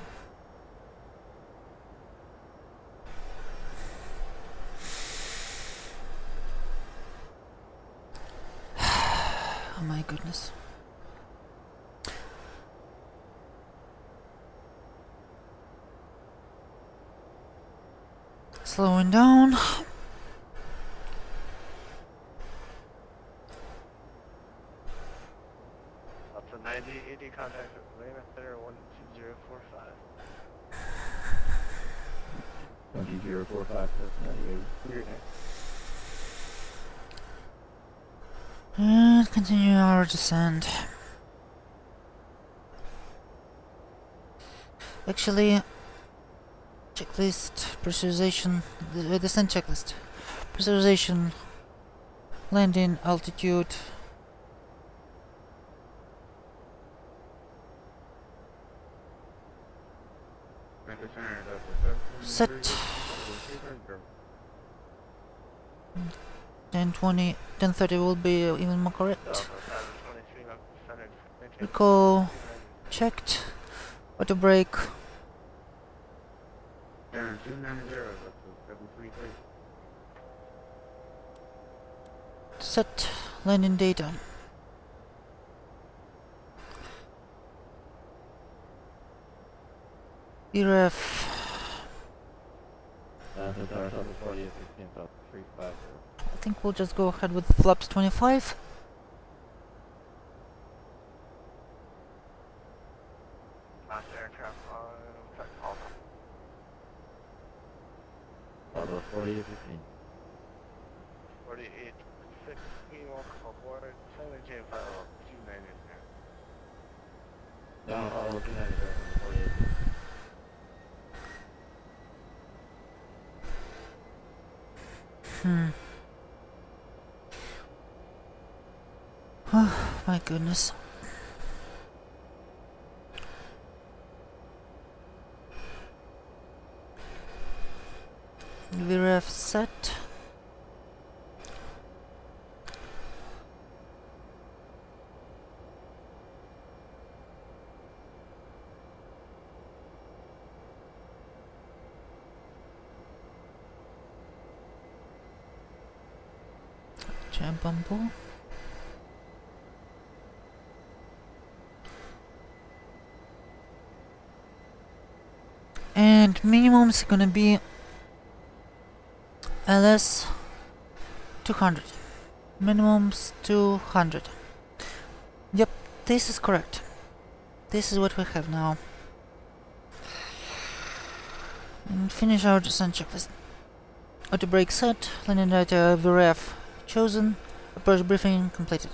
Oh my goodness. Slowing down. Up to 9080, contact Atlanta Center 12045. 12045. And continue our descent. Actually, checklist, pressurization, the descent checklist. Pressurization, landing, altitude. Set. 10:20, 10:30 will be even more correct. Recall checked. Auto brake. Set landing data. ERF. I think we'll just go ahead with flaps 25. Although 40 to 15. 48, 6, meanwhile, aboard, 7 J file, 290 there. Down, follow 290 there, 48. Oh my goodness. VRF set. Jump bumble. And minimum is gonna be LS 200. Minimum's 200. Yep, this is correct. This is what we have now. And finish our descent checklist. Auto brake set, landing data VRF chosen, approach briefing completed.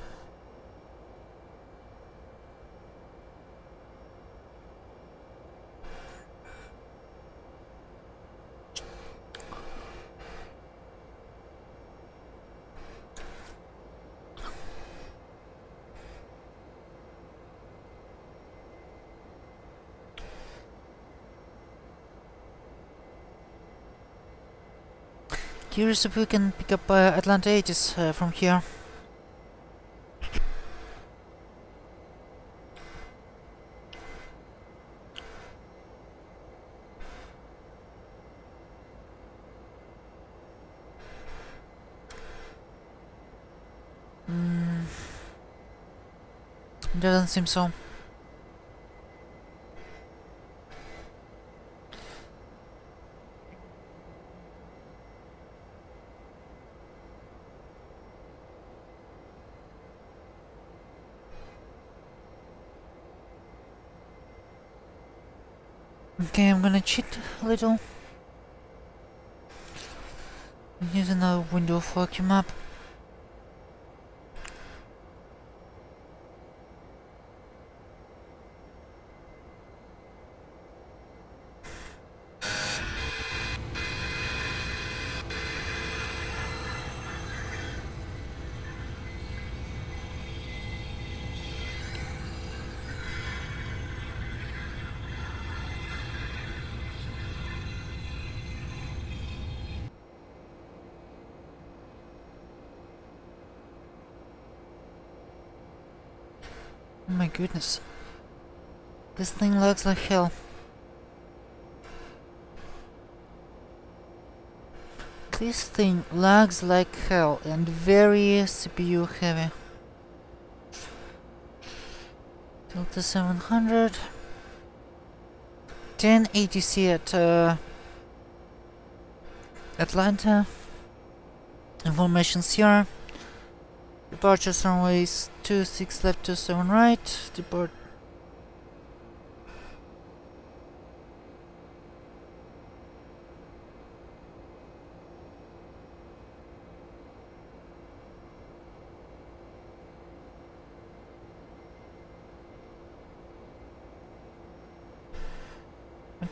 Curious if we can pick up Atlanta 80s from here. Doesn't seem so. Okay, I'm gonna cheat a little. Use another window of vacuum map. Oh my goodness. This thing lags like hell. This thing lags like hell and very CPU heavy. Delta 700. 10 ATC at Atlanta. Informations here. Departures runways 26 left, 27 right. Depart.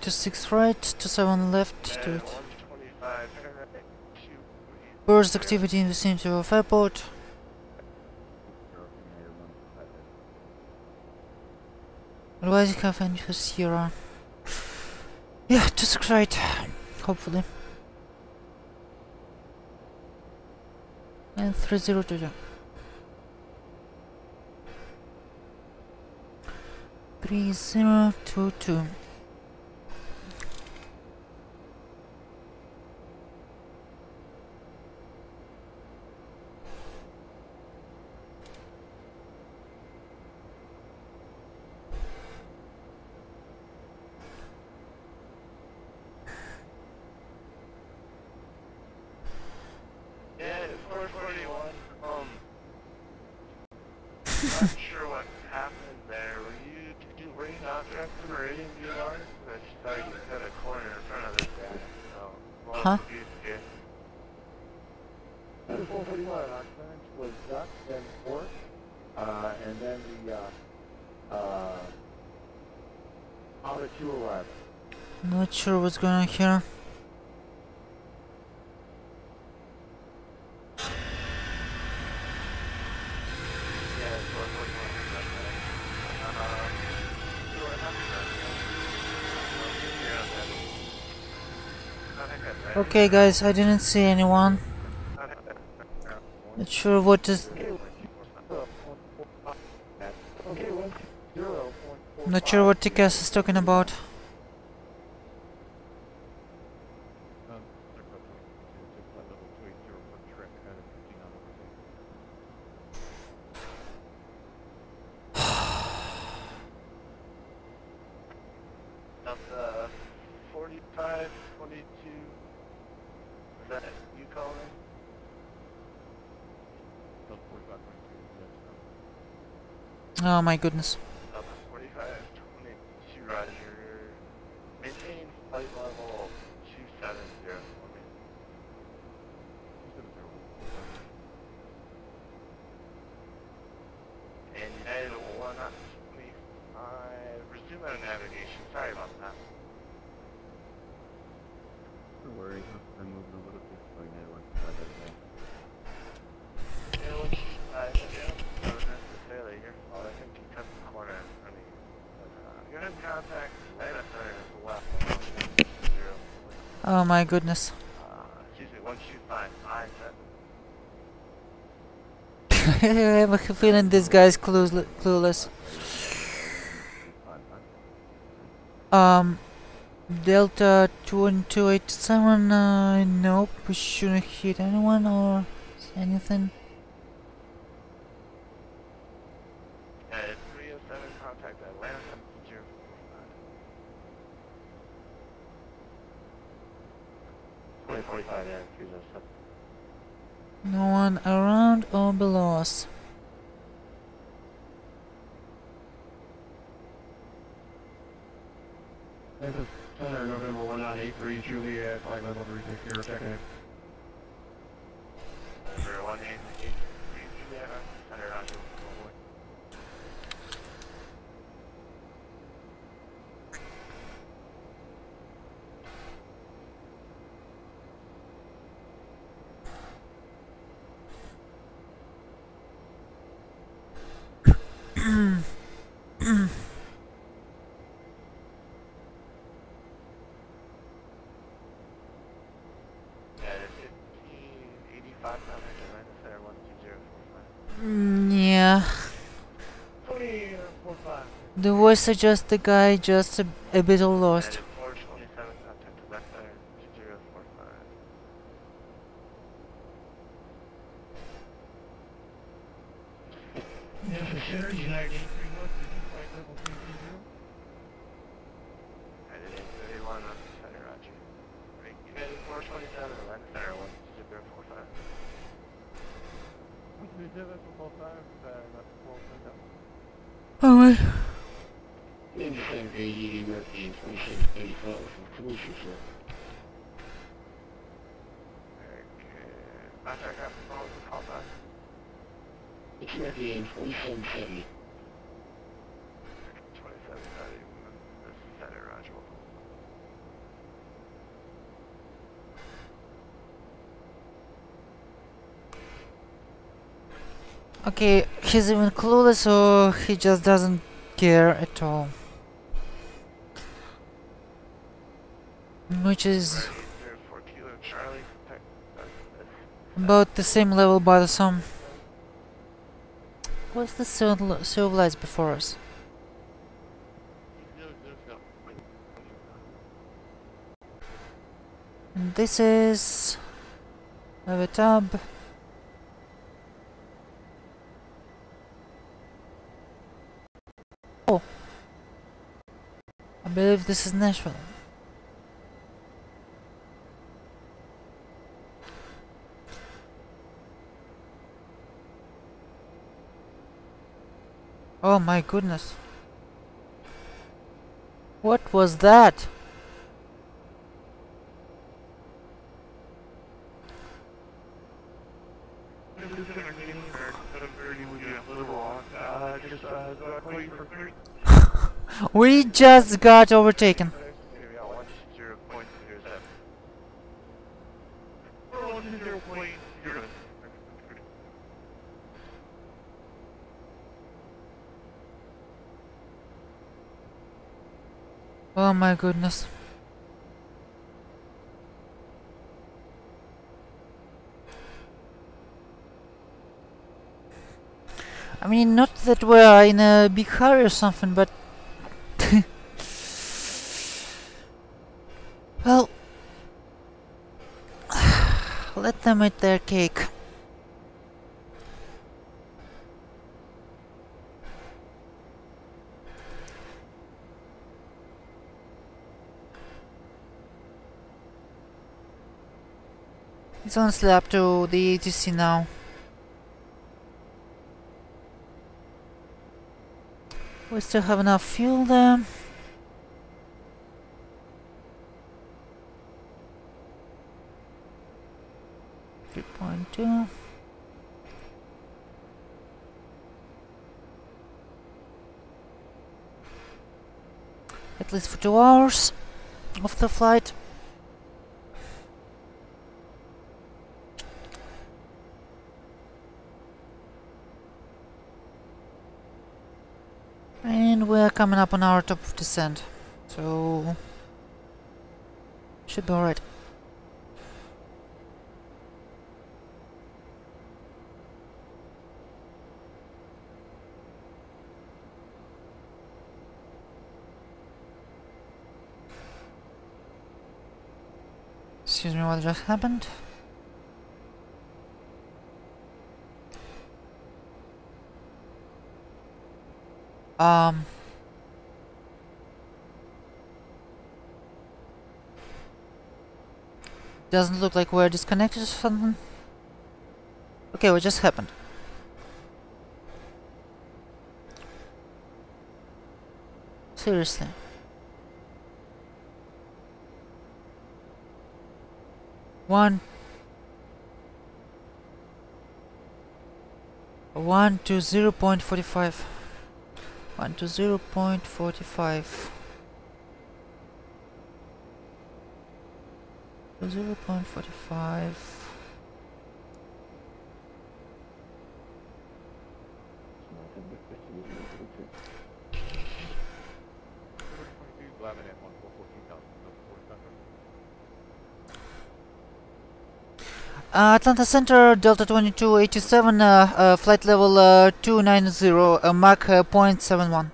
26 right, 27 left to it. 125, turn right, shoot. Burst activity in the center of airport. Otherwise you have any for Sierra. Yeah, 26 right, hopefully. And 3022. 3022. Yeah, it's 441. Not sure what happened there. Were you not direct to Meridian VLR? I just saw you cut a corner in front of this guy. So, well, Huh? confused here. The 441 our clearance was duck, then port, and then the Auto 2 arrival. Not sure what's going on here. Yeah, it's 441. Okay guys, I didn't see anyone. Not sure what is... Not sure what TCAS is talking about. Delta 45, 22. Is that you calling? Delta 45, 22, Oh my goodness. Delta 45, 22, roger. Maintain flight level 270 for me. And United 125, resume out of navigation. Sorry about that. No worries, I'm moving a little bit so I know what's Yeah, 125, yeah. Not necessarily your fault. I think you cut the corner in front of you. But, you're in contact. Right up there is the left. 0. Oh my goodness. Excuse me, 125, 57. I have a feeling this guy's clueless. Delta 2287, nope, we shouldn't hit anyone or anything. 307, contact Atlanta 045. Twenty 45, yeah, 307. No one around or below us. This is Center November 1983 Juliet, flight level 360, checking. Number 183, Juliet, center roger. Yeah. The voice suggests the guy just a bit lost. Yeah, for sure, United 831, flight level 330. United 831, center roger. United 427, Atlanta center 1045. 137 from both sides, not full send up. Oh my. In the same AED European 2685 from Felicia, sir. Okay. Contact after phone, call back. It's European 2770. 2730, this is center roger. Okay, he's even clueless, or he just doesn't care at all. Which is about the same level by some. What's the silver lights before us? And this is a tab. Oh, I believe this is Nashville. Oh my goodness. What was that? We just got overtaken. Oh my goodness. I mean, not that we're in a big hurry or something, but well, let them eat their cake. It's honestly up to the ATC now. We still have enough fuel there. .2. At least for 2 hours of the flight. And we're coming up on our top of descent, so should be alright. Excuse me, what just happened? Doesn't look like we're disconnected or something. Okay, what just happened? Seriously. One to 0.45. 1 to 0.45. 0.45. Atlanta Center, Delta 2287, flight level 290, Mach 0.71.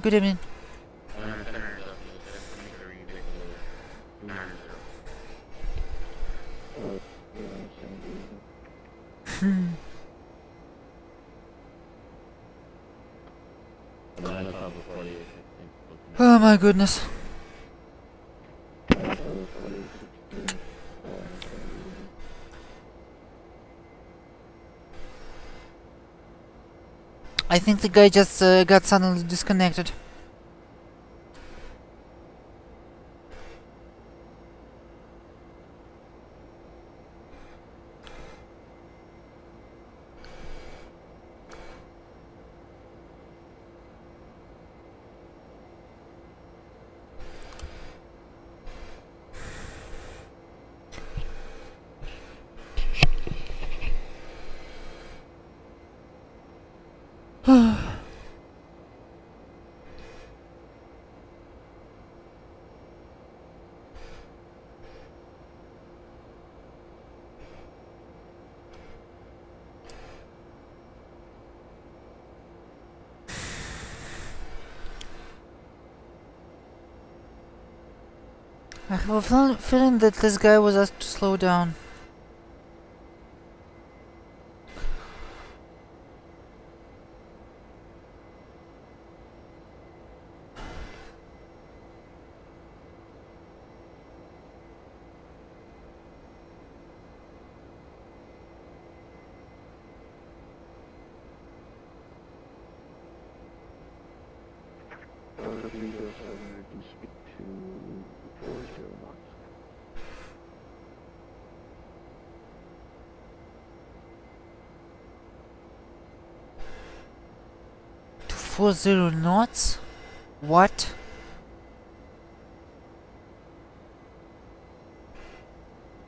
Good evening. Oh my goodness. I think the guy just got suddenly disconnected. I have a feeling that this guy was asked to slow down. To speak to 40 knots. 240 knots? What?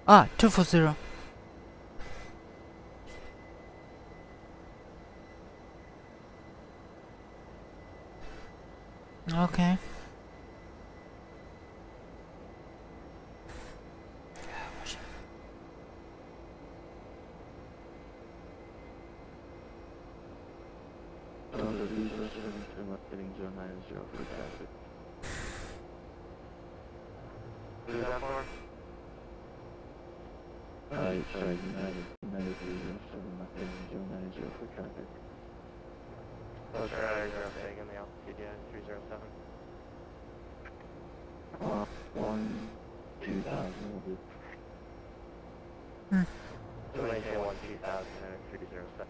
Ah, 240. Okay. Getting zone 90 for traffic. Who's that for? Sorry, United 307, not getting zone 90 for traffic. Those are aircraft in the altitude, yeah, 307. 2000 will do. So when they say 2000 and 307.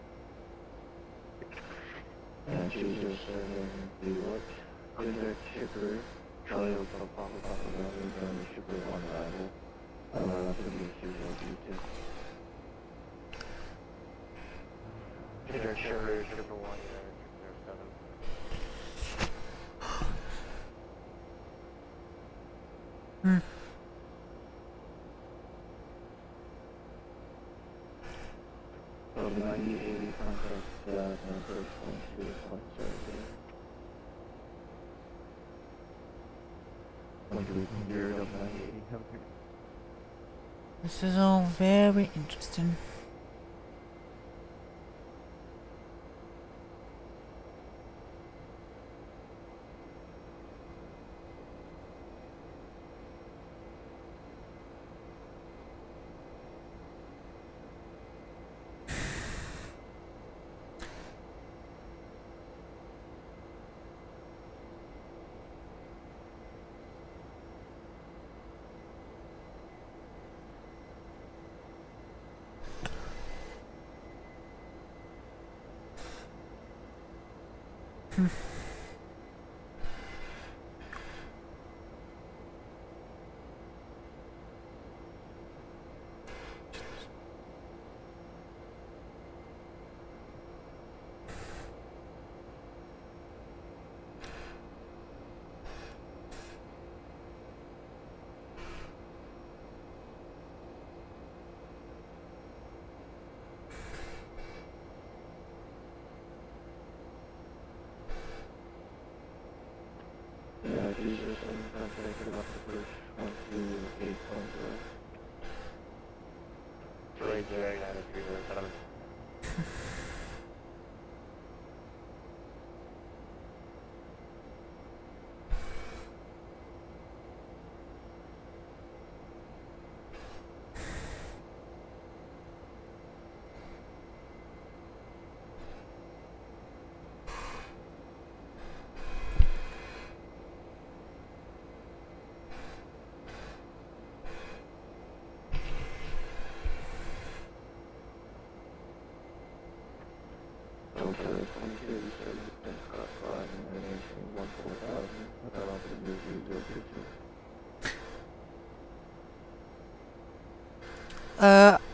And 307 do what? Contact shipper. Charlie will come Papa Bravo, join the shipper on arrival. That's going to be 3022. Contact shipper 1, United 307. So the 9080 contact, first point to point service. Point to 0 of 9080. This is all very interesting. Jesus, I'm contacted about the first 128.0. 280, United 307.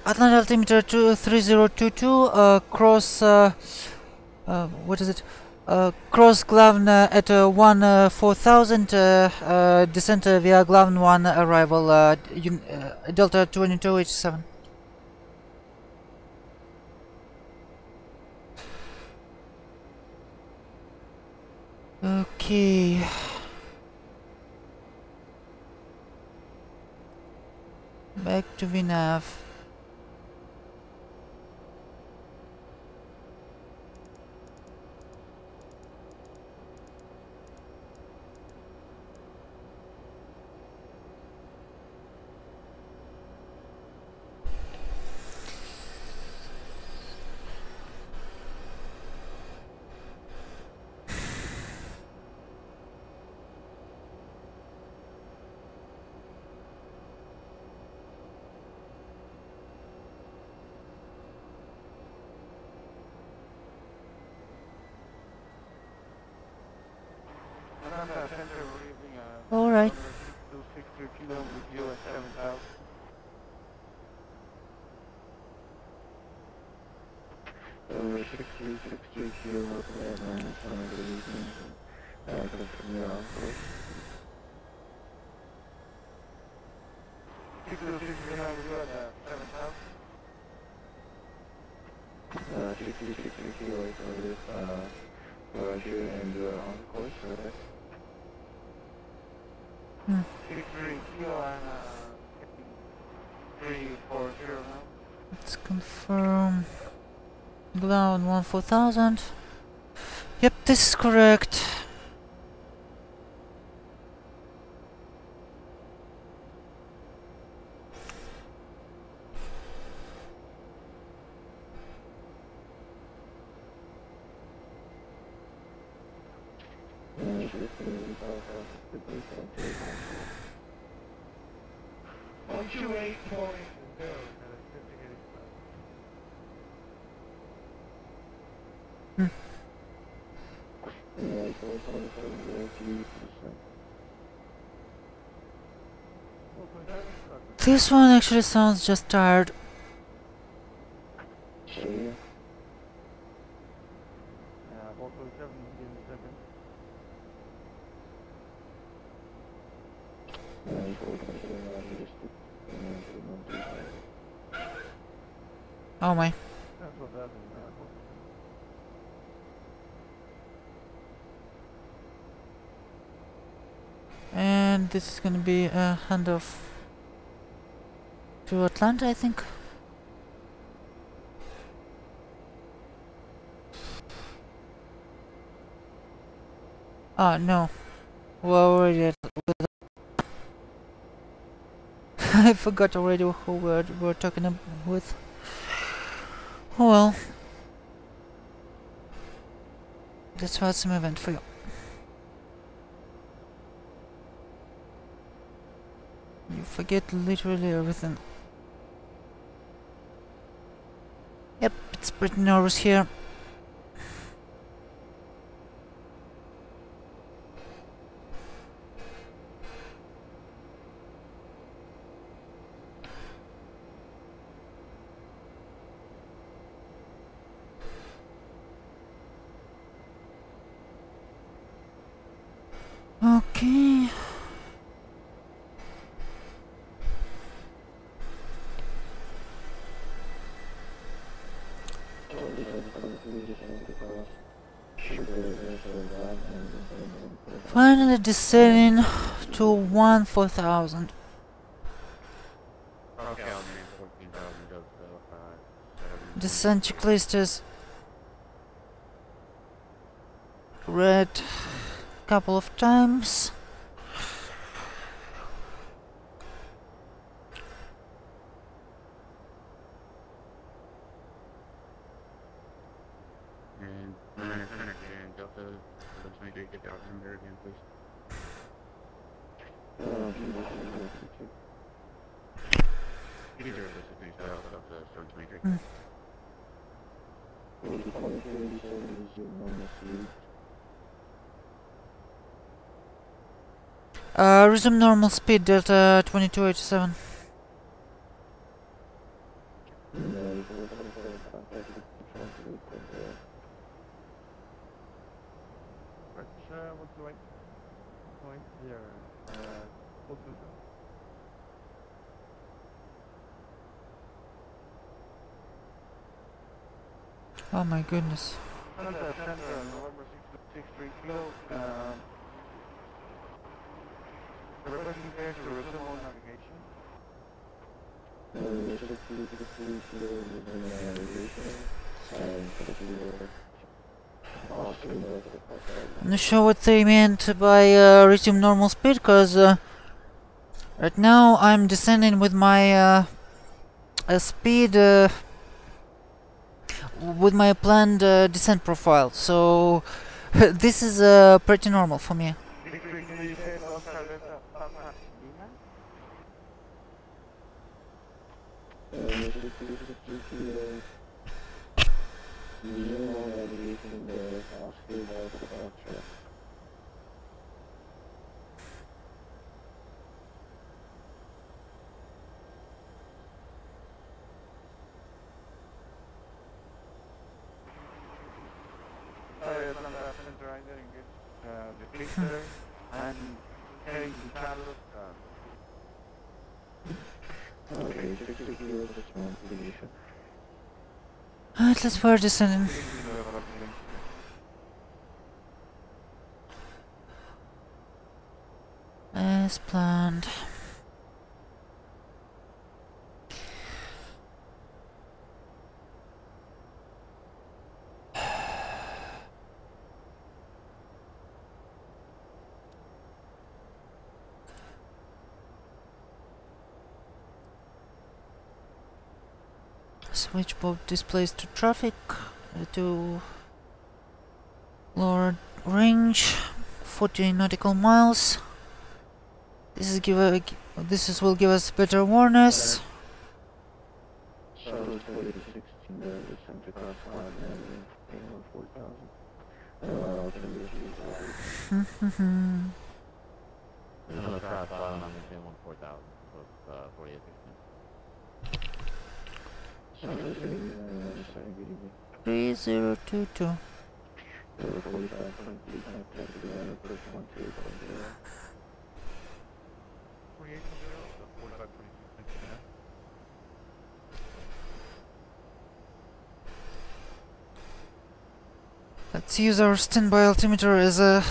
Atlanta altimeter 3022, cross, what is it? Cross Glavn at 4000, descent via Glavn 1, arrival Delta 2287. Okay. Back to VNAV. All right. 6263 kilo with you at 7,000. 6363 kilo with Atlanta, some of the weekends. From your office. 6263 have you at 7,000? 6363 kilo for this, Roger, and on course for that. 63 kilo and 340 now. Let's confirm. Ground 14,000. Yep, this is correct. This one actually sounds just tired. Oh my. And this is gonna be a handoff to Atlanta, I think. Ah, no. We're already at I forgot already who we're talking with. Oh well. That's VATSIM event for you. You forget literally everything. Yep, it's pretty nervous here. Okay. Finally descending to 14,000. Okay, I'll do 14,000 of the Descent checklist is read a couple of times. And Delta, let's make it get out in there again, please. Either of us is based out of the Storage Matrix. Resume normal speed, Delta 2287. What's the right point here? Oh my goodness. November 663 kilo. Requesting clearance to resume all navigation. I'm not sure what they meant by resume normal speed, because right now I'm descending with my speed with my planned descent profile, so this is pretty normal for me. sir. I'm heading to Catalyst. Okay, 60 kilos, just one position. Alright, let's fire descending. As planned. Switch both displays to traffic to lower range, 40 nautical miles. This will give us better awareness. So it's 40 to 16 the center cross line and paying on 4,000. There's no cross line, I'm saying 4,000, so 40 to 16. 3022. Let's use our standby altimeter as a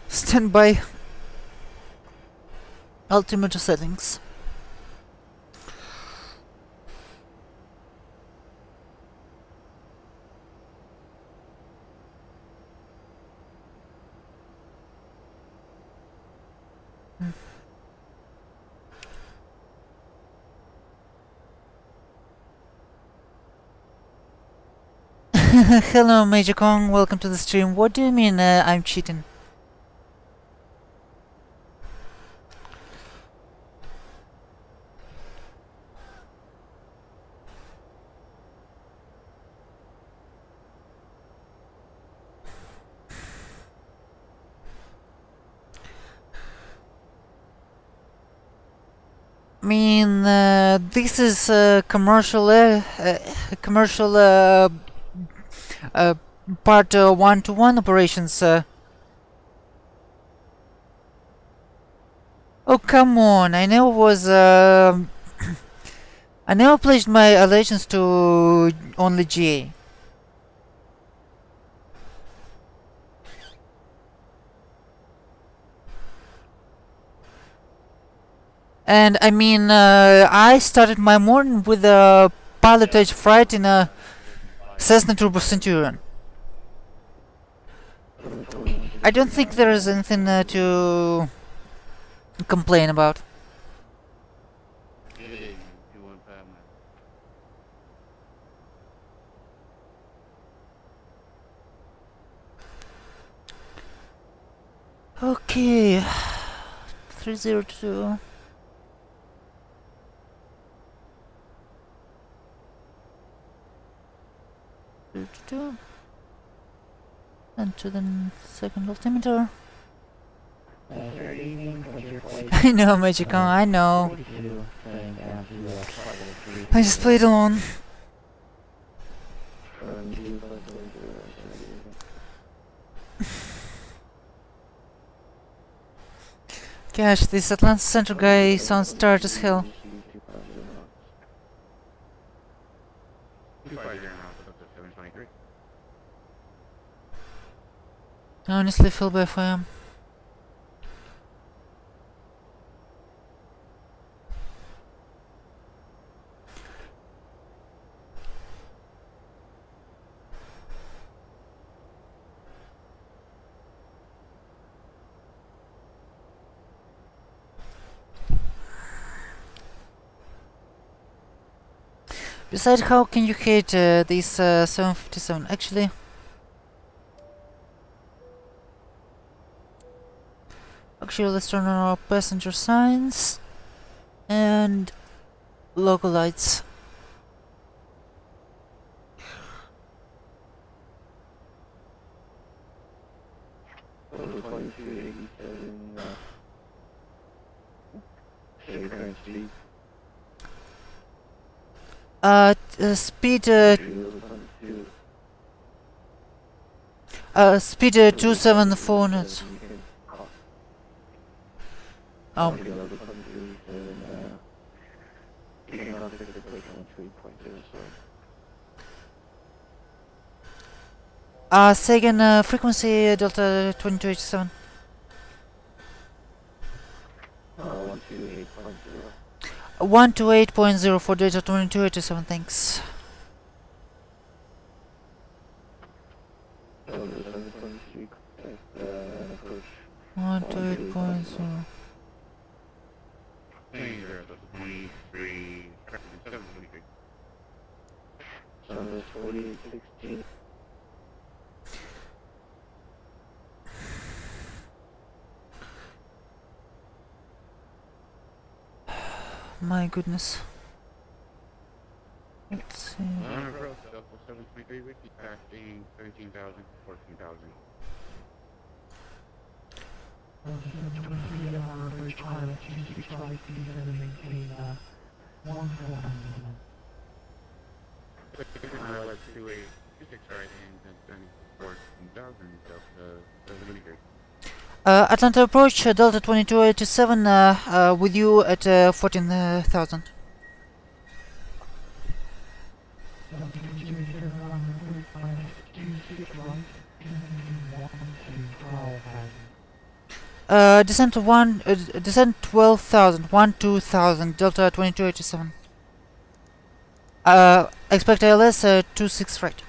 standby altimeter settings. Hello Major Kong, welcome to the stream. What do you mean I'm cheating? I mean, this is commercial part one-to-one operations. Oh come on! I never was. I never pledged my allegiance to only GA. And I mean, I started my morning with a pilotage flight in a Cessna Turbo Centurion. I don't think there is anything to complain about. Okay, 302. And to the second altimeter. I know, Magicon, I know. I just played alone. Gosh, this Atlanta Central guy sounds tired as hell. I honestly feel bad for him. Besides, how can you hate this 757? Actually, let's turn on our passenger signs and logo lights. Speed speed 274 knots. Um, say again, frequency Delta 2287. 128.0 for Delta 2287, thanks. 128.0. My goodness. Let's see. Atlanta approach, Delta 2287, with you at 14,000. Descent 12,000, 12,000, Delta 2287. Expect ILS 26 right.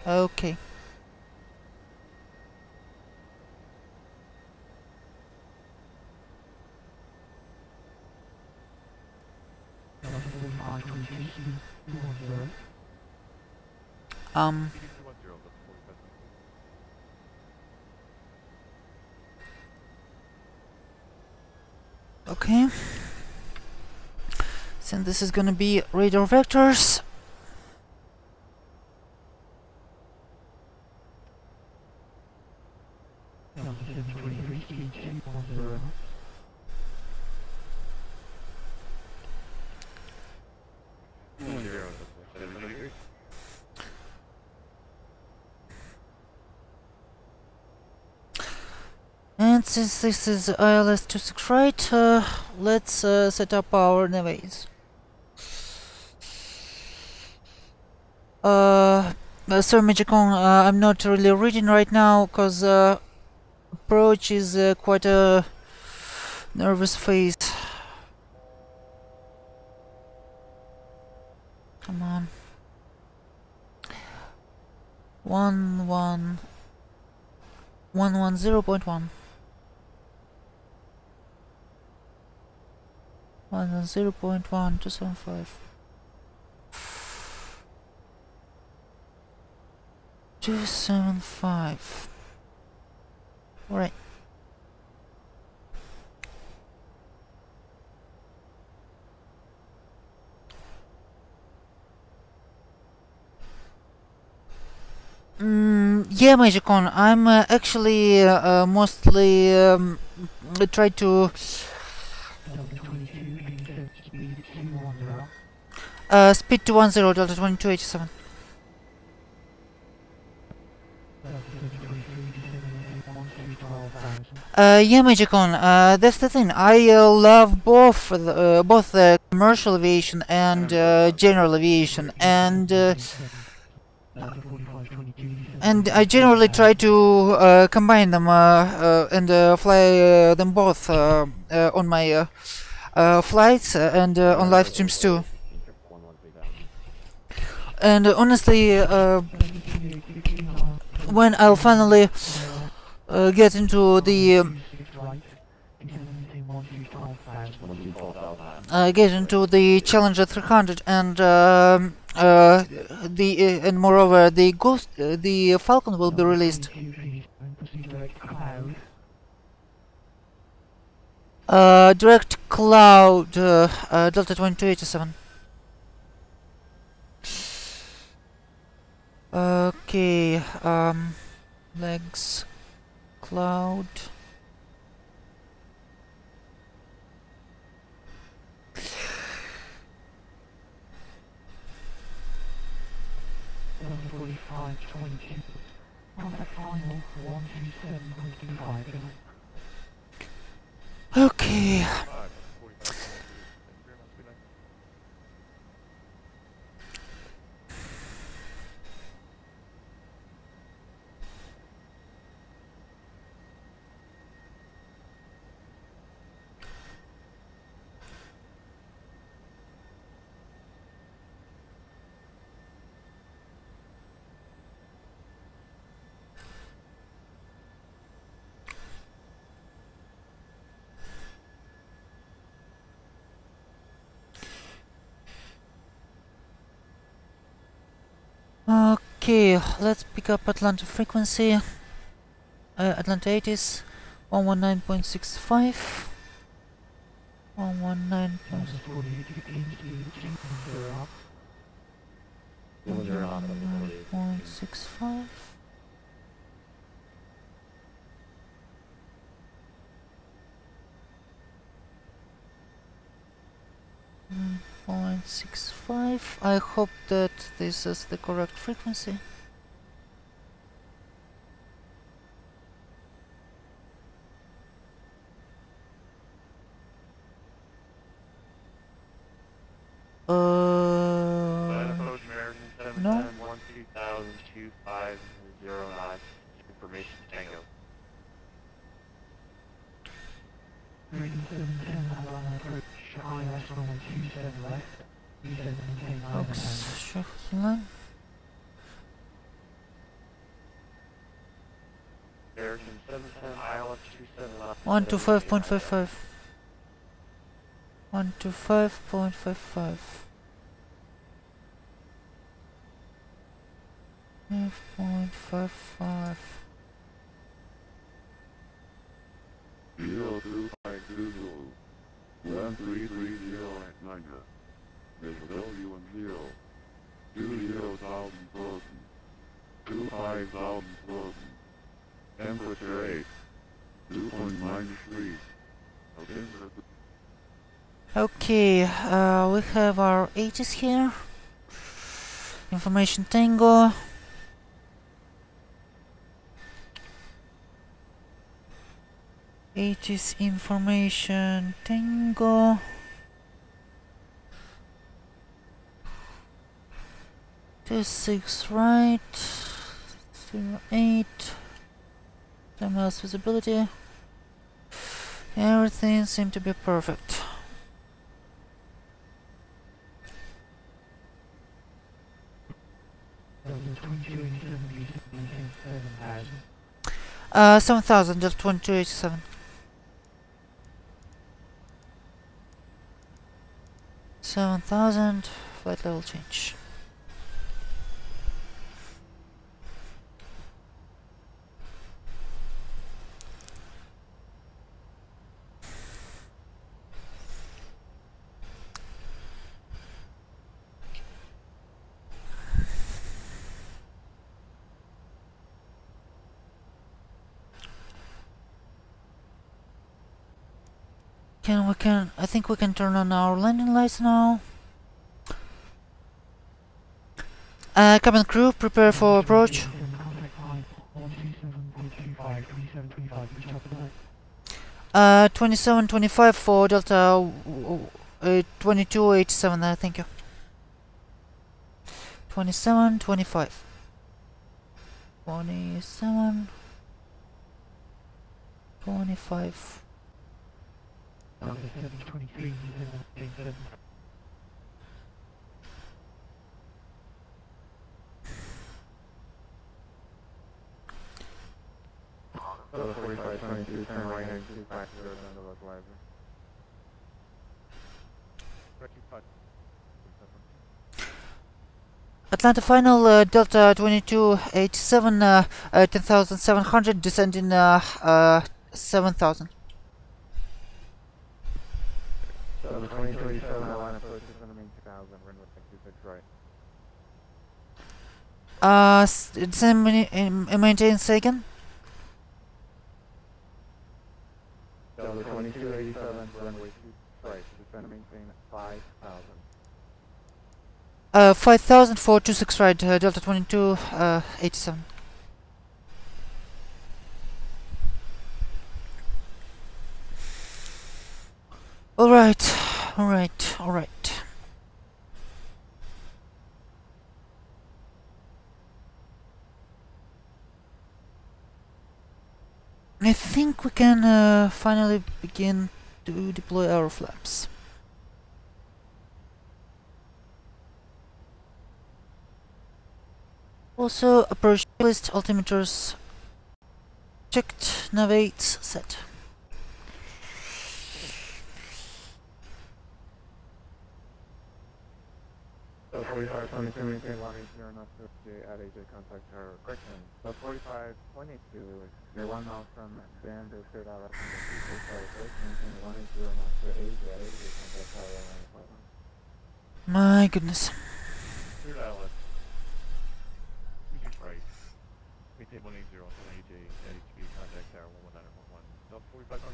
Okay. Okay. Since this is gonna be radar vectors. And since this is ILS 26 right, let's set up our navies. Sir Magicon, I'm not really reading right now because approach is quite a nervous phase. Come on. 110.1. 110.5. 275. 275. All right. Yeah, Magicon, I'm actually mostly try to speed to 10 Delta 2287. Yeah, Magicon, that's the thing. I love both the commercial aviation and general aviation, and I generally try to combine them and fly them both on my flights and on live streams too. And honestly, when I'll finally get into the Challenger 300 and and moreover the Falcon will be released. Direct cloud Delta 2287. Okay, legs, cloud. Contact final 127.25. Good night. Okay. 45, 45. Thank you very much. Good night. Okay, let's pick up Atlanta frequency. Atlanta 80s, 119.65. 119. Those are on the 119.65. .65. I hope that this is the correct frequency. approach American 710, No. 1202509. Information Tango. American 710, Havana approach, ILS runway 27 left. Descend maintain line Fox, and Schuchlan. American 710, ILS 27 left. 125.55. 125.55. 5.55. 0252 1330 at 9. Visibility 10. 20,000 frozen. 25,000 frozen. Temperature 8. Dew point -3. Altimeter. Okay, we have our 80s here. Information Tango. Eighties information Tango. Two 6 right. 08. 10 miles visibility. Everything seemed to be perfect. Delta 2287, maintain 7,000. 7,000, Delta 2287. 7,000, flight level change. I think we can turn on our landing lights now. Cabin crew, prepare for approach. Contact line 127.25, 2725, reach out tonight. 2725 for Delta 2287, thank you. 2725. 2725. Delta 723, maintain 7. So 4522, turn right hand 250 down to localizer. 35. Atlanta final, Delta 2287, 10,700, descending 7,000. So the 2287 line approach is going to mean 2000, runway 26 right. Maintain second. So the 2287, runway 2 right, is going to maintain 5,000. 5,000 for 26 right, Delta 2287. Alright, alright, alright. I think we can finally begin to deploy our flaps. Also, approach list, altimeters checked, navigates set. So 45, 22, maintain 180 knots to at AJ contact tower. Correction. So 45.82, you're 1 mile from band to straight out from the two tower. Maintain 180 knots to AJ at AJ contact tower. My goodness. Clear outlet. Easy price. Maintain 180 from AJ at HB contact tower 119.1. So 45 on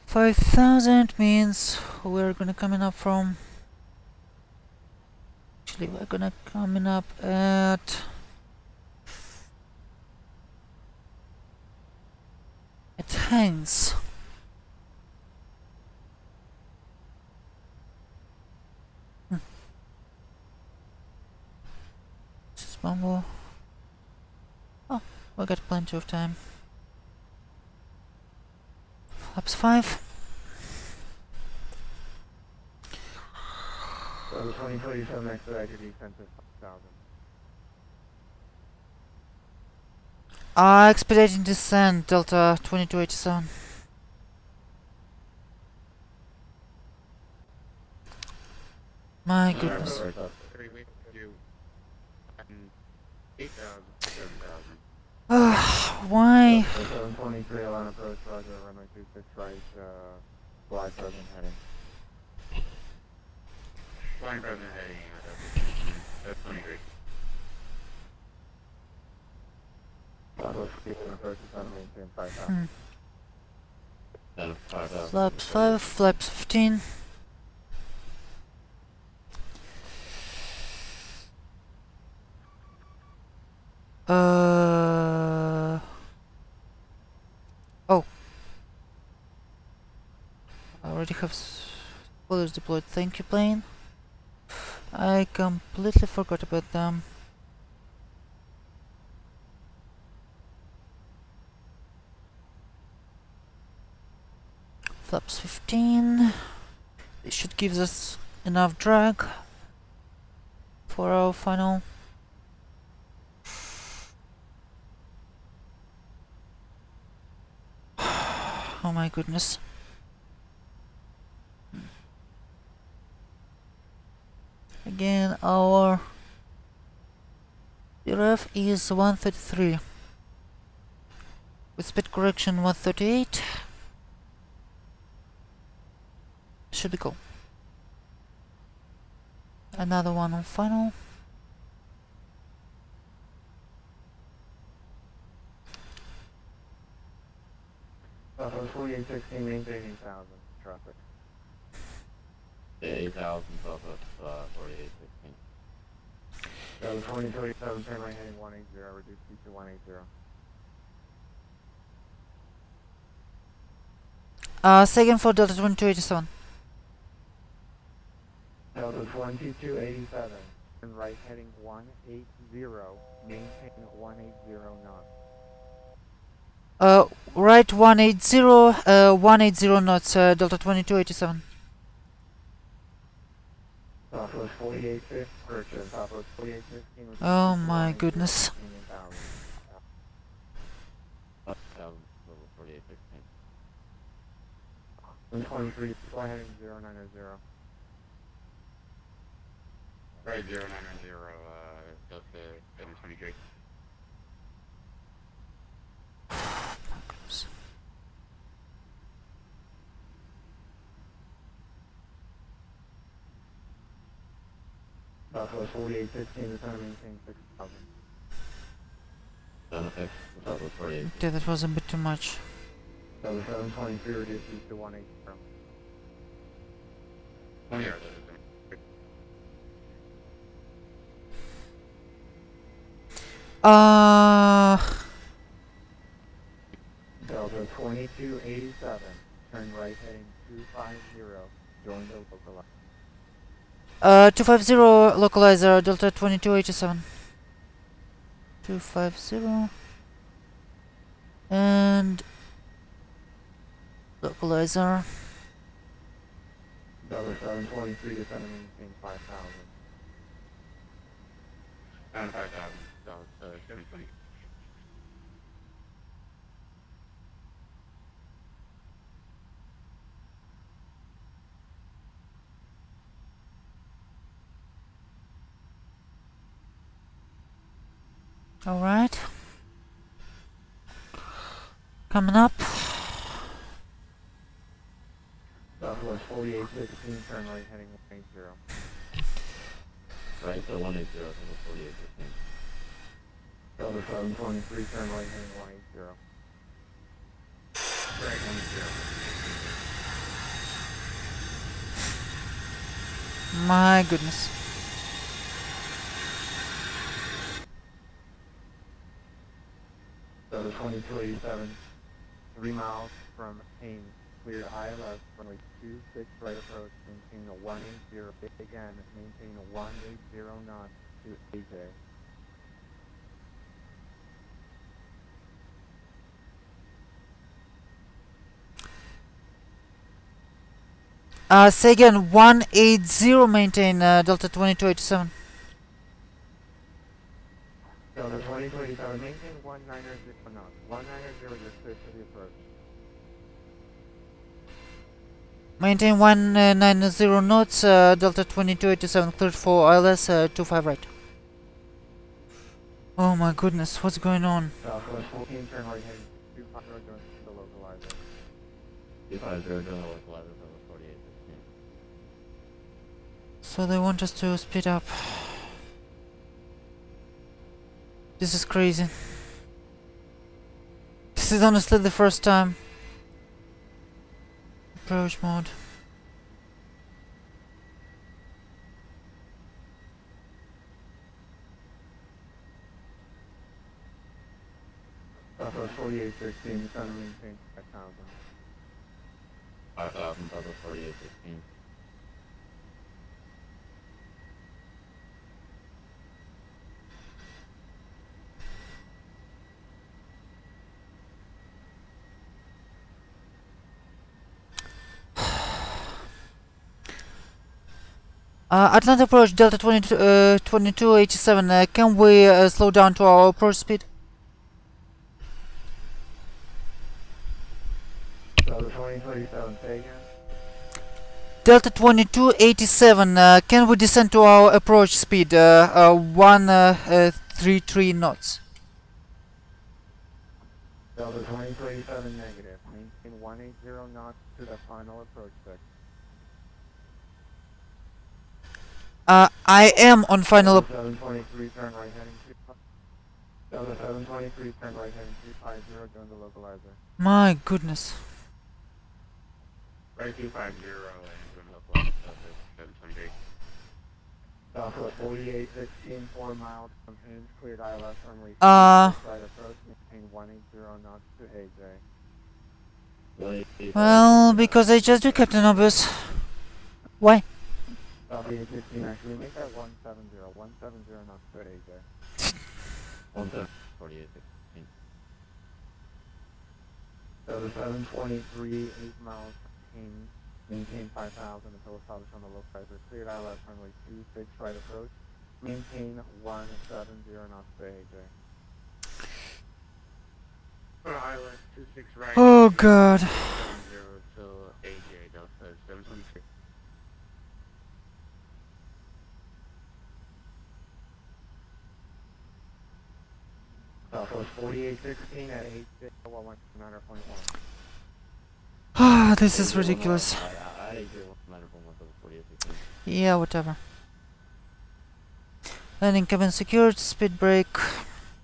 5,000 means we're gonna coming up from. Actually, we're gonna coming up at Hangs. This is Bumble. Oh, we got plenty of time. Flaps 5. So 2027 expedited descent of 5,000. Expediting descent, Delta 2287. My goodness. 3 weeks to 8,000, 7,000. Why? 723 on approach, roger, runway 26 right, fly present heading. Flying present heading, that's 23. Let's keep an approach to sun, maintain 5,000. Flaps 5, flaps 15. Oh. I already have spoilers deployed. Thank you, plane. I completely forgot about them. Flaps 15. This should give us enough drag for our final. Oh my goodness. Again, our ref is 133 with speed correction 138. Should be cool. Another one on final. Southwest 4816, maintain 8,000 traffic. 8,000 Southwest 4816. So 2027, turn right heading 180, reduce speed to 180. Second for Delta 2287. Delta 2287, turn right heading 180, maintain 180 knots. Right 180, 180 knots, Delta 2287. Southwest 4815, correction, Southwest 4815. Oh my goodness. 4816. 23, fly heading 090. Right, 090, Delta 723. Southwest 4815, the time maintain 6,000. Southwest 48. Okay, that was a bit too much. Delta 723, reduce speed to 180. 20 yards. Delta 2287, turn right heading 250, join the localizer. 250 localizer, Delta 2287. 250 and localizer. Delta 723 to center maintain 5000. And 5,000. Delta 720. All right. Coming up. Southwest 4816, turn right heading 180. Right, so 180 to the 4815. Delta 723, turn right heading 180. Right, 180. My goodness. Delta 2287, 3 miles from Ames, cleared ILS, runway 26 right approach, maintain a 180, again, maintain a 180 knots to AJ. Say again, 180 maintain, Delta 2287. Delta 2287, maintain 190 knots, 190 just clear for the approach. Maintain 190 knots, Delta 2287, cleared for ILS, 25 right. Oh my goodness, what's going on? Southwest 14, turn right heading 250, join the localizer. 250 join the localizer from the 4815. So they want us to speed up. This is crazy. This is honestly the first time. Approach mode. Southwest 4816, center maintain 5000. 5,000 Delta 4815. Atlanta approach, Delta 2287, can we slow down to our approach speed? Delta 2287, say again. Delta 2287, can we descend to our approach speed, 133 knots? Delta 2287, negative, maintain 180 knots to the final approach deck. I am on final. Delta 723, turn right heading 250. Delta 723, turn right heading 250, join the localizer. My goodness. Right, 250 and join the localizer. Delta 723. Southwest 4816, 4 miles from Ames, cleared ILS runway 26 right approach, maintain 180 knots to AJ. Well, because I just do Captain Obvious. Why? South 4816, actually make that 170 knots to AJ. 4815. Delta 723, 8 miles from Ames, maintain 5000 until established on the localizer, cleared ILS runway 26 right approach, maintain 170 knots to AJ. ILS 26 right. Oh god. 70 to AJ, Delta 723. Southwest 4816 at 8.1. Ah, this is ridiculous. I agree with 4815. Yeah, whatever. Landing cabin secured, speed brake.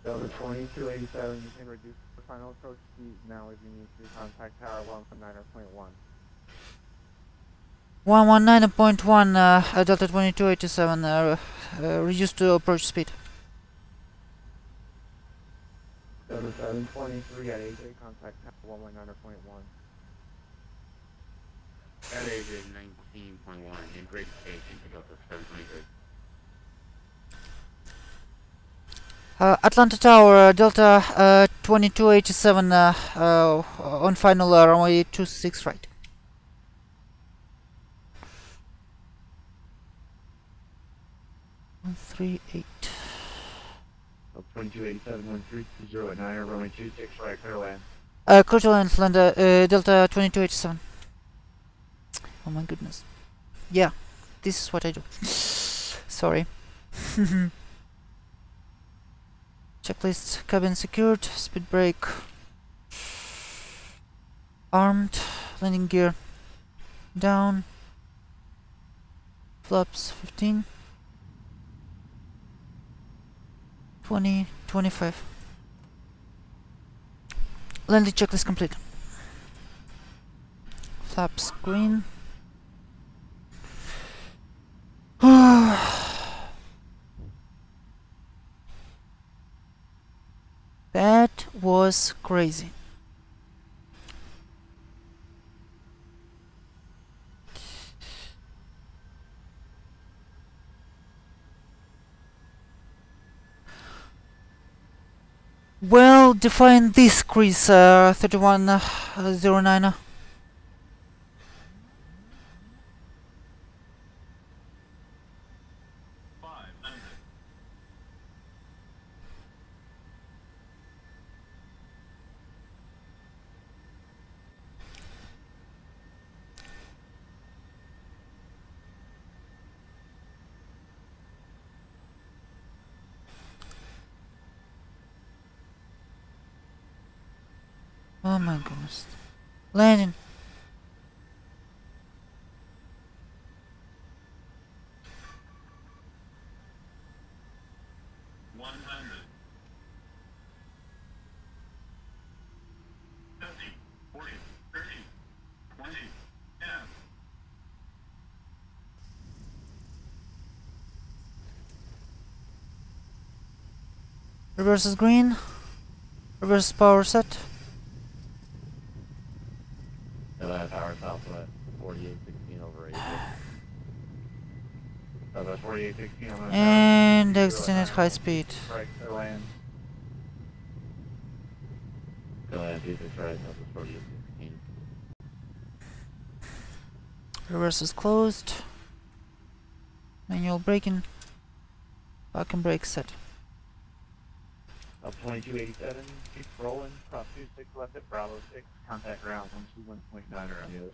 Delta 2287, you can reduce the final approach speed now if you need to contact tower 119.1. 119.1, Delta 2287, reduced to approach speed. Delta 723 at AJ, contact 119.1. At AJ 19.1, in Great Station to Delta 723. Atlanta Tower, Delta 2287 on final runway 26 right. 138. 2287, 1330 at 9, runway 26 right, clear land. Clear to land, Delta 2287. Oh my goodness. Yeah, this is what I do. Sorry. Checklist, cabin secured, speed brake armed, landing gear down, flaps 15, 20, 25. Landing checklist complete. Flaps green. That was crazy. Well, define this, Chris, 3109. Oh my goodness. Landing. Reverse is green. Reverse power set. Atlanta Tower Southwest, 4816 over 8. Southwest 4816 over 8. And exiting at high speed. Right, clear land. Clear land, 26 right, Southwest 4816. Reverse is closed. Manual braking. Parking brake set. Up 2287, keep rolling, cross 26 left at Bravo 6, contact ground 121.9 on the other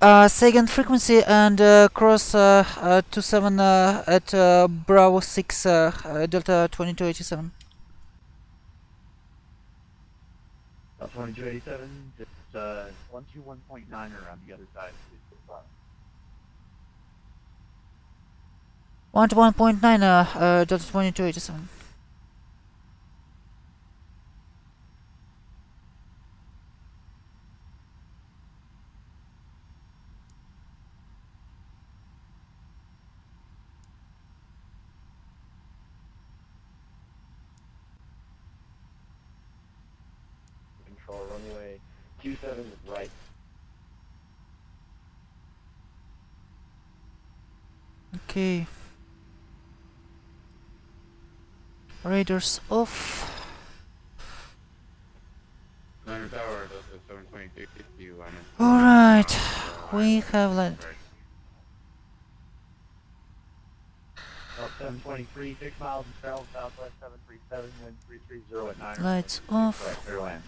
side. Second frequency and cross 27 at Bravo 6 Delta 2287. Up 2287, just 121.9 around the other side. 1 to 1.9 Delta 2287. Control runway 27 right. Okay. Radars off. Atlanta Tower, Delta 723, Alright, we have landed. Up 723, 6 miles and travel southwest 737, wind 330 at 9. Lights off. Right, clear land.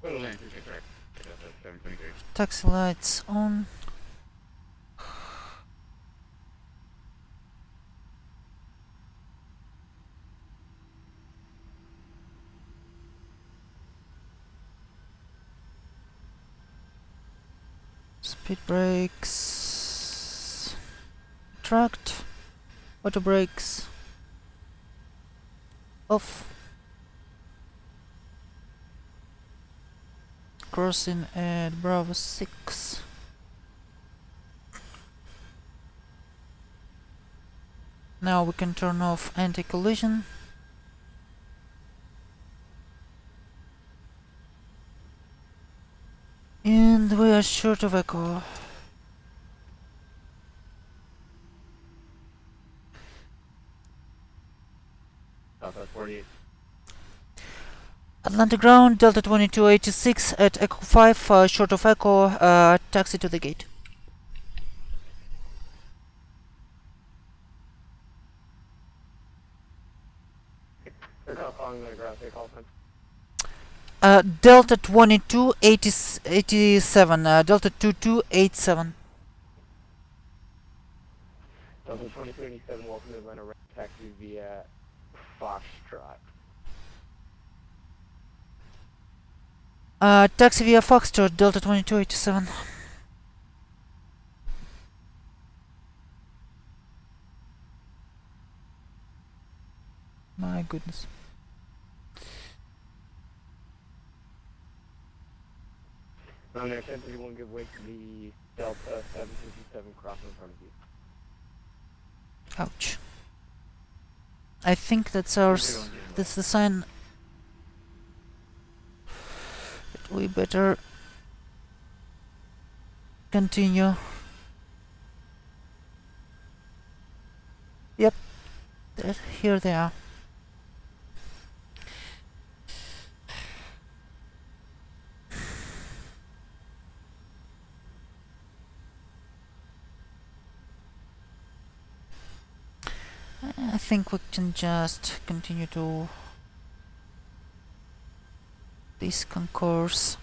Clear land, 26 right, Delta 723. Taxi lights on. Speed brakes. Tracked. Auto brakes. Off. Crossing at Bravo 6. Now we can turn off anti-collision. And we are short of echo. Southwest 48. Atlanta ground, Delta 2286 at Echo 5, short of Echo, taxi to the gate. They're not following the ground, they call them. Delta 2287, Delta 2287. Delta 2287, welcome to Atlanta, red taxi via Foxtrot. Taxi via Foxtrot, Delta 2287. My goodness. On there, 1031, give way to the Delta 757 crossing in front of you. Ouch. I think that's ours. That's the sign that we better continue. Yep. Here they are. I think we can just continue to this concourse.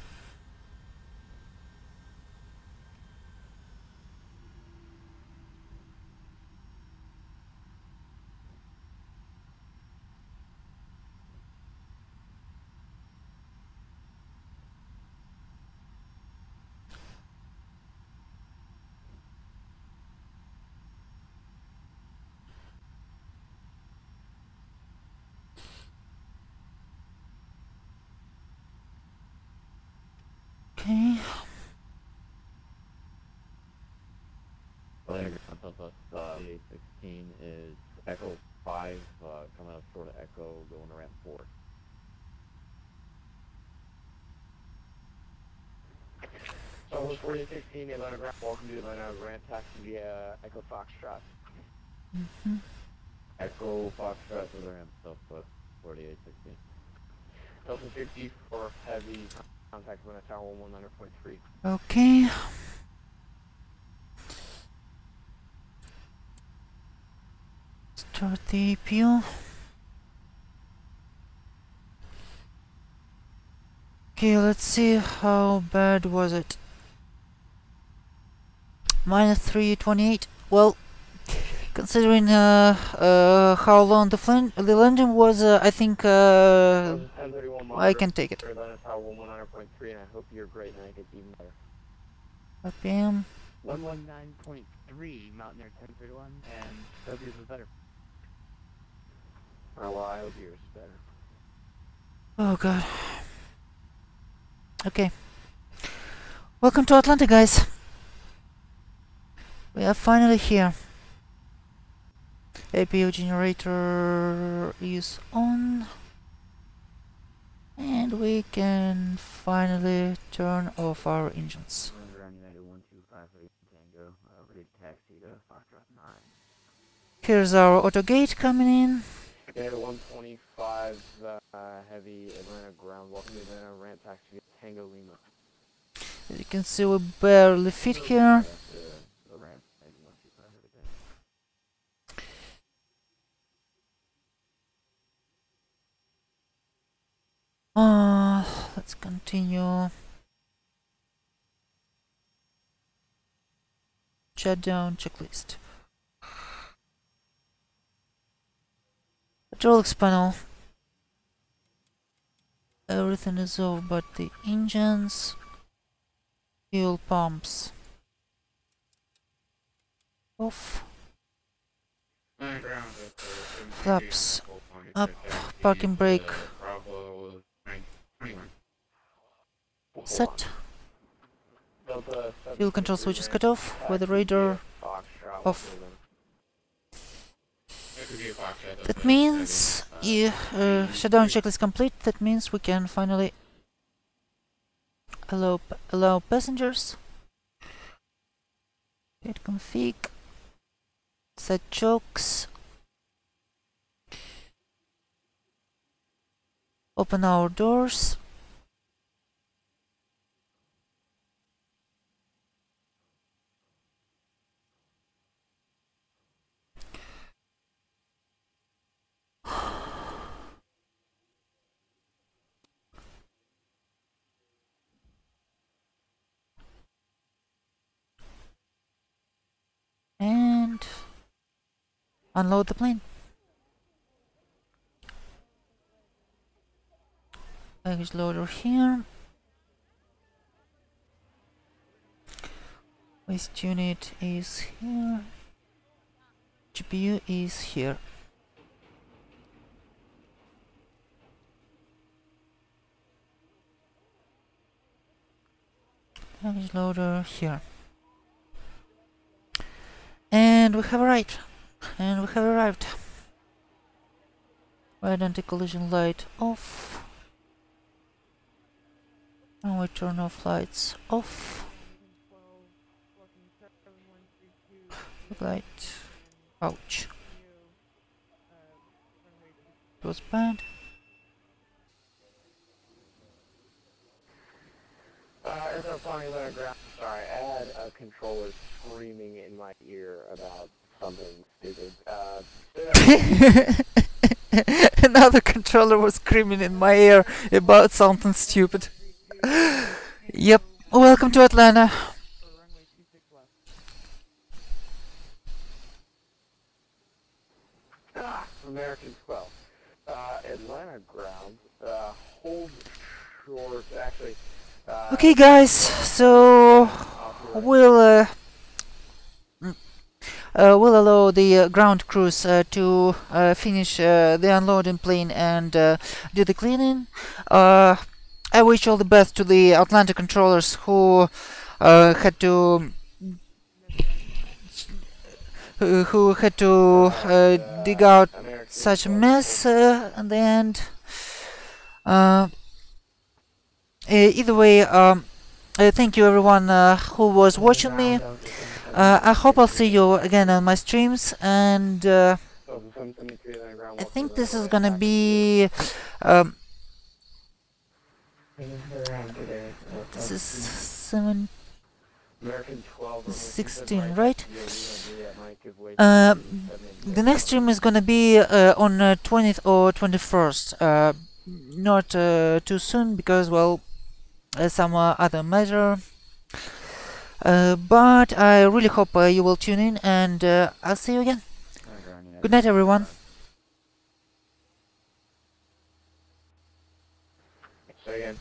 Okay. Southwest 816 is Echo 5, coming up short of Echo, going to ramp 4. Southwest 4816, Atlanta ground, welcome to Atlanta, ramp taxi via Echo Foxtrot. Echo Foxtrot to the ramp, Southwest 4816. Delta 50 for heavy contact Atlanta Tower 100.3. Okay. Start the APU. Okay, let's see how bad was it. Minus 328. Well, considering how long the landing was, I think I can take it. Atlanta Tower 100.3, and I hope your great night gets even better. 5 p.m. 119.3, Mountaineer 1031, and W's was better. Well, I hope yours is better. Oh god. Okay. Welcome to Atlanta, guys. We are finally here. APU generator is on. And we can finally turn off our engines. Here's our auto gate coming in. Okay, 125 heavy Atlanta ground. Welcome to Atlanta, ramp taxi Tango Lima. As you can see, we barely fit here. Let's continue. Shutdown checklist. Hydraulics panel. Everything is off but the engines. Fuel pumps off. Flaps up. Parking brake set. Fuel control switch is cut off. Weather radar off. That means shutdown checklist complete. That means we can finally allow passengers. Hit config. Set chokes. Open our doors. And unload the plane. Baggage loader here. Waste unit is here. GPU is here. Baggage loader here. And we have arrived. Right anti-collision light off. And we turn off lights off. Light. Ouch. It was bad. It's a funny little ground. Sorry, I had a controller screaming in my ear about something stupid. Another controller was screaming in my ear about something stupid. Yep. Welcome to Atlanta. American 12. Atlanta ground. Hold short. Actually. Okay, guys. So we'll allow the ground crews to finish the unloading plane and do the cleaning. I wish all the best to the Atlanta controllers who had to dig out such a mess in the end. Either way, thank you everyone who was watching me. I hope I'll see you again on my streams, and I think this is gonna be this is 16, right? The next stream is gonna be on 20th or 21st. Not too soon because, well, some other measure. But I really hope you will tune in, and I'll see you again. Good night, everyone. Say again.